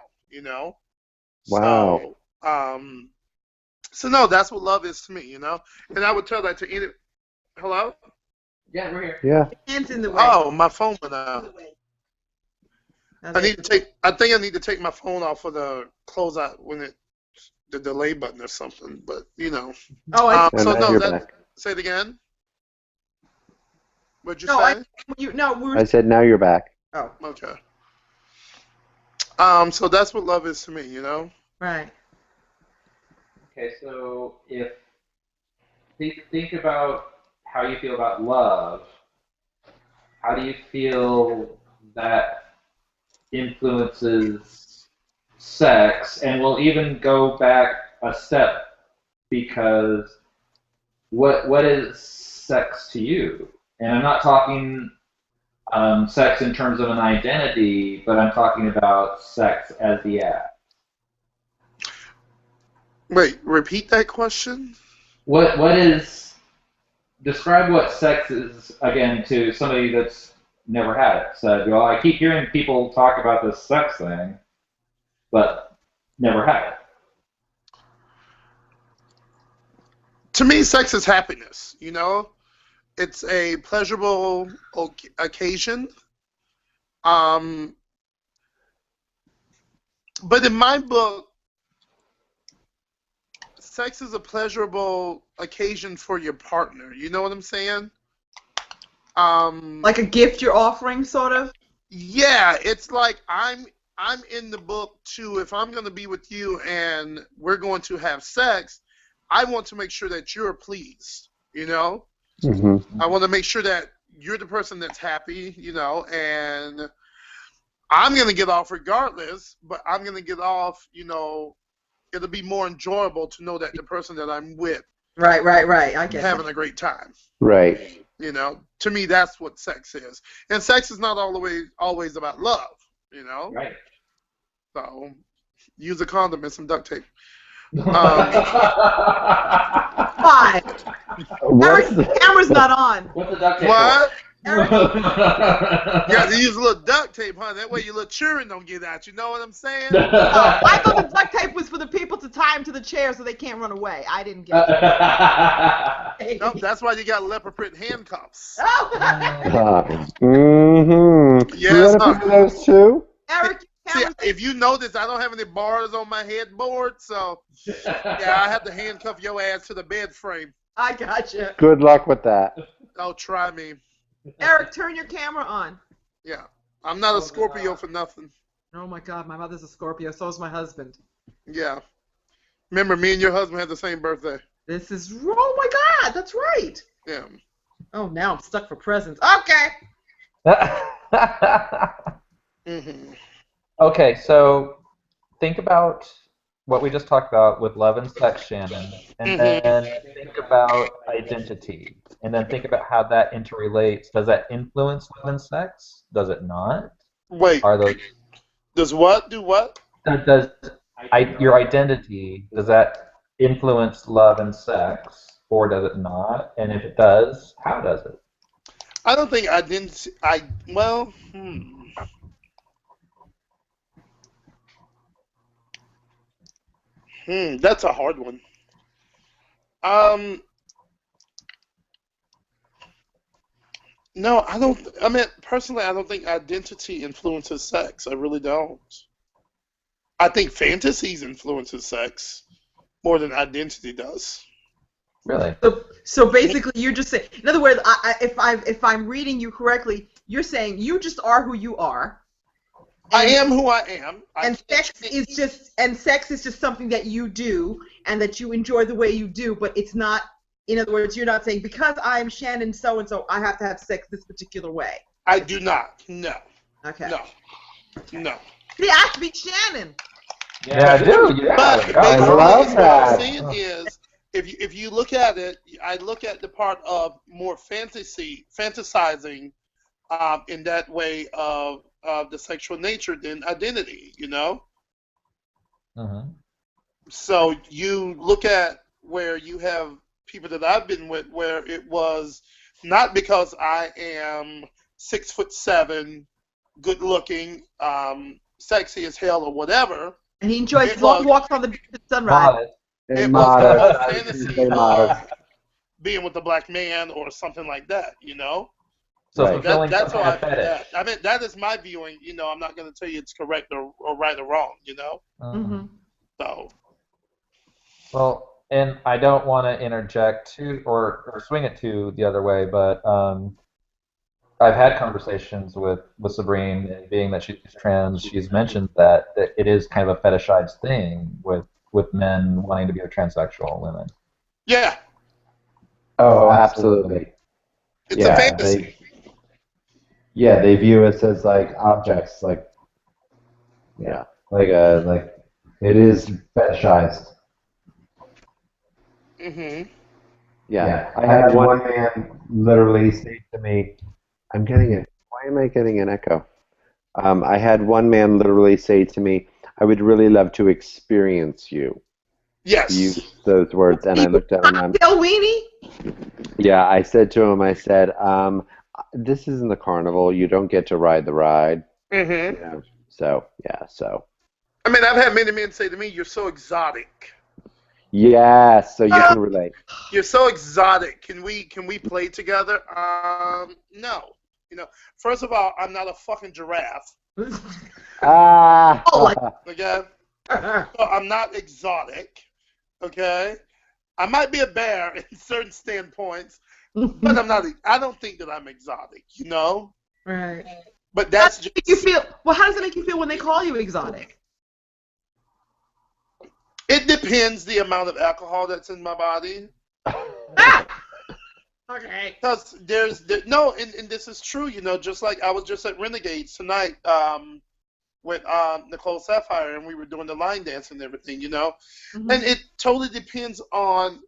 Wow. So no, that's what love is to me, And I would tell that to any. Hello? Yeah, we're here. Yeah. Hands in the way. Oh, my phone went out. I think I need to take my phone off for the close out the delay button or something. But Oh, I And so now no, you're that back. say it again. What'd you no, say? we're. I said now you're back. Oh, Okay. So that's what love is to me, right. Okay, so if think about how you feel about love, how do you feel that influences sex? And we'll even go back a step because what is sex to you? And I'm not talking sex in terms of an identity, but I'm talking about sex as the act. Wait, repeat that question. What is describe what sex is again to somebody that's never had it. So, well, I keep hearing people talk about this sex thing, but never had it. To me, sex is happiness. It's a pleasurable occasion. But in my book, sex is a pleasurable occasion for your partner. You know what I'm saying? Like a gift you're offering, sort of? Yeah, it's like I'm in the book too. If I'm going to be with you and we're going to have sex, I want to make sure that you're pleased, you know? Hmm. I want to make sure that you're the person that's happy, you know, and I'm going to get off regardless, but I'm going to get off, you know, it'll be more enjoyable to know that the person that I'm with Right. I get having that. a great time. Right. You know, to me, that's what sex is. And sex is not always about love, you know? Right. So use a condom and some duct tape. Why? What's Eric's camera's not on. What's the duct tape What? Eric, You got to use a little duct tape, huh? That way your little children don't get out. You know what I'm saying? oh, I thought the duct tape was for the people to tie him to the chair so they can't run away. I didn't get it. Nope, that's why you got leopard print handcuffs. Oh. Mm-hmm. Yes, You want a pair of those too? Eric, See, camera's if you notice, I don't have any bars on my headboard, so yeah, I have to handcuff your ass to the bed frame. I got you. Good luck with that. Oh, try me. Eric, turn your camera on. Yeah, I'm not a Scorpio for nothing. Oh my God, my mother's a Scorpio. So is my husband. Yeah. Remember, me and your husband had the same birthday. This is. Oh my God, that's right. Yeah. Oh, now I'm stuck for presents. Okay. Mm-hmm. Okay, so think about what we just talked about with love and sex, Shannon, and then think about identity, and then think about how that interrelates. Does that influence love and sex? Does it not? Wait, Are those does what do what? does your identity, does that influence love and sex, or does it not? And if it does, how does it? I don't think identity. Well, that's a hard one. Um, no, I don't. I mean, personally, I don't think identity influences sex. I really don't. I think fantasies influences sex more than identity does. Really? So basically, you're just saying. In other words, if I'm reading you correctly, you're saying you just are who you are. I am who I am. And sex is just something that you do and that you enjoy the way you do, but it's not. In other words, you're not saying because I'm Shannon so and so I have to have sex this particular way. I do not. No. Okay. No. No. See, I have to be Shannon. Yeah, I do. Yeah. But I basically, love what that. I'm saying is, if you look at it, I look at the part of more fantasizing, in that way of the sexual nature than identity. You know. Mm-hmm. So you look at where you have people that I've been with, where it was not because I am 6'7", good looking, sexy as hell, or whatever. And he enjoys It long was- walks on the beach at sunrise. Modest. It And was the modest. whole I fantasy would say modest. of being with a black man or something like that, you know? So Right. fulfilling That's some how I kind of feel fetish. that. I mean, that is my viewing. You know, I'm not going to tell you it's correct or right or wrong, you know? Mm-hmm. So, Well, and I don't want to interject or swing it to the other way, but I've had conversations with Sabrine, and being that she's trans, she's mentioned that it is kind of a fetishized thing with men wanting to be with transsexual women. yeah, Oh, absolutely. it's a fantasy. They view us as like objects, like like it is fetishized. Mm-hmm. Yeah, I had one man literally say to me, "I'm getting it. Why am I getting an echo?" I had one man literally say to me, "I would really love to experience you." Yes. Use those words, and I looked at him. Cocktail weenie? Yeah, I said to him, I said, "This isn't the carnival. You don't get to ride the ride." Mm-hmm. You know? So yeah, so I mean, I've had many men say to me, "You're so exotic. yes, so you can relate. You're so exotic. Can we play together?" No. You know, first of all, I'm not a fucking giraffe. Ah. Oh, like- Okay. So I'm not exotic. Okay. I might be a bear in certain standpoints, but I'm not. I don't think that I'm exotic, you know. Right. But How that's does it make you just. feel? Well, how does it make you feel when they call you exotic? It depends the amount of alcohol that's in my body. Ah! Okay. Because no, and this is true, you know. Just like I was just at Renegades tonight, with Nicole Sapphire, and we were doing the line dance and everything, you know. Mm-hmm. And it totally depends on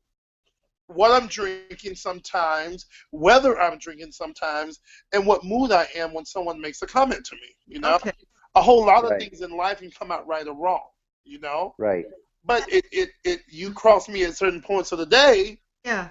what I'm drinking sometimes, whether I'm drinking sometimes, and what mood I am when someone makes a comment to me, you know. Okay. A whole lot of Right. things in life can come out right or wrong, you know. Right. But you cross me at certain points of the day. Yeah.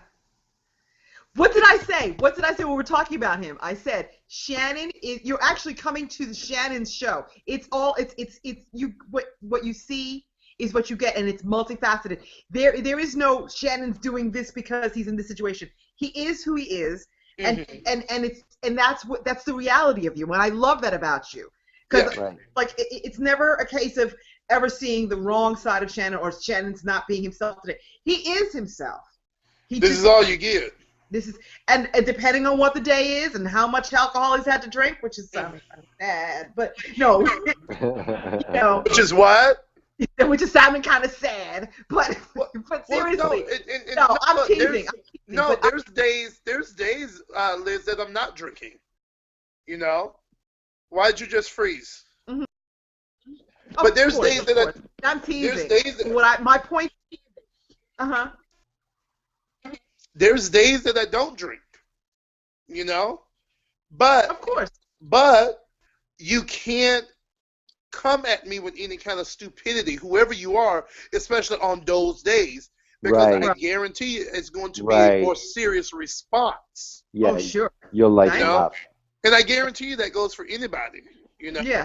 What did I say? What did I say when we were talking about him? I said Shannon you're actually coming to the Shannon's show. It's all it's you what you see is what you get, and it's multifaceted. There is no Shannon's doing this because he's in this situation. He is who he is, and Mhm. and that's the reality of you. And I love that about you, because Right. like it's never a case of ever seeing the wrong side of Shannon or Shannon's not being himself today. He is himself. He This just is all you get. this is and depending on what the day is and how much alcohol he's had to drink, which is sounding kind of bad, but no, you know, Which is what? which is sounding kind of sad, but Well, seriously, no, no, I'm look, teasing. no, But there's days, Liz, that I'm not drinking. You know, why'd you just freeze? Mhm. But there's days that I'm there's teasing. days that My point. Uh-huh. there's days that I don't drink. You know, but Of course. but you can't come at me with any kind of stupidity, whoever you are, especially on those days, because Right. I guarantee you it's going to be a Right. more serious response. Yeah. Oh, sure. You'll light You them know? up. And I guarantee you that goes for anybody. You know, Yeah.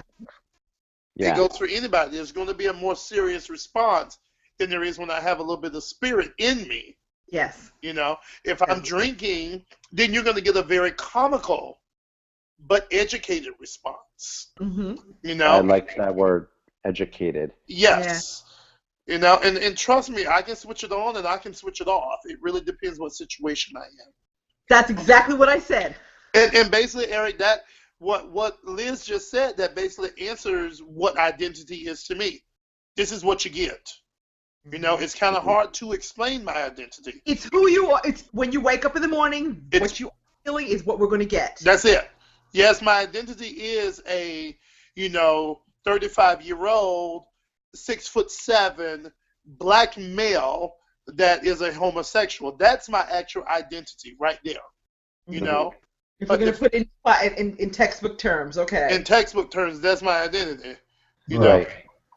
Yeah. it goes for anybody. There's going to be a more serious response than there is when I have a little bit of spirit in me. Yes. You know, if I'm drinking, then you're going to get a very comical but educated response. Mm-hmm. You I know, like that word, educated. yes. You know, and trust me, I can switch it on and I can switch it off. It really depends what situation I am. That's exactly what I said. And basically, Eric, that what Liz just said, that basically answers what identity is to me. This is what you get. You know, it's kind of hard to explain my identity. It's who you are. It's when you wake up in the morning, It's- what you are feeling is what we're going to get. That's it. Yes, my identity is a, 35-year-old, 6'7" black male that is a homosexual. That's my actual identity right there. You know, If we're going to put it in textbook terms, okay. in textbook terms, that's my identity. You know. Right.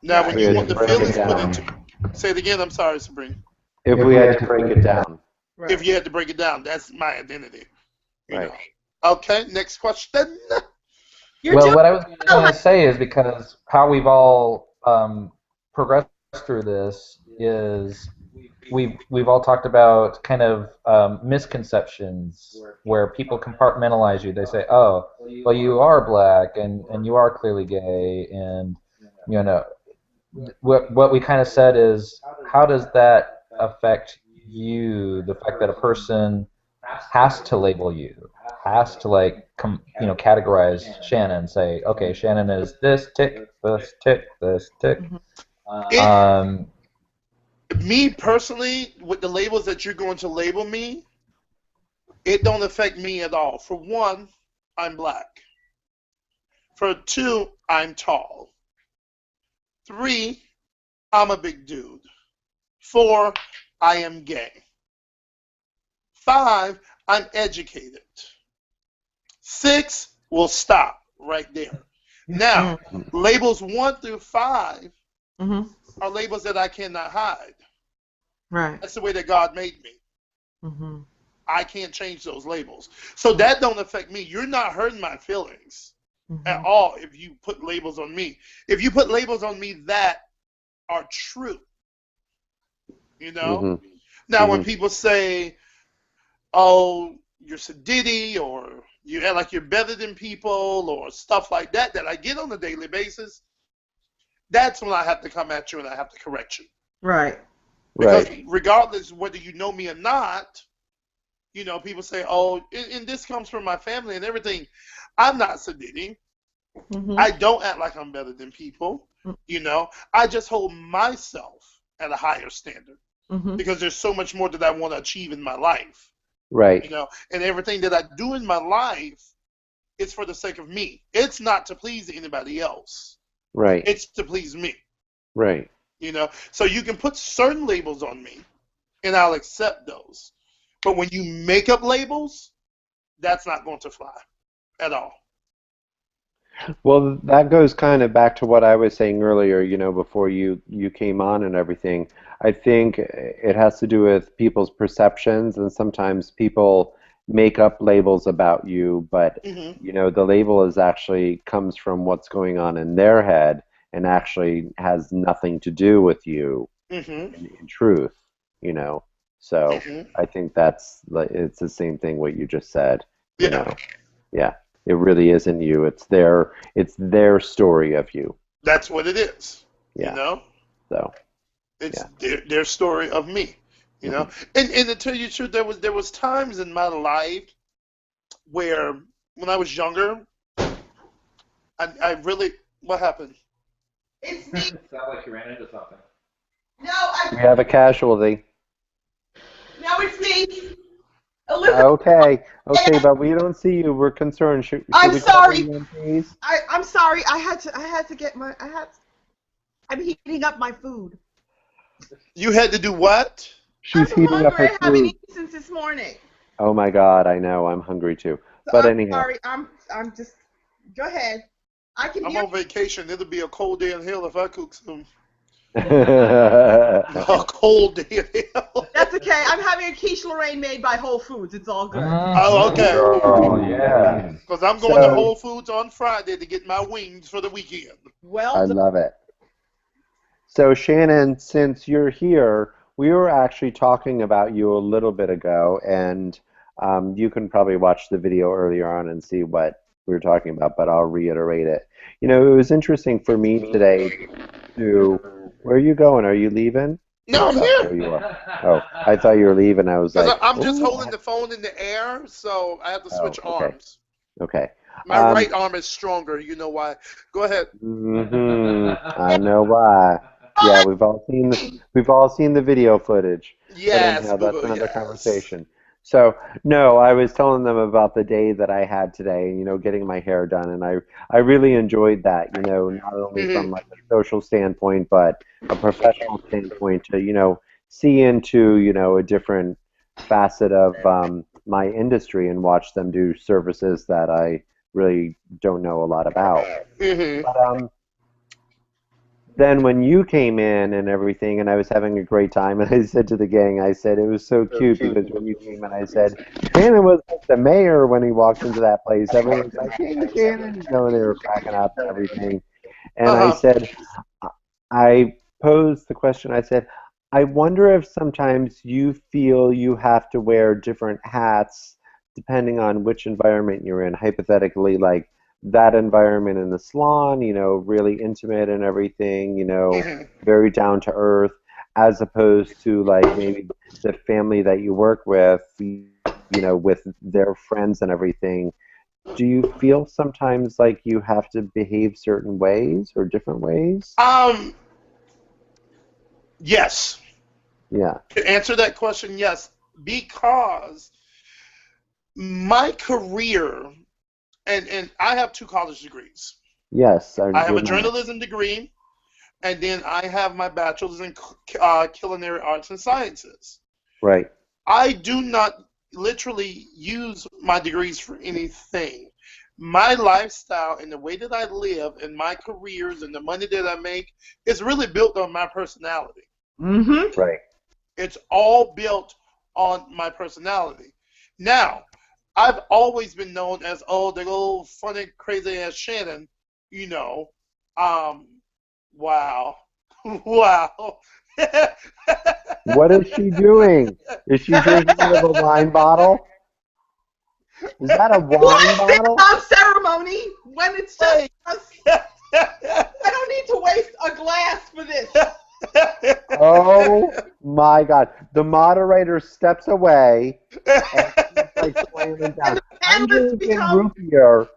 Now, when We you had want to the break it feelings put down. into, say it again. I'm sorry, Sabrina. If we had to break it down. Right. If you had to break it down, that's my identity. You Right. know. Okay, next question. You're Well, doing what I was going to say is because how we've all progressed through this is we've all talked about kind of misconceptions where people compartmentalize you. They say, "Oh, well, you are black and you are clearly gay," and you know what we kind of said is, how does that affect you? The fact that a person has to label you, has to categorize Shannon and say, okay, Shannon is this tick, this tick, this tick. It, me personally, with the labels that you're going to label me, it don't affect me at all. For one, I'm black. For two, I'm tall. 3, I'm a big dude. 4, I am gay. 5, I'm educated. 6, we'll stop right there. Now, labels 1 through 5 are labels that I cannot hide. Right. That's the way that God made me. Mm-hmm. I can't change those labels. So that don't affect me. You're not hurting my feelings at all if you put labels on me. If you put labels on me that are true, you know? Now, when people say, oh, you're sedity, or you act like you're better than people, or stuff like that I get on a daily basis, that's when I have to come at you and I have to correct you. Right. Because Right. regardless whether you know me or not, people say, oh, and this comes from my family and everything. I'm not submitting. Mhm. I don't act like I'm better than people. I just hold myself at a higher standard Mhm. because there's so much more that I want to achieve in my life. Right. And everything that I do in my life is for the sake of me. It's not to please anybody else. Right. It's to please me. Right. So you can put certain labels on me and I'll accept those. But when you make up labels, that's not going to fly at all. Well, that goes kind of back to what I was saying earlier, before you came on and everything. I think it has to do with people's perceptions, and sometimes people make up labels about you, but Hmm. the label is actually comes from what's going on in their head and actually has nothing to do with you Hmm. in truth, you know. So Hmm. I think that's like it's the same thing what you just said, you Yeah, know. Yeah, it really isn't you. It's their story of you. that's what it is. You Yeah. know, So it's yeah. their story of me. You know, Hmm. and to tell you the truth, there was times in my life where when I was younger, I really what happened? It's me. Sound like you ran into something. No, We have a casualty. no, it's me. Elizabeth. Okay. Okay, but we don't see you. We're concerned. Should I'm we call the sorry. UN, please? I'm sorry. I had to get my. I'm heating up my food. You had to do what? I'm She's heating up hungry. her I haven't food. eaten since this morning. Oh my God, I know. I'm hungry too. So But I'm anyhow. sorry. I'm just. Go ahead. I can I'm hear. on vacation. It'll be a cold day in hell if I cook some. A Well, cold day in hell. That's okay. I'm having a quiche Lorraine made by Whole Foods. It's all good. Oh, Mhm. okay. Girl, yeah. Because I'm going to so Whole Foods on Friday to get my wings for the weekend. Well I done. love it. So Shannon, since you're here, we were actually talking about you a little bit ago, and you can probably watch the video earlier on and see what we were talking about, but I'll reiterate it. It was interesting for me today to, where are you going? Are you leaving? No, I'm Oh, here. there you are. Oh, I thought you were leaving. I was Because like, I'm just oh, holding the phone in the air, so I have to oh, switch okay, arms. okay. My Um, right arm is stronger. You know why? Go ahead. I know why. Yeah, we've all seen the video footage. But Yes, anyhow, boo that's boo, another yes. conversation. So, no, I was telling them about the day that I had today, getting my hair done, and I really enjoyed that, not only Hmm. from like a social standpoint, but a professional standpoint to, see into, a different facet of my industry and watch them do services that I really don't know a lot about. Hmm. But then when you came in and everything, and I was having a great time, and I said to the gang, I said it was so cute because when you came in, I said Shannon was like the mayor when he walked into that place. Everyone's like, "Hey, Shannon," and they were cracking up and everything. And I Uh-huh. said, I posed the question. I said, I wonder if sometimes you feel you have to wear different hats depending on which environment you're in. Hypothetically, like that environment in the salon, really intimate and everything, Hmm. very down to earth, as opposed to like maybe the family that you work with, with their friends and everything. Do you feel sometimes like you have to behave certain ways or different ways? Um, yes. Yeah. To answer that question, yes. Because my career, and I have two college degrees. Yes, I I have a remember. journalism degree, and then I have my bachelor's in culinary arts and sciences. Right. I do not literally use my degrees for anything. My lifestyle and the way that I live and my careers and the money that I make is really built on my personality. Mm-hmm. Right. It's all built on my personality. Now, I've always been known as, oh, the old funny, crazy ass Shannon, you know. Um, wow. Wow. What is she doing? Is she drinking out of a wine bottle? Is that a wine Plastic bottle? on ceremony when it's just Hey. us. I don't need to waste a glass for this. Oh my God. The moderator steps away and she's like slamming And down. the I'm panelists drinking become, root beer.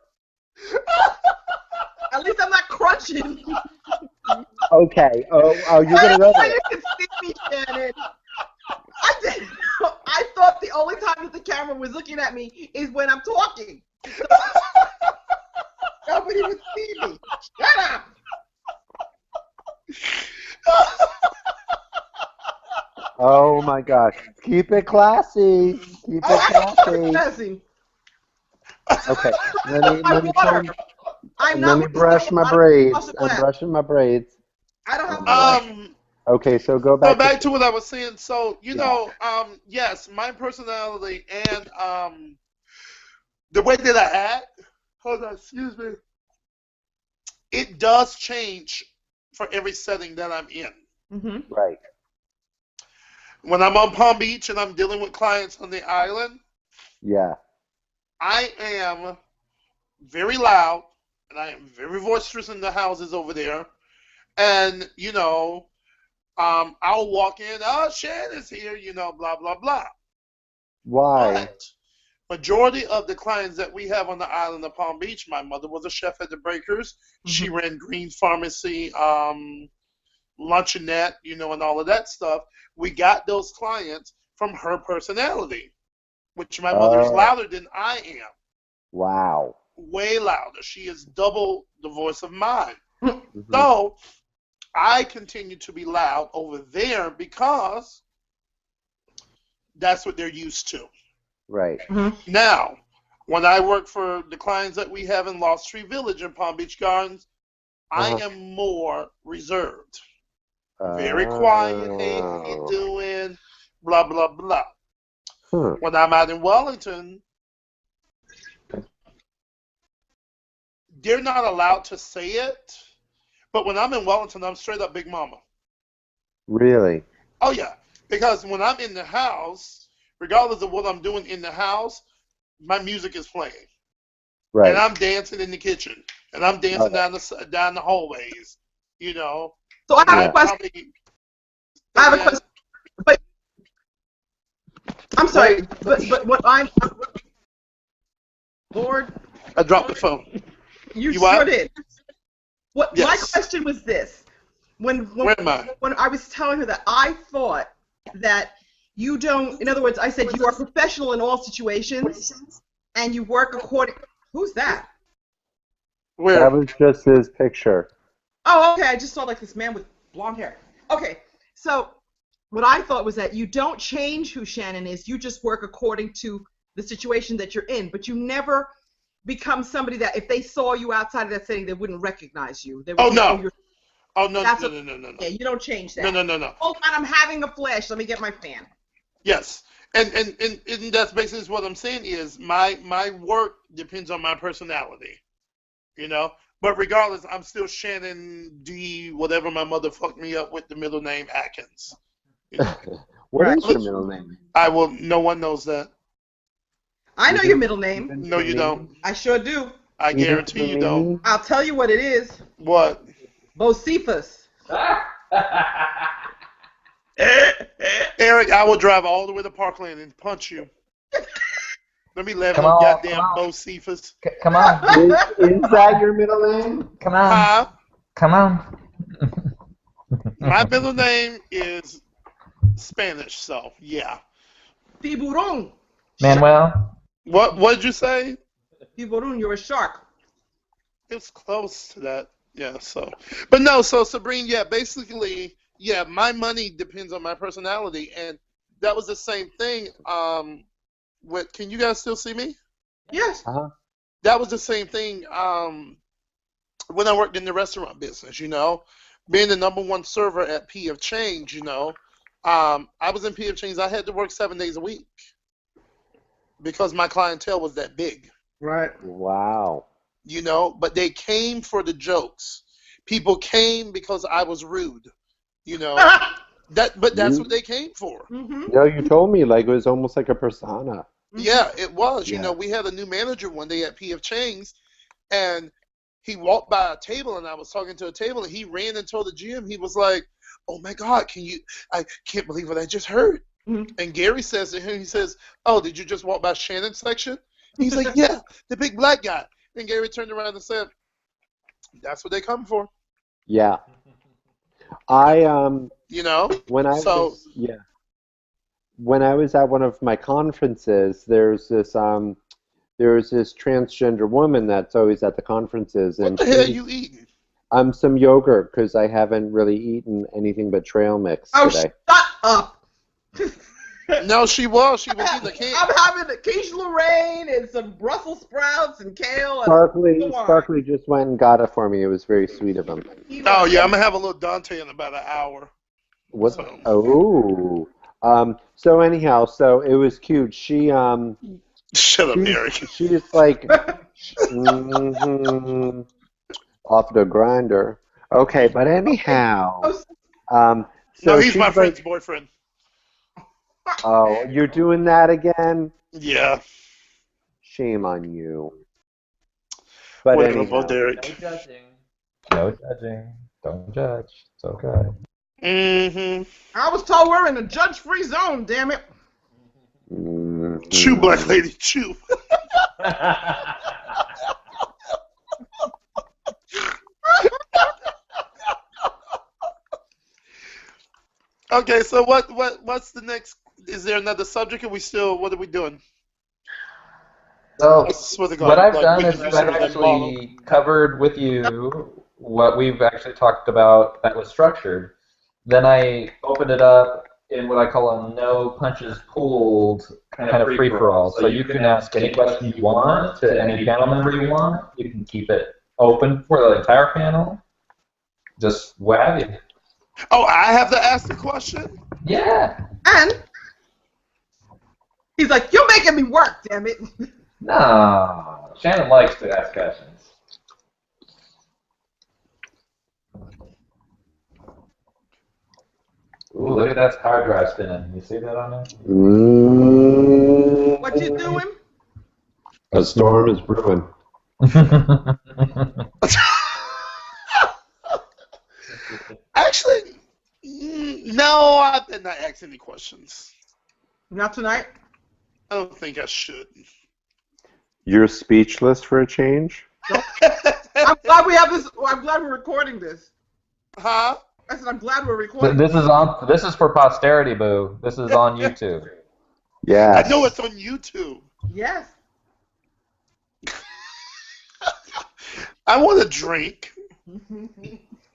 at least I'm not crunching. Okay. Oh, you're I gonna don't go know how there. you can see me, Shannon. I did. I thought the only time that the camera was looking at me is when I'm talking. So nobody would see me. Shut up. Oh my gosh. Keep it classy. Keep Oh, it I am classy. confessing. Okay. My Let me water. turn. I'm Let not me wasting brush it. my I don't have to wash braids. the I'm glass. brushing my braids. I don't have All to wash. right. um, Okay. So go so back to back to what I was saying. So, yeah. yes, my personality and the way that I act, hold on, excuse me, it does change for every setting that I'm in. Mm-hmm. Right. When I'm on Palm Beach and I'm dealing with clients on the island, Yeah. I am very loud and I am very boisterous in the houses over there. And, I'll walk in, oh, Shannon's here, blah, blah, blah. Why? But majority of the clients that we have on the island of Palm Beach, my mother was a chef at the Breakers. She Mm-hmm. ran Green Pharmacy, luncheonette, and all of that stuff. We got those clients from her personality, which my mother's Oh, louder than I am, wow. way louder. She is double the voice of mine. Hmm. So I continue to be loud over there because that's what they're used to. Right. Mm-hmm. Now, when I work for the clients that we have in Lost Tree Village in Palm Beach Gardens, I Uh-huh. am more reserved. Very quiet. Hey, how you Oh. doing? Blah, blah, blah. Huh. When I'm out in Wellington, they're not allowed to say it. But when I'm in Wellington, I'm straight up Big Mama. Really? Oh, yeah. Because when I'm in the house, regardless of what I'm doing in the house, my music is playing. And Right. I'm dancing in the kitchen. And I'm dancing Okay. down the hallways. You know. So I have a Yeah. question. Probably, I say have a again. question. But I'm sorry. Well, But what I'm Lord, I dropped the phone. you You sure what? did. What my Yes. question was this: Where am I? when I was telling her that I thought that you don't. In other words, I said you are professional in all situations and you work according. Who's that? that Where? was just his picture. Oh, okay. I just saw like this man with blonde hair. Okay, so what I thought was that you don't change who Shannon is. You just work according to the situation that you're in, but you never become somebody that if they saw you outside of that setting, they wouldn't recognize you. They would Oh, think, oh, no. you're. Oh, no, That's no, what. no, no, no, no. Yeah, you don't change No, that. no, no, no. Hold on, I'm having a flash. Let me get my fan. Yes. And that's basically what I'm saying is my work depends on my personality. You know? But regardless, I'm still Shannon D, whatever my mother fucked me up with the middle name Atkins. You know? What Right. is your middle name? No one knows that. I know your Even middle name. even No, for you me? don't. I sure do. I Even guarantee for you don't. me? I'll tell you what it is. What? Bocephus. Eric, I will drive all the way to Parkland and punch you. Let me laugh Come on on, come goddamn on, Bo Cephas. come on, Is that your middle name? come on, Huh? come on. My middle name is Spanish, so yeah. Tiburón. Shark. Manuel, What did you say? Tiburón, you're a shark. It's close to that. Yeah, so. But no, so Sabrine, yeah, basically, yeah, my money depends on my personality. And that was the same thing. Can you guys still see me? Yes. Uh-huh. That was the same thing when I worked in the restaurant business, being the number one server at P.F. Change, I was in P.F. Change. I had to work 7 days a week because my clientele was that big, Right. Wow. but they came for the jokes. People came because I was rude, you know. But that's what You they came for. Mm-hmm. no, you told me like it was almost like a persona. Yeah, it was. Yeah. We had a new manager one day at P.F. Chang's, and he walked by a table, and I was talking to a table, and he ran and told the GM, he was like, "Oh my God, I can't believe what I just heard." Mhm. And Gary says to him, he says, "Oh, did you just walk by Shannon's section?" He's like, "Yeah, the big black guy." And Gary turned around and said, "That's what they come for." Yeah. I You know? when I So, was yeah when I was at one of my conferences, there's this transgender woman that's always at the conferences, what and the hell you eating? some yogurt because I haven't really eaten anything but trail mix Oh, today. shut up! No, she was. She was eating the cake. I'm having a quiche Lorraine and some Brussels sprouts and kale and wine. Sparkly just went and got it for me. It was very sweet of him. Oh, yeah, I'm going to have a little Dante in about an hour. What? So. Oh. So anyhow, so it was cute. Shut up, Eric. She's like mhm, off the grinder. Okay, but anyhow, No, so he's my she's friend's like, boyfriend. oh, you're doing that again? Yeah. Shame on you. But Whatever, anyhow, Derek. No judging. No judging. Don't judge. It's okay. Mm-hmm. I was told we're in a judge-free zone, damn it. Chew, black lady, chew. Okay, so what's the next? Is there another subject? Are we still? What are we doing? So I swear to God, what I've like, done we is could use I've some of that model. actually covered with you what we've actually talked about that was structured. Then I opened it up in what I call a no punches pulled kind of free for all. So you can ask any question you want to any panel member you want. You can keep it open for the entire panel. Just what have you. Oh, I have to ask the question? Yeah. And he's like, you're making me work, damn it. No. Shannon likes to ask questions. Ooh, look at that hard drive spinning. You see that on there? What you doing? A storm is brewing. Actually, no, I did not ask any questions. Not tonight. I don't think I should. You're speechless for a change? I'm glad we have this. I'm glad we're recording this. Huh? I said I'm glad we're recording. This is on. This is for posterity, boo. This is on YouTube. Yes. I know it's on YouTube. Yes. I want a drink.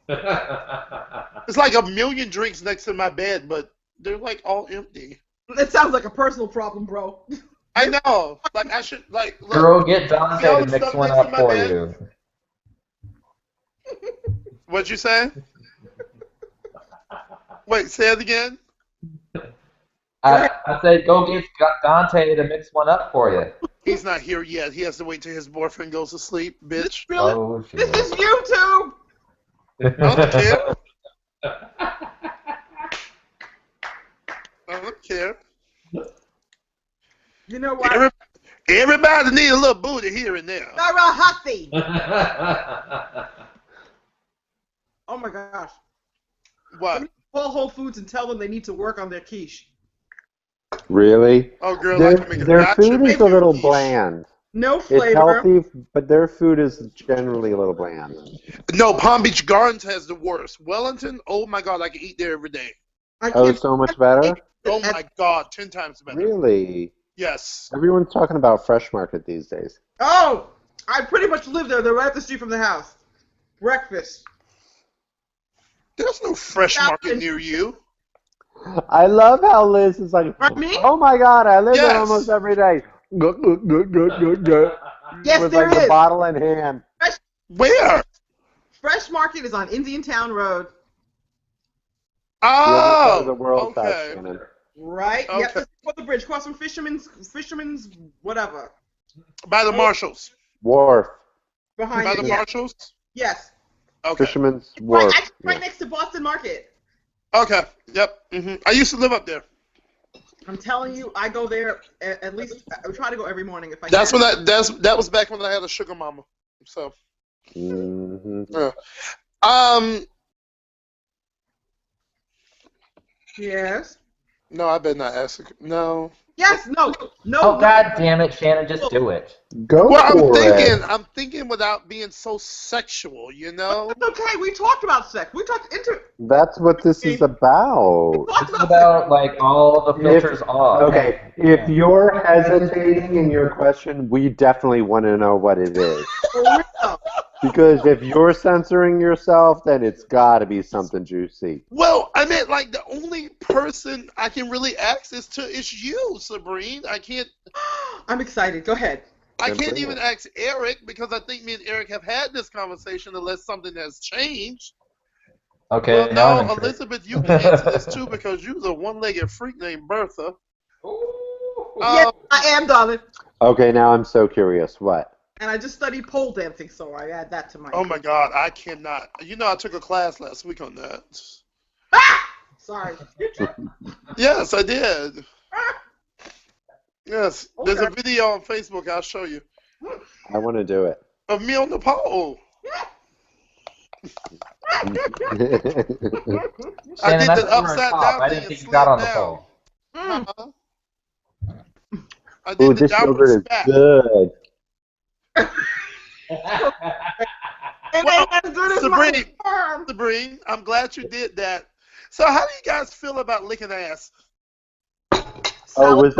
It's like a million drinks next to my bed, but they're like all empty. It sounds like a personal problem, bro. I know. Like I should like look. Girl, get Dante See all to the mix stuff one next to up my for bed? you. What'd you say? Wait, say it again. I said, go get Dante to mix one up for you. He's not here yet. He has to wait till his boyfriend goes to sleep, bitch. Really? Oh, This shit. is YouTube. I don't care. I don't care. You know what? Everybody need a little booty here and there. Sarah Hussey. Oh my gosh. What? Call Whole Foods and tell them they need to work on their quiche. Really? Oh, girl, Their, I can make a their gotcha food is baby a little quiche. bland. No It's flavor. healthy, but their food is generally a little bland. No, Palm Beach Gardens has the worst. Wellington, oh my God, I can eat there every day. I Oh, can't. so much better? Oh my God, 10 times better. Really? Yes. Everyone's talking about Fresh Market these days. Oh, I pretty much live there. They're right up the street from the house. Breakfast. There's no fresh market near you. I love how Liz is like, For me? oh my God, I live there Yes. almost every day. With Yes, there like the is. bottle in hand. Where? Fresh Market is on Indian Town Road. The other side of the Oh, world, South okay. Shannon. Right? Okay. Yep, just before the bridge, across from Fisherman's, whatever. By the Marshalls. Wharf. Behind By it. the Yes. Marshalls? Yes. Okay. Fisherman's Right, Wharf. actually, right Yeah. next to Boston Market. Okay. Yep. I used to live up there. I'm telling you, I go there at least. I try to go every morning if I That's can. when that was back when I had a sugar mama. So, Mhm. yeah. Yes. No, I better not ask. No. Yes. No. No. Oh, No. God damn it, Shannon, just do it. Go Well, for it. I'm thinking without being so sexual, you know? It's okay. We talked about sex. We talked into. That's what this is We about. talked This is about sex. about, like, all the If filters off. okay, if you're hesitating in your question, we definitely want to know what it is. For real. Because if you're censoring yourself, then it's got to be something juicy. Well, I meant like the only person I can really access to is you, Sabrine. I'm excited. Go ahead. I Then can't bring even it. ask Eric because I think me and Eric have had this conversation unless something has changed. Okay, Well, now I'm no, intrigued. Elizabeth, you can answer this too because you're a one-legged freak named Bertha. Yes, I am, darling. Okay, now I'm so curious. What? And I just studied pole dancing, so I add that to my. Oh my God, I cannot. You know, I took a class last week on that. Ah! Sorry. Yes, I did. Yes, there's a Okay. video on Facebook. I'll show you I want to do it. of me on the pole. I Shannon, did that's the when you were upside top. down I thing didn't and think you got slid on the down. pole. Mm. Uh-huh. I Ooh, did the this downward yogurt is spat. good. And Well, then as good as my arm. Sabrine, I'm glad you did that. So, how do you guys feel about licking ass? Oh, Salad, was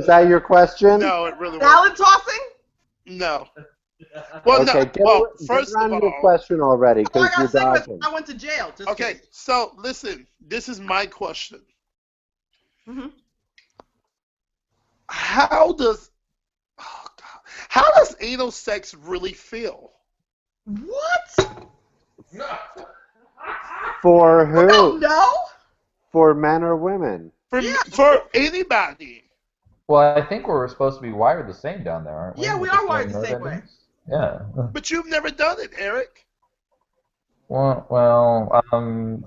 that your question? No, it really wasn't. salad tossing? No. Well, Okay, no. Well, get first of around your all, question already, Oh, because I you're got sick with dodging. I went to jail. Just okay. kidding. So, listen. This is my question. Mm-hmm. How does oh God, how does anal sex really feel? What? For You don't who? know? For men or women? For anybody? Well, I think we're supposed to be wired the same down there, aren't we? Yeah, we With are the wired the nerve same way. endings? Yeah. But you've never done it, Eric.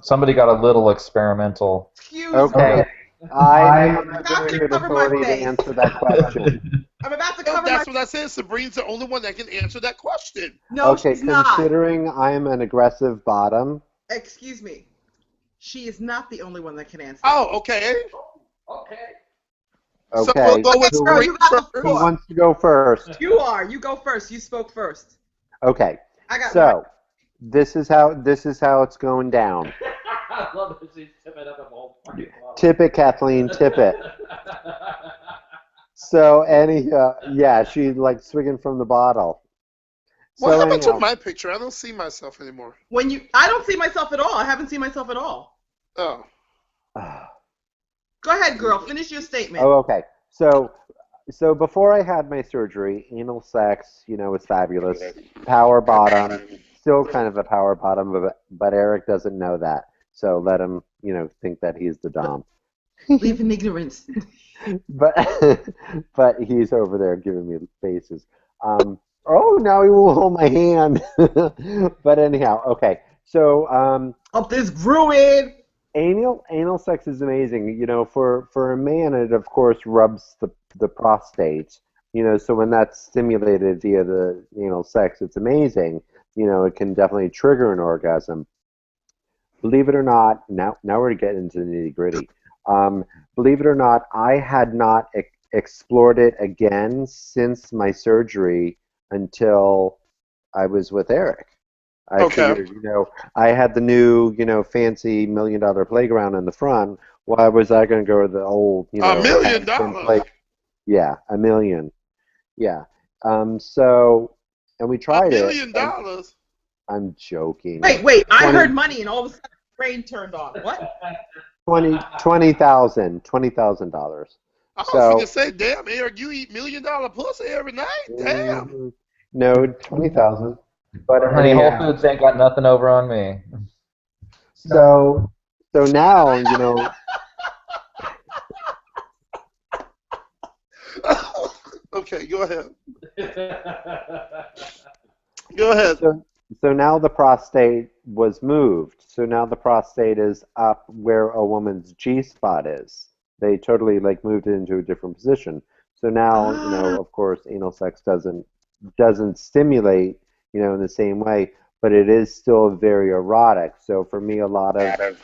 Somebody got a little experimental. Excuse me. Okay, I'm a About very to good cover my authority to face. answer that question. I'm about to No, cover that's my. what I said. Sabrine's the only one that can answer that question. No, Okay, she's not. considering I'm an aggressive bottom, Excuse me. She is not the only one that can answer. Oh, okay. Okay. So we'll okay, go with who, Girl, Sabrine you got the first. who floor. wants to go first? You are. You go first. You spoke first. Okay, I got so this is how it's going down. I love that she's tipping up a whole fucking bottle. Tip it, Kathleen, tip it. So yeah, she's like swigging from the bottle. What So happened to anyhow, my picture? I don't see myself anymore. when you. I don't see myself at all. I haven't seen myself at all. Oh. Go ahead, girl. Finish your statement. oh, okay. So before I had my surgery, anal sex, was fabulous. Power bottom, still kind of a power bottom, but Eric doesn't know that. So let him, think that he's the dom. Live in ignorance. But but he's over there giving me faces. Oh, now he will hold my hand. But anyhow, okay. So Up this ruin. anal sex is amazing. For a man, it of course rubs the prostate. So when that's stimulated via the anal sex, it's amazing. It can definitely trigger an orgasm. Believe it or not, now we're getting into the nitty gritty. Believe it or not, I had not explored it again since my surgery until I was with Eric. I Okay. figured, I had the new, fancy $1 million playground in the front. Why was I going to go to the old, $1 million. Yeah, $1 million. Yeah. So, and we $1 tried it. million. I'm joking. Wait. I 20 heard money, and all of a sudden, the brain turned on. What? $20,000. I was So, gonna say, damn, Eric, you eat $1 million pussy every night. Damn. No, 20,000. But Honey, Whole anyhow, Foods ain't got nothing over on me. so now, Okay, go ahead. Go ahead. so now the prostate was moved. So now the prostate is up where a woman's G spot is. They totally moved it into a different position. So now, of course, anal sex doesn't stimulate, in the same way, but it is still very erotic. So for me, a lot of,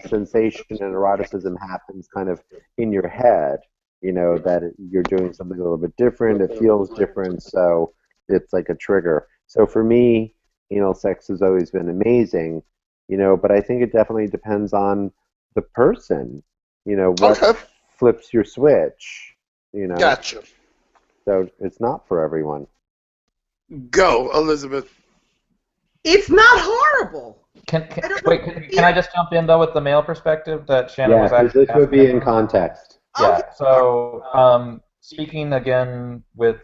sensation and eroticism happens kind of in your head, that you're doing something a little bit different, it feels different, so it's like a trigger. So for me, anal sex has always been amazing, but I think it definitely depends on the person, what Okay. flips your switch, you know. Gotcha. So it's not for everyone. Go, Elizabeth. It's not horrible. I don't know. Wait, can I just jump in though with the male perspective that Shannon Yeah, was because actually this would be asking? in context. Okay. Yeah. So, speaking again with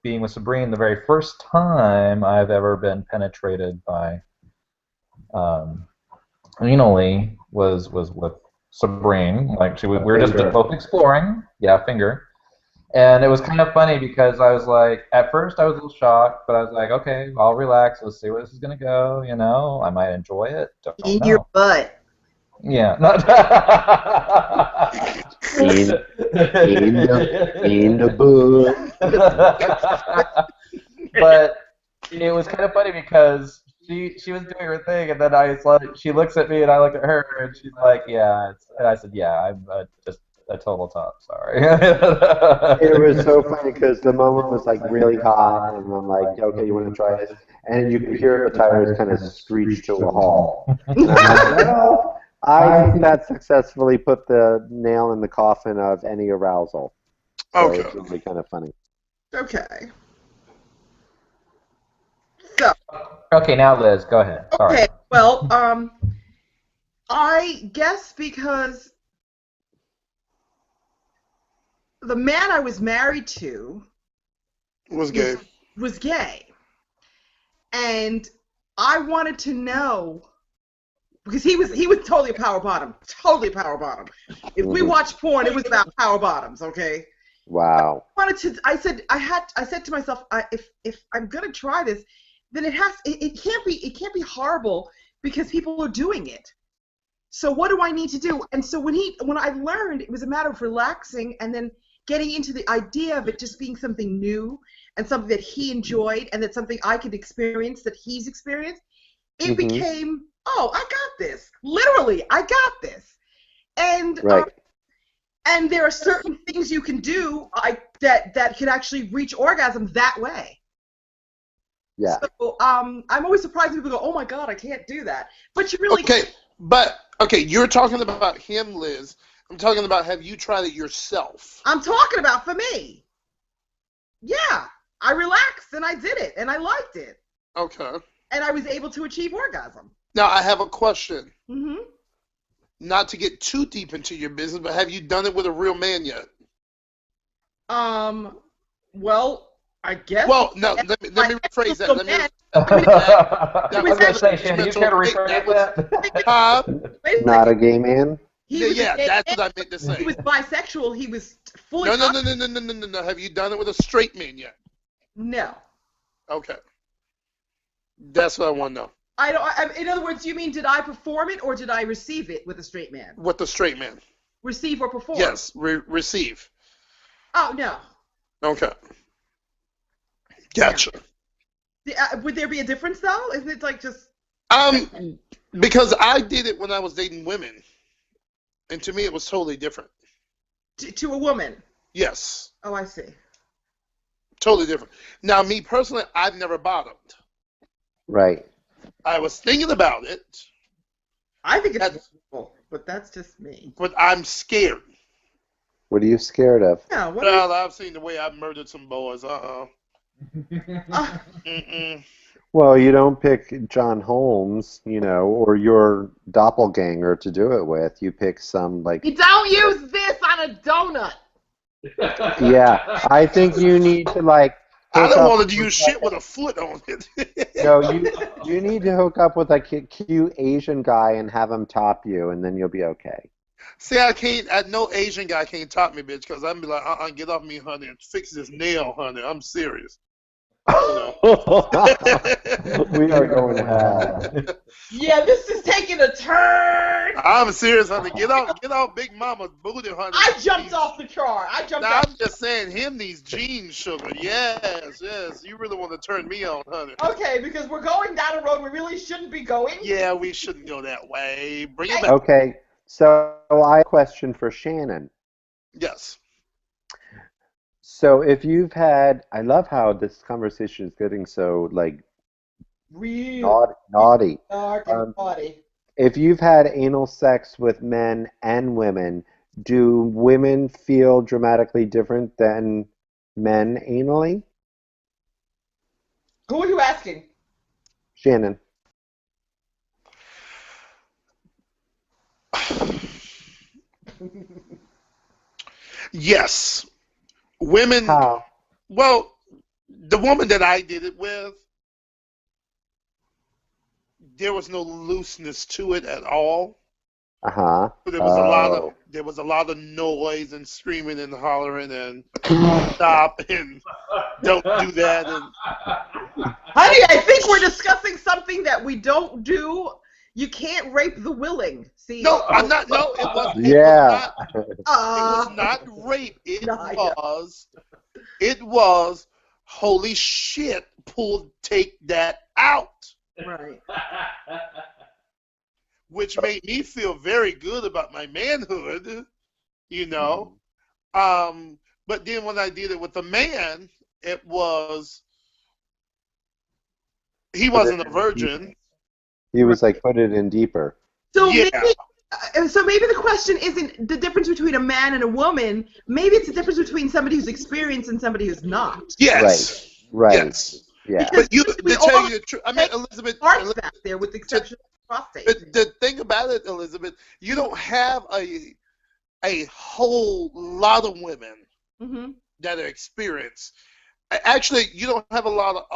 being with Sabrine, the very first time I've ever been penetrated by anally was with Sabrine. Like we were just Finger. both exploring. Yeah, finger. And it was kind of funny because I was like, at first I was a little shocked, but I was like, okay, I'll relax. Let's see where this is gonna go. I might enjoy it. Don't In your know. butt. Yeah. Not In the book. But it was kind of funny because she was doing her thing, and then she looks at me, and I look at her, and she's like, yeah. And I said, yeah, I'm just a total top. Sorry. It was so funny because the moment was like really hot, and I'm like, okay, you want to try this? And you could hear the tires kind of screech to a halt. And I'm like, well, I think that successfully put the nail in the coffin of any arousal. So Okay. it's really kind of funny. Okay. So, Okay, now Liz, go ahead. Sorry. okay. Well, I guess because the man I was married to Was gay. was gay. And I wanted to know because he was totally a power bottom. Totally power bottom. If we watched porn, it was about power bottoms, okay? Wow. I said to myself, if I'm gonna try this, then it can't be horrible because people are doing it. So what do I need to do? And so when I learned it was a matter of relaxing and then getting into the idea of it just being something new and something that he enjoyed and that's something I could experience that he's experienced, it became, oh, I got this. Literally, I got this. And Right. and there are certain things you can do that can actually reach orgasm that way. Yeah. So I'm always surprised when people go, oh my God, I can't do that. But you really Okay, you're talking about him, Liz. I'm talking about, have you tried it yourself? I'm talking about for me. Yeah, I relaxed and I did it and I liked it. Okay. And I was able to achieve orgasm. Now, I have a question. Mm-hmm. Not to get too deep into your business, but have you done it with a real man yet? Well, I guess. Well, no, let me rephrase that. I was going to say, Shannon, you care to rephrase that? Not a gay man? Yeah, that's what I meant to say. He was bisexual. He was fully. No. Have you done it with a straight man yet? No. Okay. That's what I want to know. In other words, you mean did I perform it or did I receive it with a straight man? With the straight man. Receive or perform? Yes, receive. Oh, no. Okay. Gotcha. Would there be a difference though? Isn't it like just? Because I did it when I was dating women, and to me it was totally different. To a woman? Yes. Oh, I see. Totally different. Now, me personally, I've never bottomed. Right. I was thinking about it. I think it's wonderful, but that's just me. But I'm scared. What are you scared of? Yeah. Well, I've seen the way I've murdered some boys. Well, you don't pick John Holmes, or your doppelganger to do it with. You pick some You don't use this on a donut. Yeah, I think you need to I don't want to use shit with a foot on it. No, you need to hook up with a cute Asian guy and have him top you, and then you'll be okay. See, no Asian guy can't top me, bitch, because I'm be like, get off me, honey, and fix this nail, honey. I'm serious. You know. We are going to hell. Yeah, this is taking a turn. I'm serious, honey. Get out, Big Mama's booty, honey. I jumped off the car. Now, I'm just saying, him these jeans, sugar. Yes. You really want to turn me on, honey. Okay, because we're going down a road we really shouldn't be going. Yeah, we shouldn't go that way. Bring it back. Okay, so I have a question for Shannon. Yes. So if you've had, I love how this conversation is getting so like Real naughty. dark and naughty. If you've had anal sex with men and women, do women feel dramatically different than men anally? Who are you asking? Shannon. Yes. Women. How? Well, the woman that I did it with, there was no looseness to it at all. Uh-huh. There was a lot of noise and screaming and hollering and stop and don't do that and Honey, I think we're discussing something that we don't do. You can't rape the willing. See? no, I'm not. No, it was. Yeah. It was not rape. No, It was. Holy shit! Take that out. right. Which made me feel very good about my manhood, you know. But then when I did it with a man, it was he wasn't a virgin. He was like, put it in deeper. So Yeah. maybe the question isn't the difference between a man and a woman. Maybe it's the difference between somebody who's experienced and somebody who's not. Yes. Right. Yes. Yeah. But We to all tell you the truth, I mean, Elizabeth. Parts back there, with the exception of prostate. The thing about it, Elizabeth, you don't have a whole lot of women Mm-hmm. that are experienced. Actually, you don't have a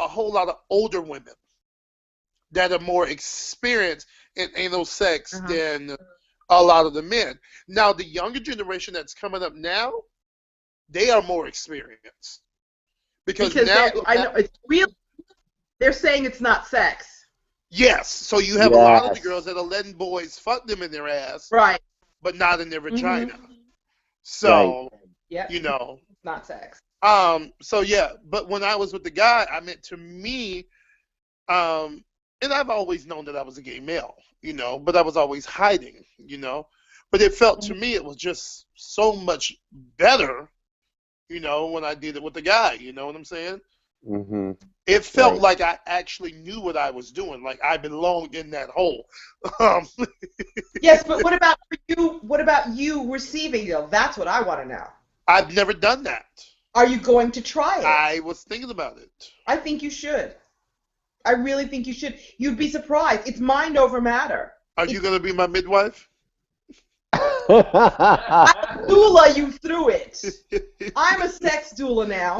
whole lot of older women that are more experienced in anal sex than a lot of the men. Now, the younger generation that's coming up now, they are more experienced because now I know it's real. They're saying it's not sex. yes, so you have a lot of the Yes. girls that are letting boys fuck them in their ass, Right. but not in their vagina. Mm-hmm. So Yep. you know. It's not sex. So yeah, but when I was with the guy, I meant to me, and I've always known that I was a gay male, you know, but I was always hiding, you know. But it felt to me it was just so much better, you know, when I did it with the guy, you know what I'm saying? Mm-hmm. It felt Right. like I actually knew what I was doing, like I belonged in that hole. Um, Yes, but what about you? What about you receiving it? That's what I want to know. I've never done that. Are you going to try it? I was thinking about it. I think you should. I really think you should. You'd be surprised. It's mind over matter. Are you going to be my midwife? I'll doula you through it. I'm a sex doula now.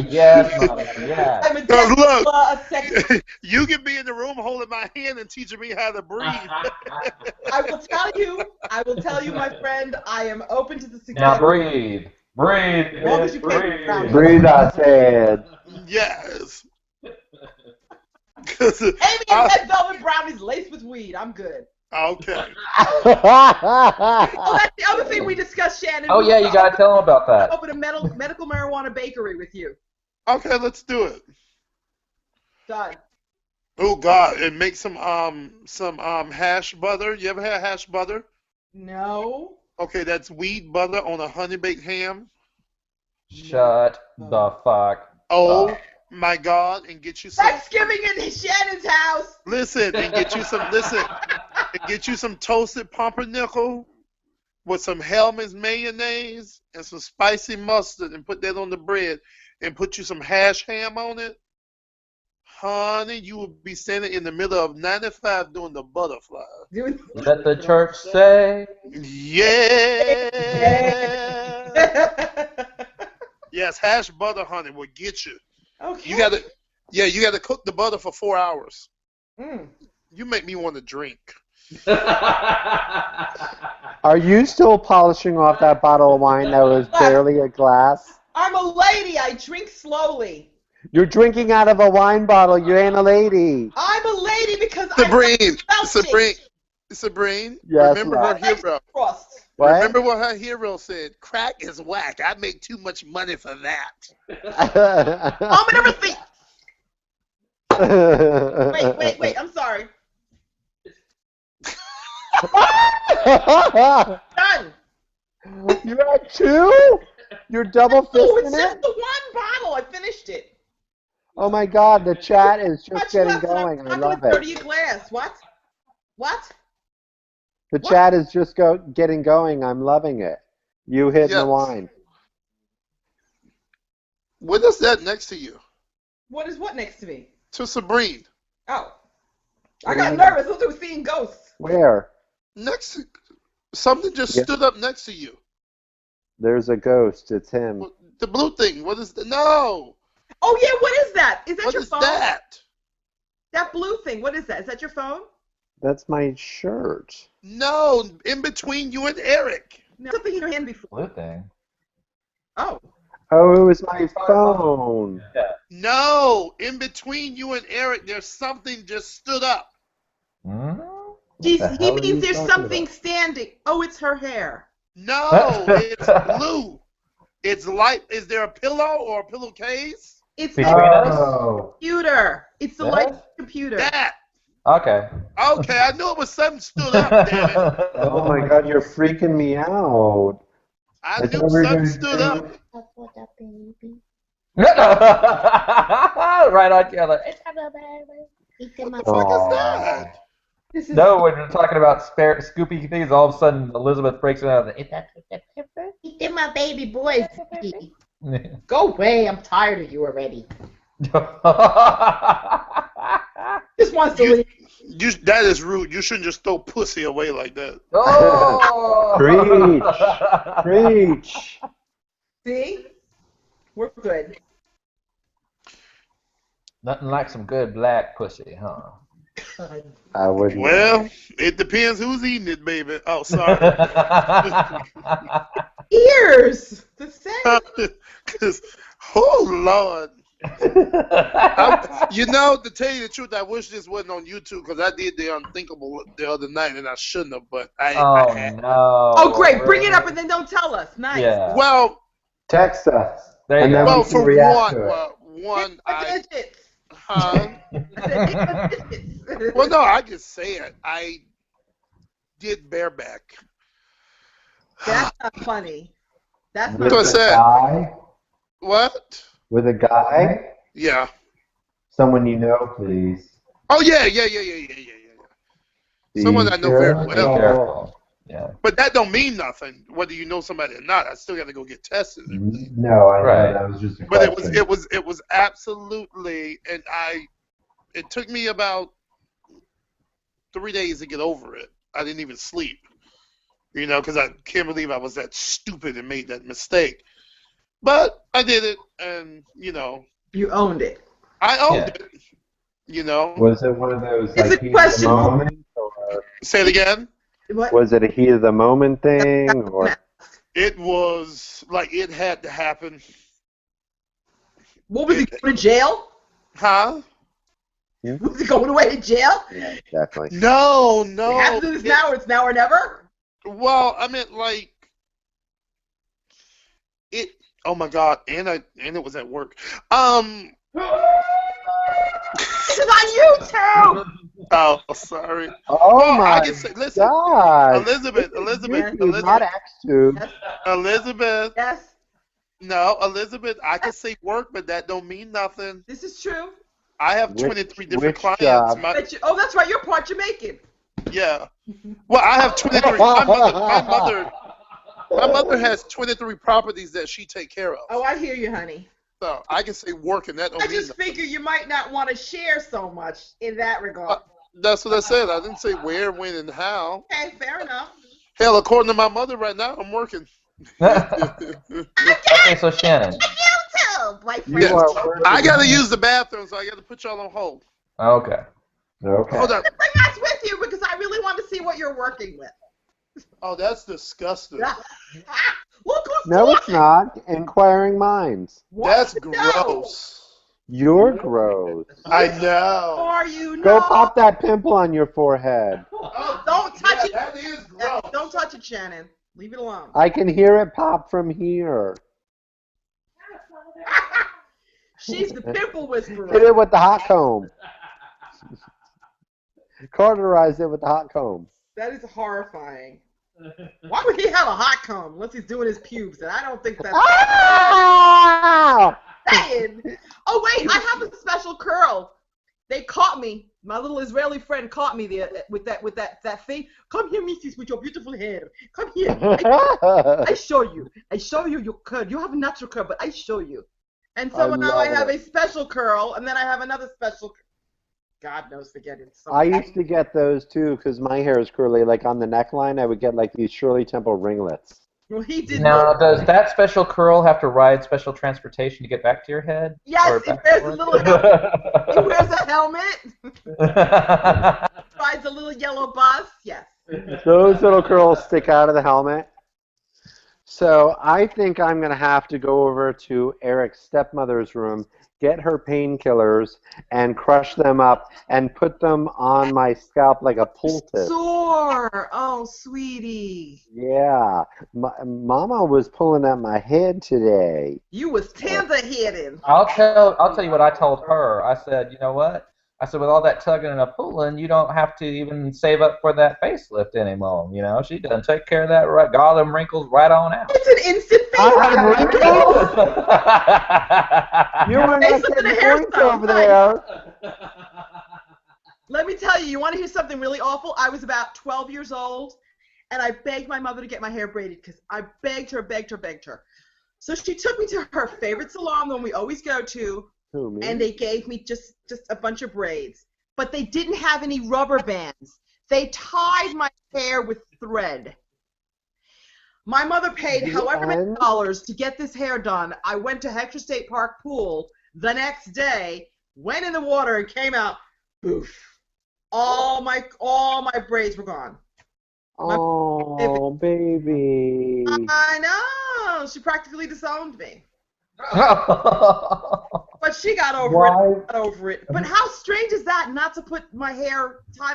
Yes, Monica, yes. I'm a Because sex look, doula, a sex. you can be in the room holding my hand and teaching me how to breathe. I will tell you, my friend. I am open to the Now suggestion. breathe. Breathe. As long as you pay me Breathe. around. Breathe out, Ted. Yes. 'Cause, Amy and Red Velvet Brownies laced with weed. I'm good. okay. Oh, that's the other thing we discussed, Shannon. Oh yeah, you gotta tell them about that. Open a medical marijuana bakery with you. Okay, let's do it. Done. Oh God, and make some hash butter. You ever had hash butter? No. Okay, that's wheat butter on a honey baked ham. Shut the fuck Oh up. my God, and get you some. Thanksgiving in Shannon's house. Listen, and get you some. And get you some toasted pumpernickel with some Hellman's mayonnaise and some spicy mustard, and put that on the bread, and put you some hash ham on it. Honey, you will be standing in the middle of 95 doing the butterfly. Let the church say. Yeah. Yes, hash butter, honey, will get you. Okay. You gotta cook the butter for 4 hours. Mm. You make me want to drink. Are you still polishing off that bottle of wine that was barely a glass? I'm a lady. I drink slowly. You're drinking out of a wine bottle. You ain't a lady. I'm a lady because Sabrine, I Sabrine, Sabrine. Yes, Remember love. her hero. crossed. What? Remember what her hero said. Crack is whack. I make too much money for that. I'm gonna receipt. Wait. I'm sorry. Done. You had two? You're double Oh, it's fisting just it? the one bottle. I finished it. Oh my God, the chat is Much just getting left, and going. I'm I not love gonna it. dirty a glass. What? The What? chat is just getting going. I'm loving it. You hitting the Yes. wine. What is that next to you? What is what next to me? To Sabrine. Oh, I got nervous. I thought I was seeing ghosts. Where? Next to, something just Yeah. stood up next to you. There's a ghost. It's him. The blue thing. What is the no? Oh yeah, what is that? Is that What your is phone? that? That blue thing. What is that? Is that your phone? That's my shirt. No, in between you and Eric. No, something in your hand before. Blue thing. Oh. Oh, it was my phone. No, in between you and Eric, there's something just stood up. Hmm? Geez, What the he hell are means you there's talking something about? standing. Oh, it's her hair. No, it's blue. It's light. Is there a pillow or a pillowcase? It's Between the us? Oh. computer. It's the light That? computer. That. Okay. Okay, I knew it was something stood up, damn it. Oh my God, you're freaking me out. I I knew thought we were something gonna stood up. Right on camera. What the fuck is that? This is No, when you're talking about scoopy things, all of a sudden Elizabeth breaks it out. They're my baby boys. Go away. I'm tired of you already. Just wants to leave. That is rude. You shouldn't just throw pussy away like that. Oh! Preach. See? We're good. Nothing like some good black pussy, huh? I wouldn't. Well, it depends who's eating it, baby. Oh, sorry. Ears. The same. 'Cause, oh, Lord. You know, to tell you the truth, I wish this wasn't on YouTube because I did the unthinkable the other night and I shouldn't have, but I had. No. Oh, great. Bring it really? up and then don't tell us. Nice. Yeah. Well, Text us. There you And go. then well, we can for react one, to it. one, I, Digits. huh? I said digits. Well, no, I just say it. I did bareback. That's not funny. That's With not What's a that? guy? What? With a guy? Yeah. Someone you know, please. Oh, yeah. Someone I know very Be Be well. careful. Yeah. But that don't mean nothing, whether you know somebody or not. I still got to go get tested and everything. No, I Right. know that was just a But question. it was absolutely, and it took me about 3 days to get over it. I didn't even sleep, because I can't believe I was that stupid and made that mistake. But I did it, and You owned it. I owned Yeah. it. Was it one of those It's like a heat of the question. moment, or Say it again. What? was it a heat of the moment thing, or It was like it had to happen. What was he going to jail? Huh? Was he going away to jail? yeah, definitely. No. You have to do this now or it's now or never? Well, I meant like it. Oh my God! And it was at work. This is on YouTube. Oh, sorry. Oh Well, my I can say, listen, God! Elizabeth, YouTube, not XTube. Yes. Elizabeth. Yes. No, Elizabeth. I can say work, but that don't mean nothing. This is true. I have Which- 23 different which clients. job? Oh, that's right. You're part Jamaican. Yeah. Well, I have 23. My mother has 23 properties that she take care of. Oh, I hear you, honey. So I can say work, and that don't I mean just nothing. figure you might not want to share so much in that regard. That's what I said. I didn't say where, when, and how. Okay, fair enough. Hell, according to my mother right now, I'm working. Okay, so Shannon. YouTube, my You friend. are working. I got to use the bathroom, so I got to put y'all on hold. Okay. Okay. Hold on. Bring us with you because I really want to see what you're working with. Oh, that's disgusting. Look who's No, it's talking. not. Inquiring minds. Want That's to know. gross. You're gross. I Who know. are you? Go No. pop that pimple on your forehead. Oh, Don't touch it. That is gross. Don't touch it, Shannon. Leave it alone. I can hear it pop from here. She's the pimple whisperer. Hit it with the hot comb. Cauterize it with the hot comb. That is horrifying. Why would he have a hot comb unless he's doing his pubes? And I don't think that's Ah! saying. Oh wait, I have a special curl. They caught me. My little Israeli friend caught me there with that thing. Come here, Mrs. with your beautiful hair. Come here. I show you. I show you your curl. You have a natural curl, but I show you. And so now I have a special curl, and then I have another special. God knows to get it. I used to get those too because my hair is curly. Like on the neckline, I would get like these Shirley Temple ringlets. Well, he did. Now, does that special curl have to ride special transportation to get back to your head? Yes, it wears a little helmet. He wears a helmet. Rides a little yellow bus. Yes. Those little curls stick out of the helmet. So I think I'm going to have to go over to Eric's stepmother's room, get her painkillers, and crush them up and put them on my scalp like a poultice. Sore. Oh, sweetie. Yeah. Mama was pulling at my head today. You was tender-headed. I'll tell you what I told her. I said, you know what? I said, with all that tugging and a pulling, you don't have to even save up for that facelift anymore. You know, she done take care of that, right? Got all them wrinkles right on out. It's an instant I have facelift. wrinkles? You were not Facelift and a getting points hairstyle, over there. Let me tell you, you want to hear something really awful? I was about 12 years old, and I begged my mother to get my hair braided because I begged her. So she took me to her favorite salon, the one we always go to, Who, me? and they gave me just a bunch of braids. But they didn't have any rubber bands. They tied my hair with thread. My mother paid however many dollars to get this hair done. I went to Hector State Park pool the next day, went in the water, and came out, poof. All my braids were gone. Oh, baby. I know. She practically disowned me. But she got over it. But how strange is that not to tie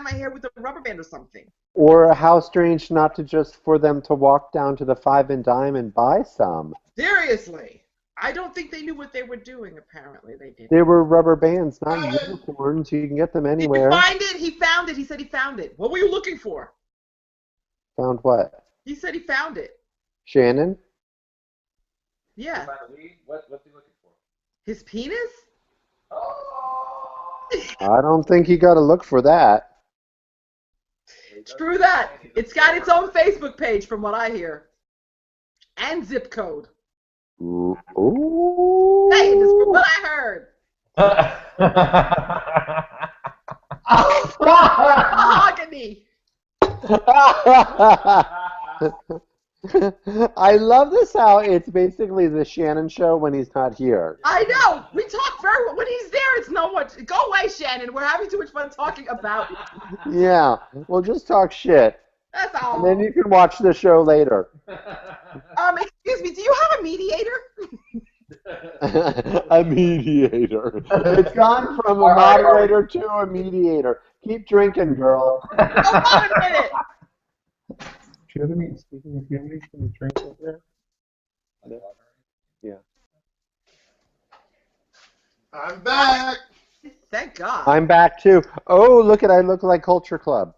my hair with a rubber band or something? Or how strange not to just for them to walk down to the Five and Dime and buy some. Seriously. I don't think they knew what they were doing, apparently. They did. They were rubber bands, not unicorns. You can get them anywhere. Did you find it? He found it. He said he found it. What were you looking for? Found what? He said he found it. Shannon? Yeah. What's he looking for? His penis? I don't think you got to look for that. Screw that. It's got its own Facebook page from what I hear. And zip code. Ooh. Hey, this is what I heard. Mahogany. I love this how it's basically the Shannon show when he's not here. I know. We talk very well. When he's there, it's no much. Go away, Shannon. We're having too much fun talking about it. Yeah, we'll just talk shit. That's all. And then you can watch the show later. Excuse me, do you have a mediator? A mediator. It's gone from a moderator to a mediator. Keep drinking, girl. Hold on a minute. Do you have any, speaking of you, some drinks over there? Yeah. I'm back. Thank God. I'm back too. Oh, look at I look like Culture Club.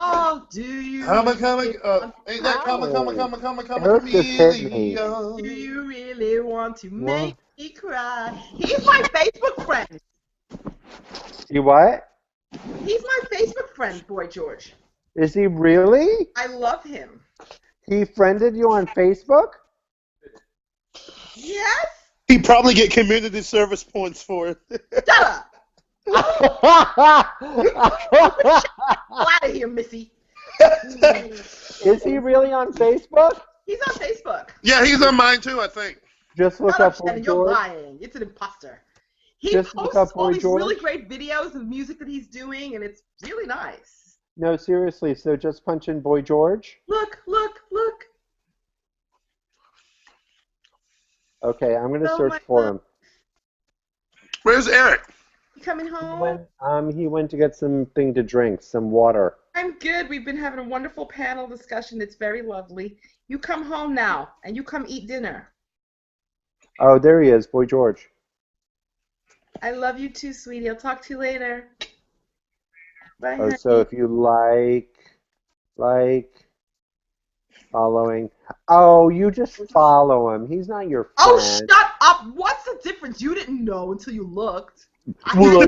Oh, do you? Ain't that Eric just hit me. Do you really want to make me cry? He's my Facebook friend. You what? He's my Facebook friend, Boy George. Is he really? I love him. He friended you on Facebook? Yes? He probably get community service points for it. Shut up. Out of here, Missy. Is he really on Facebook? He's on Facebook. Yeah, he's on mine too, I think. Just look Shut up, up Boy Shannon, you're George. lying. It's an imposter. He Just look posts up all Boy these George. really great videos of music that he's doing, and it's really nice. No, seriously. So just punch in Boy George. Look, look, look. Okay, I'm gonna Oh search my for God. him. Where's Eric? You coming He home? went to get something to drink, some water. I'm good. We've been having a wonderful panel discussion. It's very lovely. You come home now, and you come eat dinner. Oh, there he is, Boy George. I love you too, sweetie. I'll talk to you later. Bye, Oh, honey. so if you like following. Oh, you just follow him. He's not your Oh, friend. shut up! What's the difference? You didn't know until you looked. Well,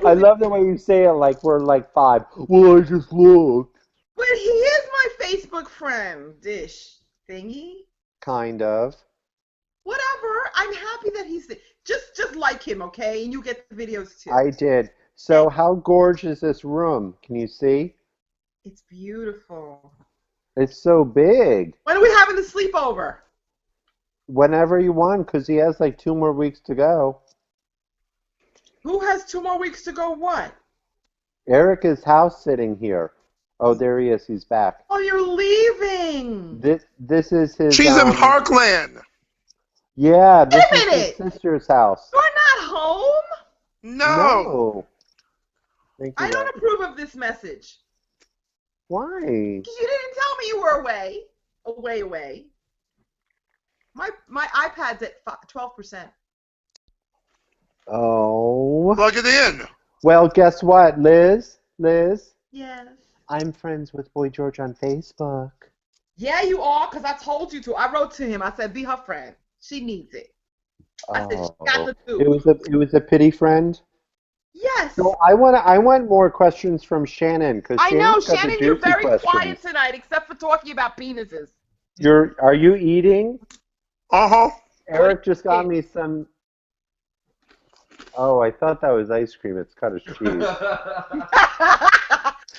I love the way you say it like we're like 5. Well, I just looked. But he is my Facebook friend, dish thingy. Kind of. Whatever. I'm happy that he's just like him, okay? And you get the videos too. I did. So how gorgeous is this room? Can you see? It's beautiful. It's so big. When are we having the sleepover? Whenever you want, because he has like 2 more weeks to go. Who has 2 more weeks to go? What? Eric is house sitting here. Oh, there he is. He's back. Oh, you're leaving. This is his. She's in Parkland. Yeah, this Wait a is minute. his sister's house. You're not home? No. No. Thank you. I don't Rob. approve of this message. Why? Because you didn't tell me you were away. Away. My iPad's at 12%. Oh. Plug it in. Well, guess what, Liz? Yes. I'm friends with Boy George on Facebook. Yeah, you are, because I told you to. I wrote to him. I said, be her friend. She needs it. I said, she got the It do. was a pity friend. Yes. So I want more questions from Shannon because I know, Shannon's got the Shannon, you're juicy very questions. quiet tonight, except for talking about penises. Are you eating? Uh-huh. Eric just got me some. Oh, I thought that was ice cream. It's cottage cheese.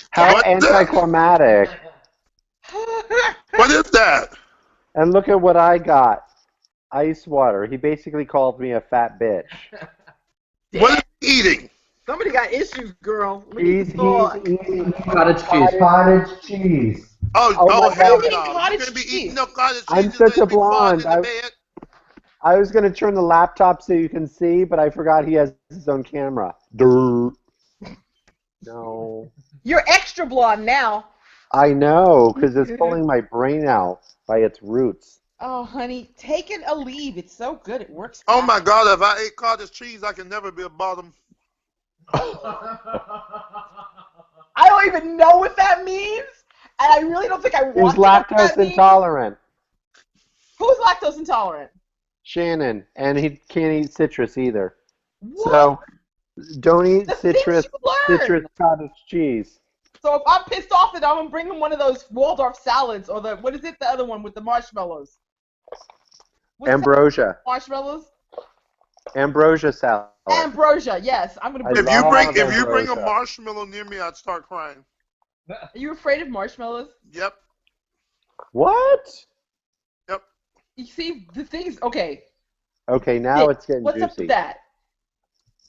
How What the- anticlimactic. What is that? And look at what I got. Ice water. He basically called me a fat bitch. What is he eating? Somebody got issues, girl. We need He's to talk. eating Cottage cheese. Cottage cheese. Oh Oh, my hell God. no. Cottage You're going to be cheese. eating no cottage cheese. I'm You're such gonna a be farting blonde. in the bed. I was going to turn the laptop so you can see, but I forgot he has his own camera. Durr. No. You're extra blonde now. I know, because it's pulling my brain out by its roots. Oh, honey, take it or leave. It's so good. It works. Oh, my God. If I ate cottage cheese, I can never be a bottom. I don't even know what that means, and I really don't think I want He's to know what lactose that means. intolerant. Who's lactose intolerant? Shannon, and he can't eat citrus either. What? So don't eat The citrus things you learn. cottage cheese. So if I'm pissed off, then I'm gonna bring him one of those Waldorf salads, or the what is it? The other one with the marshmallows. What's that? Ambrosia. Marshmallows. Ambrosia salad. Ambrosia. Yes, I'm gonna. I Bring If you love bring a ambrosia. marshmallow near me, I'd start crying. Are you afraid of marshmallows? Yep. What? Yep. You see, the things. Okay. Okay, now it's getting What's up juicy. with that?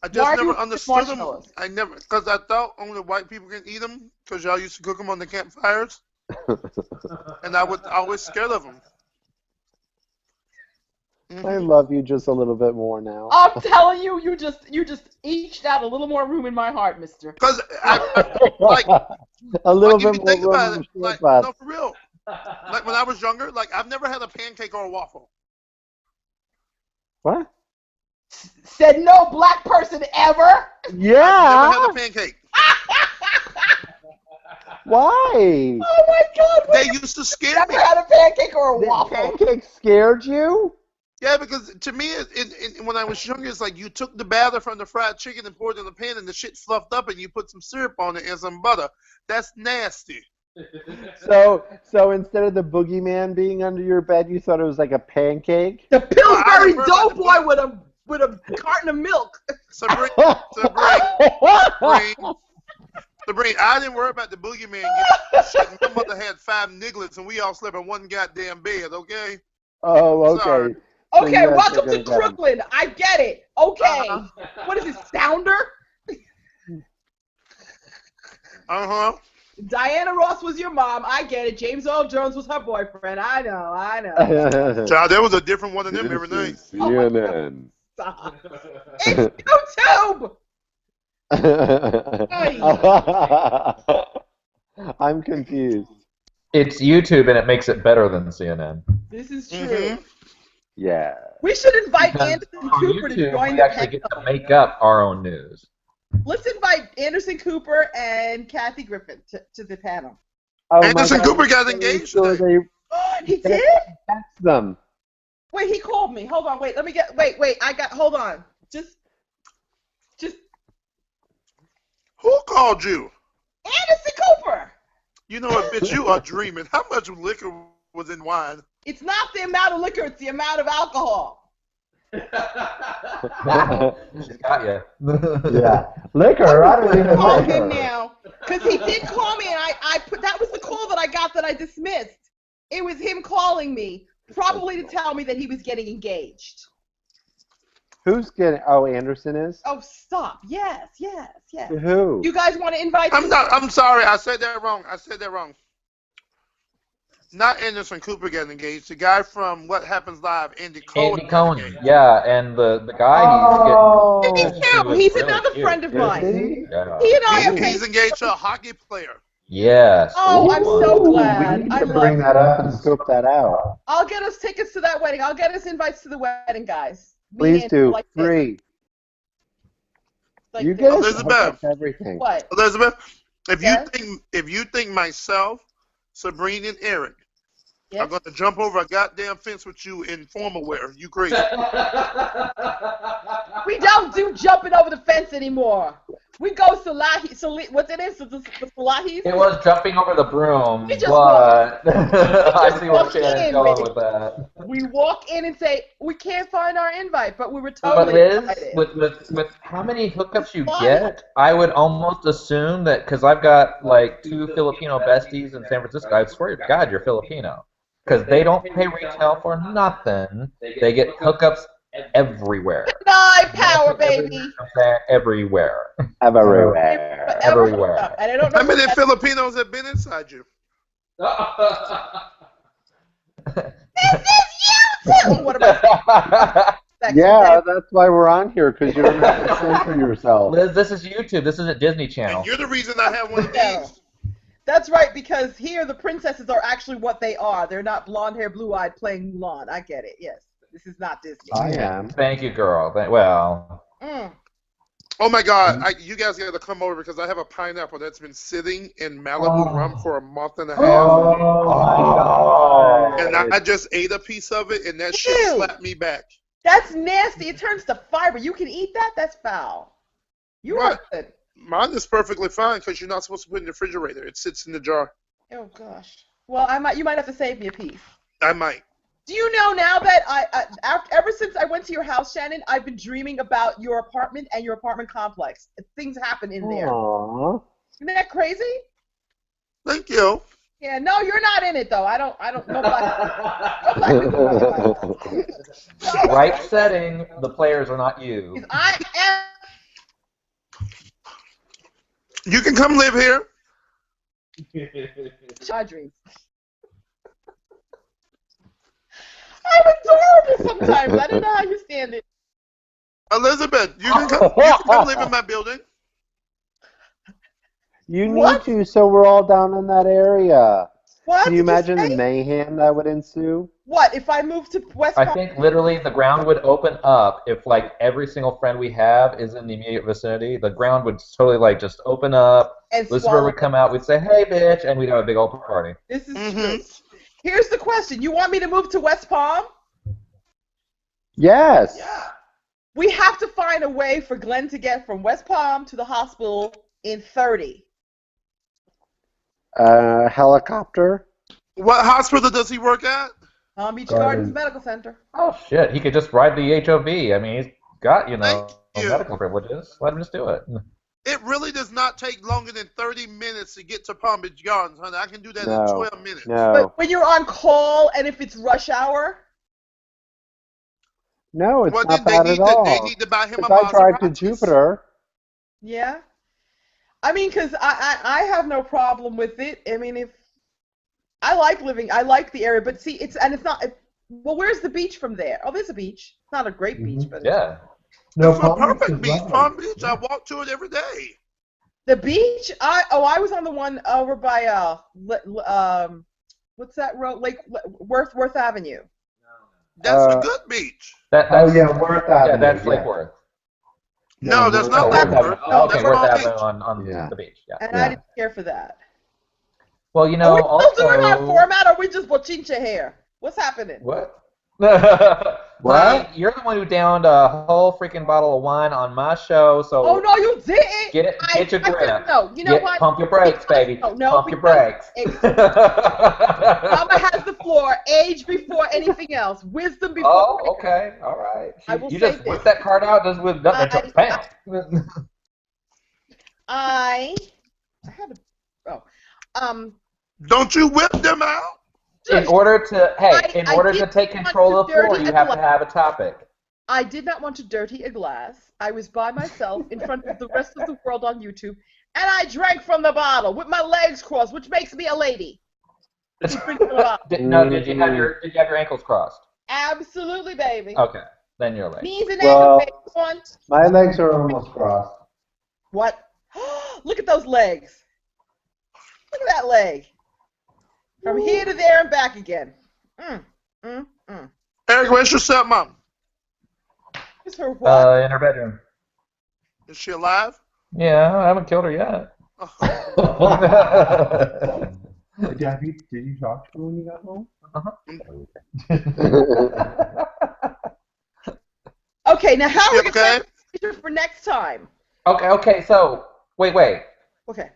I Why just are never you understood them. marshmallows? I never, because I thought only white people can eat them, because y'all used to cook them on the campfires, and I was always scared of them. I love you just a little bit more now. I'm telling you, you just eked out a little more room in my heart, mister. Because like, a little if you bit more think room about in it, the like, short no, for real. Like when I was younger, like I've never had a pancake or a waffle. What? Said no black person ever. I've never Yeah. had a pancake. Why? Oh my God! They used to scare Never me. had a pancake or a The waffle. pancake scared you? Yeah, because to me, when I was younger, it's like you took the batter from the fried chicken and poured it in the pan, and the shit fluffed up, and you put some syrup on it and some butter. That's nasty. So instead of the boogeyman being under your bed, you thought it was like a pancake? The Pillsbury Well, I prefer Doughboy with a carton of milk. Sabrina, I didn't worry about the boogeyman getting shit. My mother had 5 nigglets, and we all slept in one goddamn bed. Okay. Oh, okay. Sorry. So Okay, yes, welcome they're to gonna get 'em. Crooklyn. I get it. Okay. Uh-huh. What is this, Sounder? Uh-huh. Diana Ross was your mom. I get it. James Earl Jones was her boyfriend. I know. Child, there was a different one of them every night. CNN. Stop. It's YouTube. I'm confused. It's YouTube and it makes it better than CNN. This is true. Mhm. Yeah. We should invite Because Anderson on Cooper to YouTube, join we the actually get to panel. make up our own news. Let's invite Anderson Cooper and Kathy Griffin to the panel. Oh my Anderson God, Cooper got I'm engaged sure today. He did? Text them. Wait, he called me. Hold on, wait. Let me get. Wait. Hold on. Just. Who called you? Anderson Cooper. You know what, bitch? You are dreaming. How much liquor was in wine? It's not the amount of liquor; it's the amount of alcohol. She's got you. Yeah. Liquor, I don't even Call like him her. now, because he did call me, and I put that was the call that I got that I dismissed. It was him calling me, probably to tell me that he was getting engaged. Who's getting? Oh, Anderson is. Oh, stop! Yes. To who? You guys want to invite? I'm sorry. I said that wrong. Not Anderson Cooper getting engaged. The guy from What Happens Live, Andy Cohen. Andy Cohen, yeah, and the guy he's Me getting too. is He's really another cute. friend of mine. Yeah. He and I are He's engaged to a hockey player. Yes. Oh, I'm so We glad. need I to love bring that up and scope that out. I'll get us tickets to that wedding. I'll get us invites to the wedding, guys. Me Please and do. like this. Free. Like You this. get us Elizabeth. everything. What? Elizabeth, if Yes? you think myself, Sabrina, and Eric Yes? are going to jump over a goddamn fence with you in formal wear, you crazy. We don't do jumping over the fence anymore. We go what's it is? The Salahis? It was jumping over the broom, We just but I see where walk Shannon's in, going baby. with that. We walk in and say, we can't find our invite, but we were But totally Liz, invited. with how many hookups you Why? get, I would almost assume that, because I've got like 2 Filipino besties in San Francisco, I swear to God you're Filipino. Because they don't pay retail for nothing. They get hookups everywhere. Deny power, baby. Everywhere. Everywhere. Everywhere. And I don't know How many what Filipinos have been inside you? This is YouTube! What about Yeah, that's why we're on here, because you don't have to censor yourself. Liz, this is YouTube. This isn't Disney Channel. And you're the reason I have one of Yeah. these. That's right, because here the princesses are actually what they are. They're not blonde hair, blue eyed, playing Mulan. I get it. Yes, this is not Disney. I am. Thank you, girl. Well, Oh my God, you guys got to come over because I have a pineapple that's been sitting in Malibu rum for a month and a half. Oh, And I just ate a piece of it, and that shit Ew. slapped me back. That's nasty. It turns to fiber. You can eat that? That's foul. You are What? good. Mine is perfectly fine because you're not supposed to put it in the refrigerator. It sits in the jar. Oh gosh. Well, you might have to save me a piece. I might. Do you know now that ever since I went to your house, Shannon, I've been dreaming about your apartment and your apartment complex. Things happen in there. Aww. Isn't that crazy? Thank you. Yeah. No, you're not in it though. I don't. Nobody. right setting. The players are not you. I am. You can come live here. My dreams. I'm adorable sometimes. I don't know how you stand it. Elizabeth, you can come live in my building. You need What? to, so we're all down in that area. What? Can you did imagine say? the mayhem that would ensue? What if I moved to West I Palm? think literally the ground would open up if like every single friend we have is in the immediate vicinity. The ground would totally like just open up. And Lucifer swallow would come out. We'd say, "Hey, bitch," and we'd have a big old party. This is Mm-hmm. true. Here's the question. You want me to move to West Palm? Yes. We have to find a way for Glenn to get from West Palm to the hospital in 30. Helicopter. What hospital does he work at? Palm Beach Gardens. Gardens Medical Center. Oh shit! He could just ride the HOV. I mean, he's got Thank you. medical privileges. Let him just do it. It really does not take longer than 30 minutes to get to Palm Beach Gardens, honey. I can do that in No. 12 minutes. No. But when you're on call and if it's rush hour, No, it's Well, not then bad at all. they need to buy him a If I drive to Maserati. Jupiter, yeah. I mean, because I have no problem with it. I mean, if I like the area, but see, it's not. Well, where's the beach from there? Oh, there's a beach. It's not a great beach, Mhm. but Yeah. No, It's a Palm Beach perfect is beach. lovely. Palm Beach, I Yeah. walk to it every day. the beach. I was on the one over by what's that road? Worth Avenue. That's a Uh, good beach. oh That's yeah, Worth yeah, Avenue. that's Lake Yeah. Worth. No, No, that's Worth Oh, not Worth Lake Avenue. Avenue. Worth. Oh, No, okay, That's Worth Palm Avenue Beach. on Yeah. the beach. Yeah. and I Yeah. didn't care for that. Well, Are we still doing our also format, or are we just bochincha here? What's happening? what? Honey, What? you're the one who downed a whole freaking bottle of wine on my show, Oh so no, you didn't. get your I said grip. no. You know what? Pump your brakes, baby. No, Pump your because brakes. Mama has the floor. Age before anything else. Wisdom before. Oh, okay, all right. I will You say just this. whip that card out just with nothing. I Bam. I had to. Oh, Don't you whip them out? In shush. order to in I order did to take not control want of to the floor, dirty you a have to glass. have a topic. I did not want to dirty a glass. I was by myself in front of the rest of the world on YouTube, and I drank from the bottle with my legs crossed, which makes me a lady. Who drinks from the bottle. No, did you have your ankles crossed? Absolutely, baby. Okay, then you're late. Knees and ankles, baby. Well, Come on. my legs are almost crossed. What? Look at those legs. Look at that leg. From here to there and back again. Mm, mm, mm. Eric, where's your stepmom? Who's her what? In her bedroom. Is she alive? Yeah, I haven't killed her yet. Did you talk to her when you got home? Okay, now how are we She going to okay? have for next time? Okay, so wait. Okay.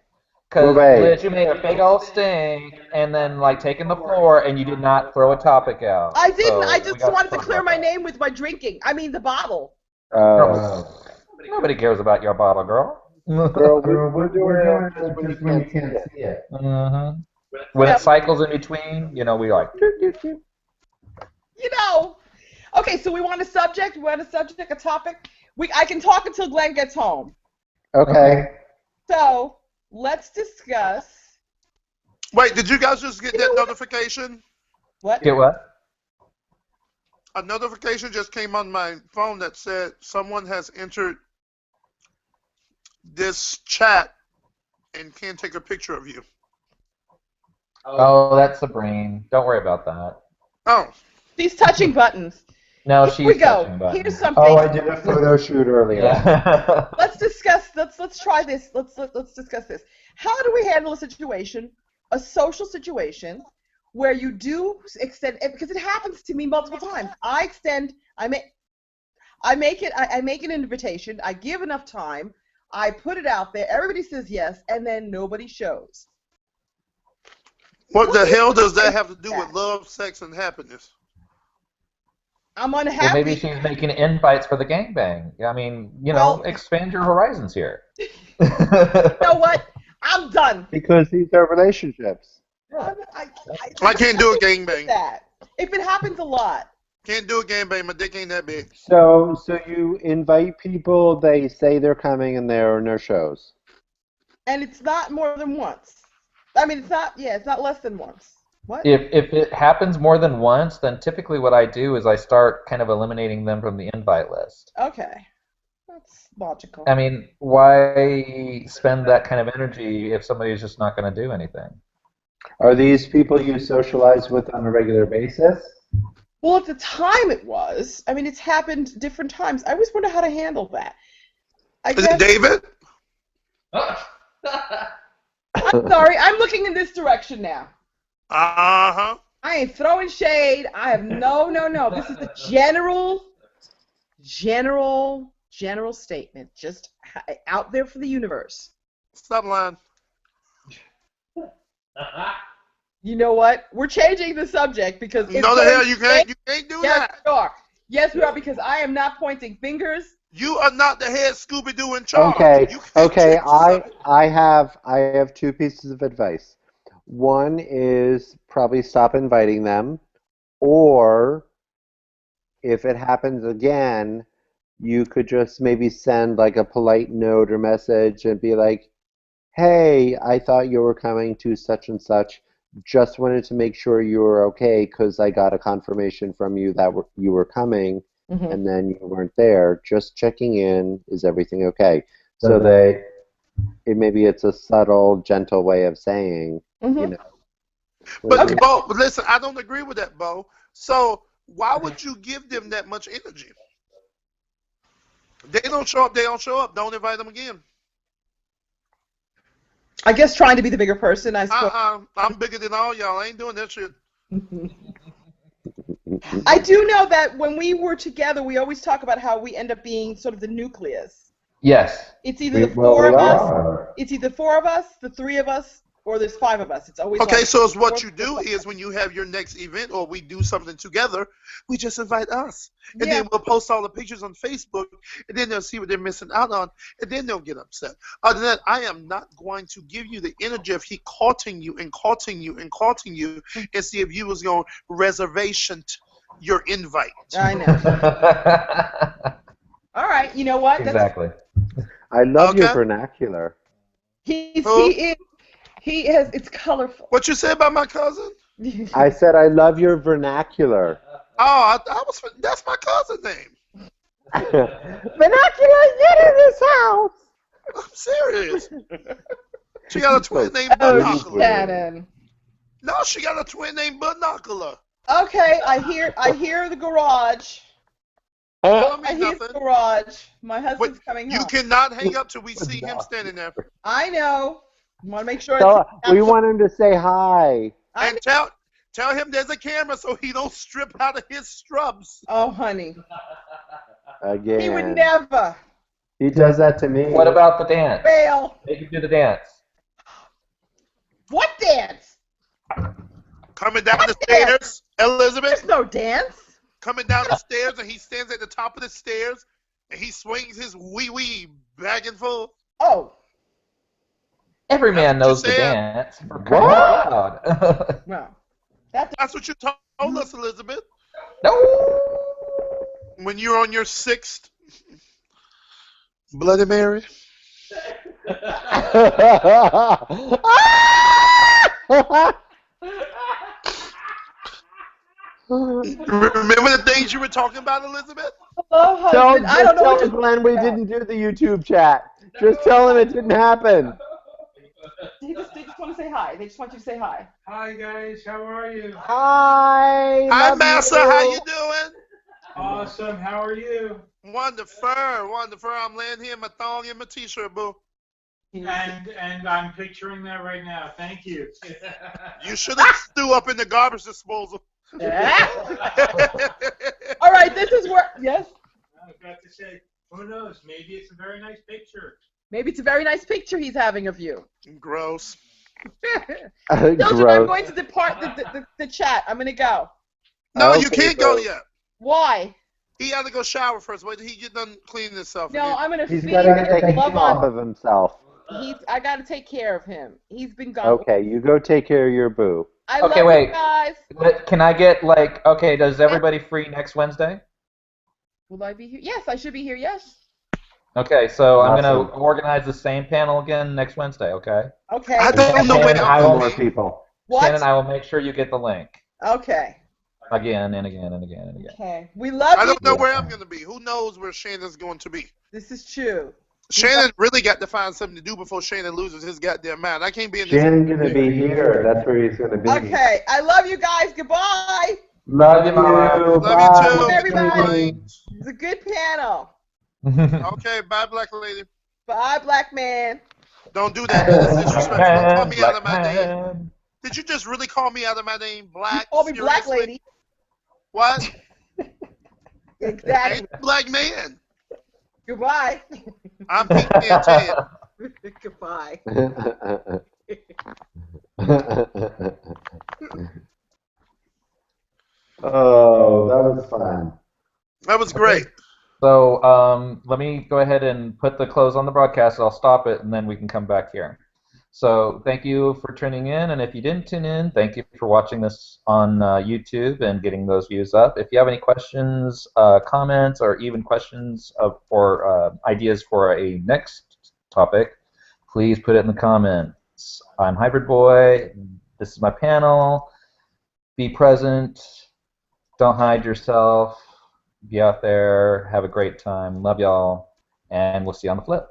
Because Wait. Liz, you made a big old stink and then like taking the floor and you did not throw a topic out. I didn't. So I we just got wanted to talk clear about my that. name with my drinking. I mean, the bottle. Nobody cares about your bottle, girl. Girl, we're doing it just when you can't see it. Mm-hmm. When Yeah. it cycles in between, we like. You know. Okay, so we want a subject. We want a subject, a topic. I can talk until Glenn gets home. Okay. So let's discuss. Wait, did you guys just get You that know what? notification? What? Get what? A notification just came on my phone that said someone has entered this chat and can take a picture of you. Oh, that's Sabrine. Don't worry about that. Oh, She's touching buttons. No, Here she's we go. touching buttons. Here's something. Oh, I did a photo shoot earlier. Yeah. Let's discuss. Let's try this. Let's discuss this. How do we handle a situation, a social situation, where you do extend? Because it happens to me multiple times. I make an invitation. I give enough time. I put it out there. Everybody says yes, and then nobody shows. what the do you hell does that think have to do that? with love, sex, and happipiness? I'm Well, unhappy. maybe she's making invites for the gangbang. I mean, Well- expand your horizons here. You know what? I'm done. Because these are relationships. I can't do a gangbang. That if it happens a lot. Can't do a gangbang. My dick ain't that big. So you invite people, they say they're coming, and there are no shows. And it's not more than once. I mean, it's not less than once. What? If it happens more than once, then typically what I do is I start kind of eliminating them from the invite list. Okay. That's logical. I mean, why spend that kind of energy if somebody's just not going to do anything? Are these people you socialize with on a regular basis? Well, at the time it was. I mean, it's happened different times. I always wonder how to handle that. I Is it guess, David? I'm sorry. I'm looking in this direction now. Uh-huh. I ain't throwing shade. I have no. This is a general statement, just out there for the universe. Stop lying. You know what? We're changing the subject because it's No, the going hell you can't. You can't do Yes, that. we are. Yes, we are, because I am not pointing fingers. You are not the head Scooby-Doo in charge. Okay, You can't okay. change the subject. I have two pieces of advice. One is probably stop inviting them, or if it happens again, you could just maybe send like a polite note or message and be like, "Hey, I thought you were coming to such and such. just wanted to make sure you were okay because I got a confirmation from you that you were coming Mhm. and then you weren't there. Just checking in, is everything okay? So So they, maybe it's a subtle, gentle way of saying, you Mhm. know, But Okay. Bo, listen, I don't agree with that, Bo. So why would you give them that much energy? They don't show up. They don't show up. Don't invite them again. I guess trying to be the bigger person, I suppose. I'm bigger than all y'all. I ain't doing that shit. I do know that when we were together, we always talk about how we end up being sort of the nucleus. yes. It's either the well, four we of us, are. it's either 4 of us, the 3 of us, or there's 5 of us. It's always Okay, like so it's what four- you do is when you have your next event or we do something together, we just invite us. And Yeah. then we'll post all the pictures on Facebook, and then they'll see what they're missing out on, and then they'll get upset. Other than that, I am not going to give you the energy of he courting you and courting you and courting you and see if you was going to reservation your invite. I know. All right. You know what? That's Exactly. I love your Okay? vernacular. Who? he has it's colorful. What you say about my cousin? I said I love your vernacular. Oh, that's my cousin name. Vernacular, get in this house. I'm serious. She got a twin named Oh, Binocular. Shannon. No, she got a twin named Binocular. Okay, I hear the garage. Don't I mean hear the nothing. garage. My husband's Wait, coming you home. cannot hang up till we see him standing there. I know. Want to make sure So, it's we want him to say hi. I And tell him there's a camera so he don't strip out of his strubs. Oh, honey. Again. He would never He does that to me. What about the dance? fail. Make him do the dance. What dance? Coming down the What dance? stairs, Elizabeth. There's no dance. Coming down the stairs and he stands at the top of the stairs and he swings his wee back and forth. Oh, Every man That's what knows you the said. dance. For crying out loud. well. That That's what you told us, Elizabeth, No. when you're on your 6th Bloody Mary. Remember the things you were talking about, Elizabeth? oh, husband, I don't know what tell to Glenn we didn't do the YouTube chat. Just tell him it didn't happen. They just want to say hi. They just want you to say hi. Hi guys, how are you? Hi. Hi, love Massa. you. How you doing? Awesome, how are you? Wonderful. I'm laying here in my thong and my t-shirt, boo. And I'm picturing that right now. Thank you. You should have threw up in the garbage disposal. Yeah. All right, this is where. Yes. I was about to say, who knows? Maybe it's a very nice picture. Maybe it's a very nice picture he's having of you. Gross. Children, I'm Gross. going to depart the chat. I'm going to go. No, you Okay, can't go bro. yet. Why? He had to go shower first. Wait till he get done cleaning himself. No, again. I'm going to He's feed got to him take love off on. of himself. I got to take care of him. He's been gone. Okay, you go take care of your boo. I Okay, love wait. you guys. Can I get okay, does everybody free next Wednesday? Will I be here? Yes, I should be here. Yes. Okay, so I'm Awesome. going to organize the same panel again next Wednesday, okay? Okay. I don't know where And I'm I will gonna More be. people. Shannon, What? I will make sure you get the link. Okay. Again and again and again and again. Okay. We love I you. don't know where I'm going to be. Who knows where Shannon's going to be? This is true. Shannon really got to find something to do before Shannon loses his goddamn mind. I can't be in this. Shannon's gonna be here. That's where he's gonna be. Okay. I love you guys. Goodbye. Love you. Love Love Bye. you too. Everybody. It's a good panel. Okay, bye, black lady. Bye, black man. Don't do that. That's disrespectful. Don't call me out of my Black name. man. Did you just really call me out of my name, black? Call me black Seriously? lady. What? I Exactly. ain't a black man. Goodbye. I'm Pink Panther. Goodbye. Oh, that was fun. That was great. So let me go ahead and put the close on the broadcast. I'll stop it, and then we can come back here. So thank you for tuning in, and if you didn't tune in, thank you for watching this on YouTube and getting those views up. If you have any questions, comments, or even questions or ideas for a next topic, please put it in the comments. I'm Hybrid Boy. This is my panel. Be present. Don't hide yourself. Be out there. Have a great time. Love y'all. And we'll see you on the flip.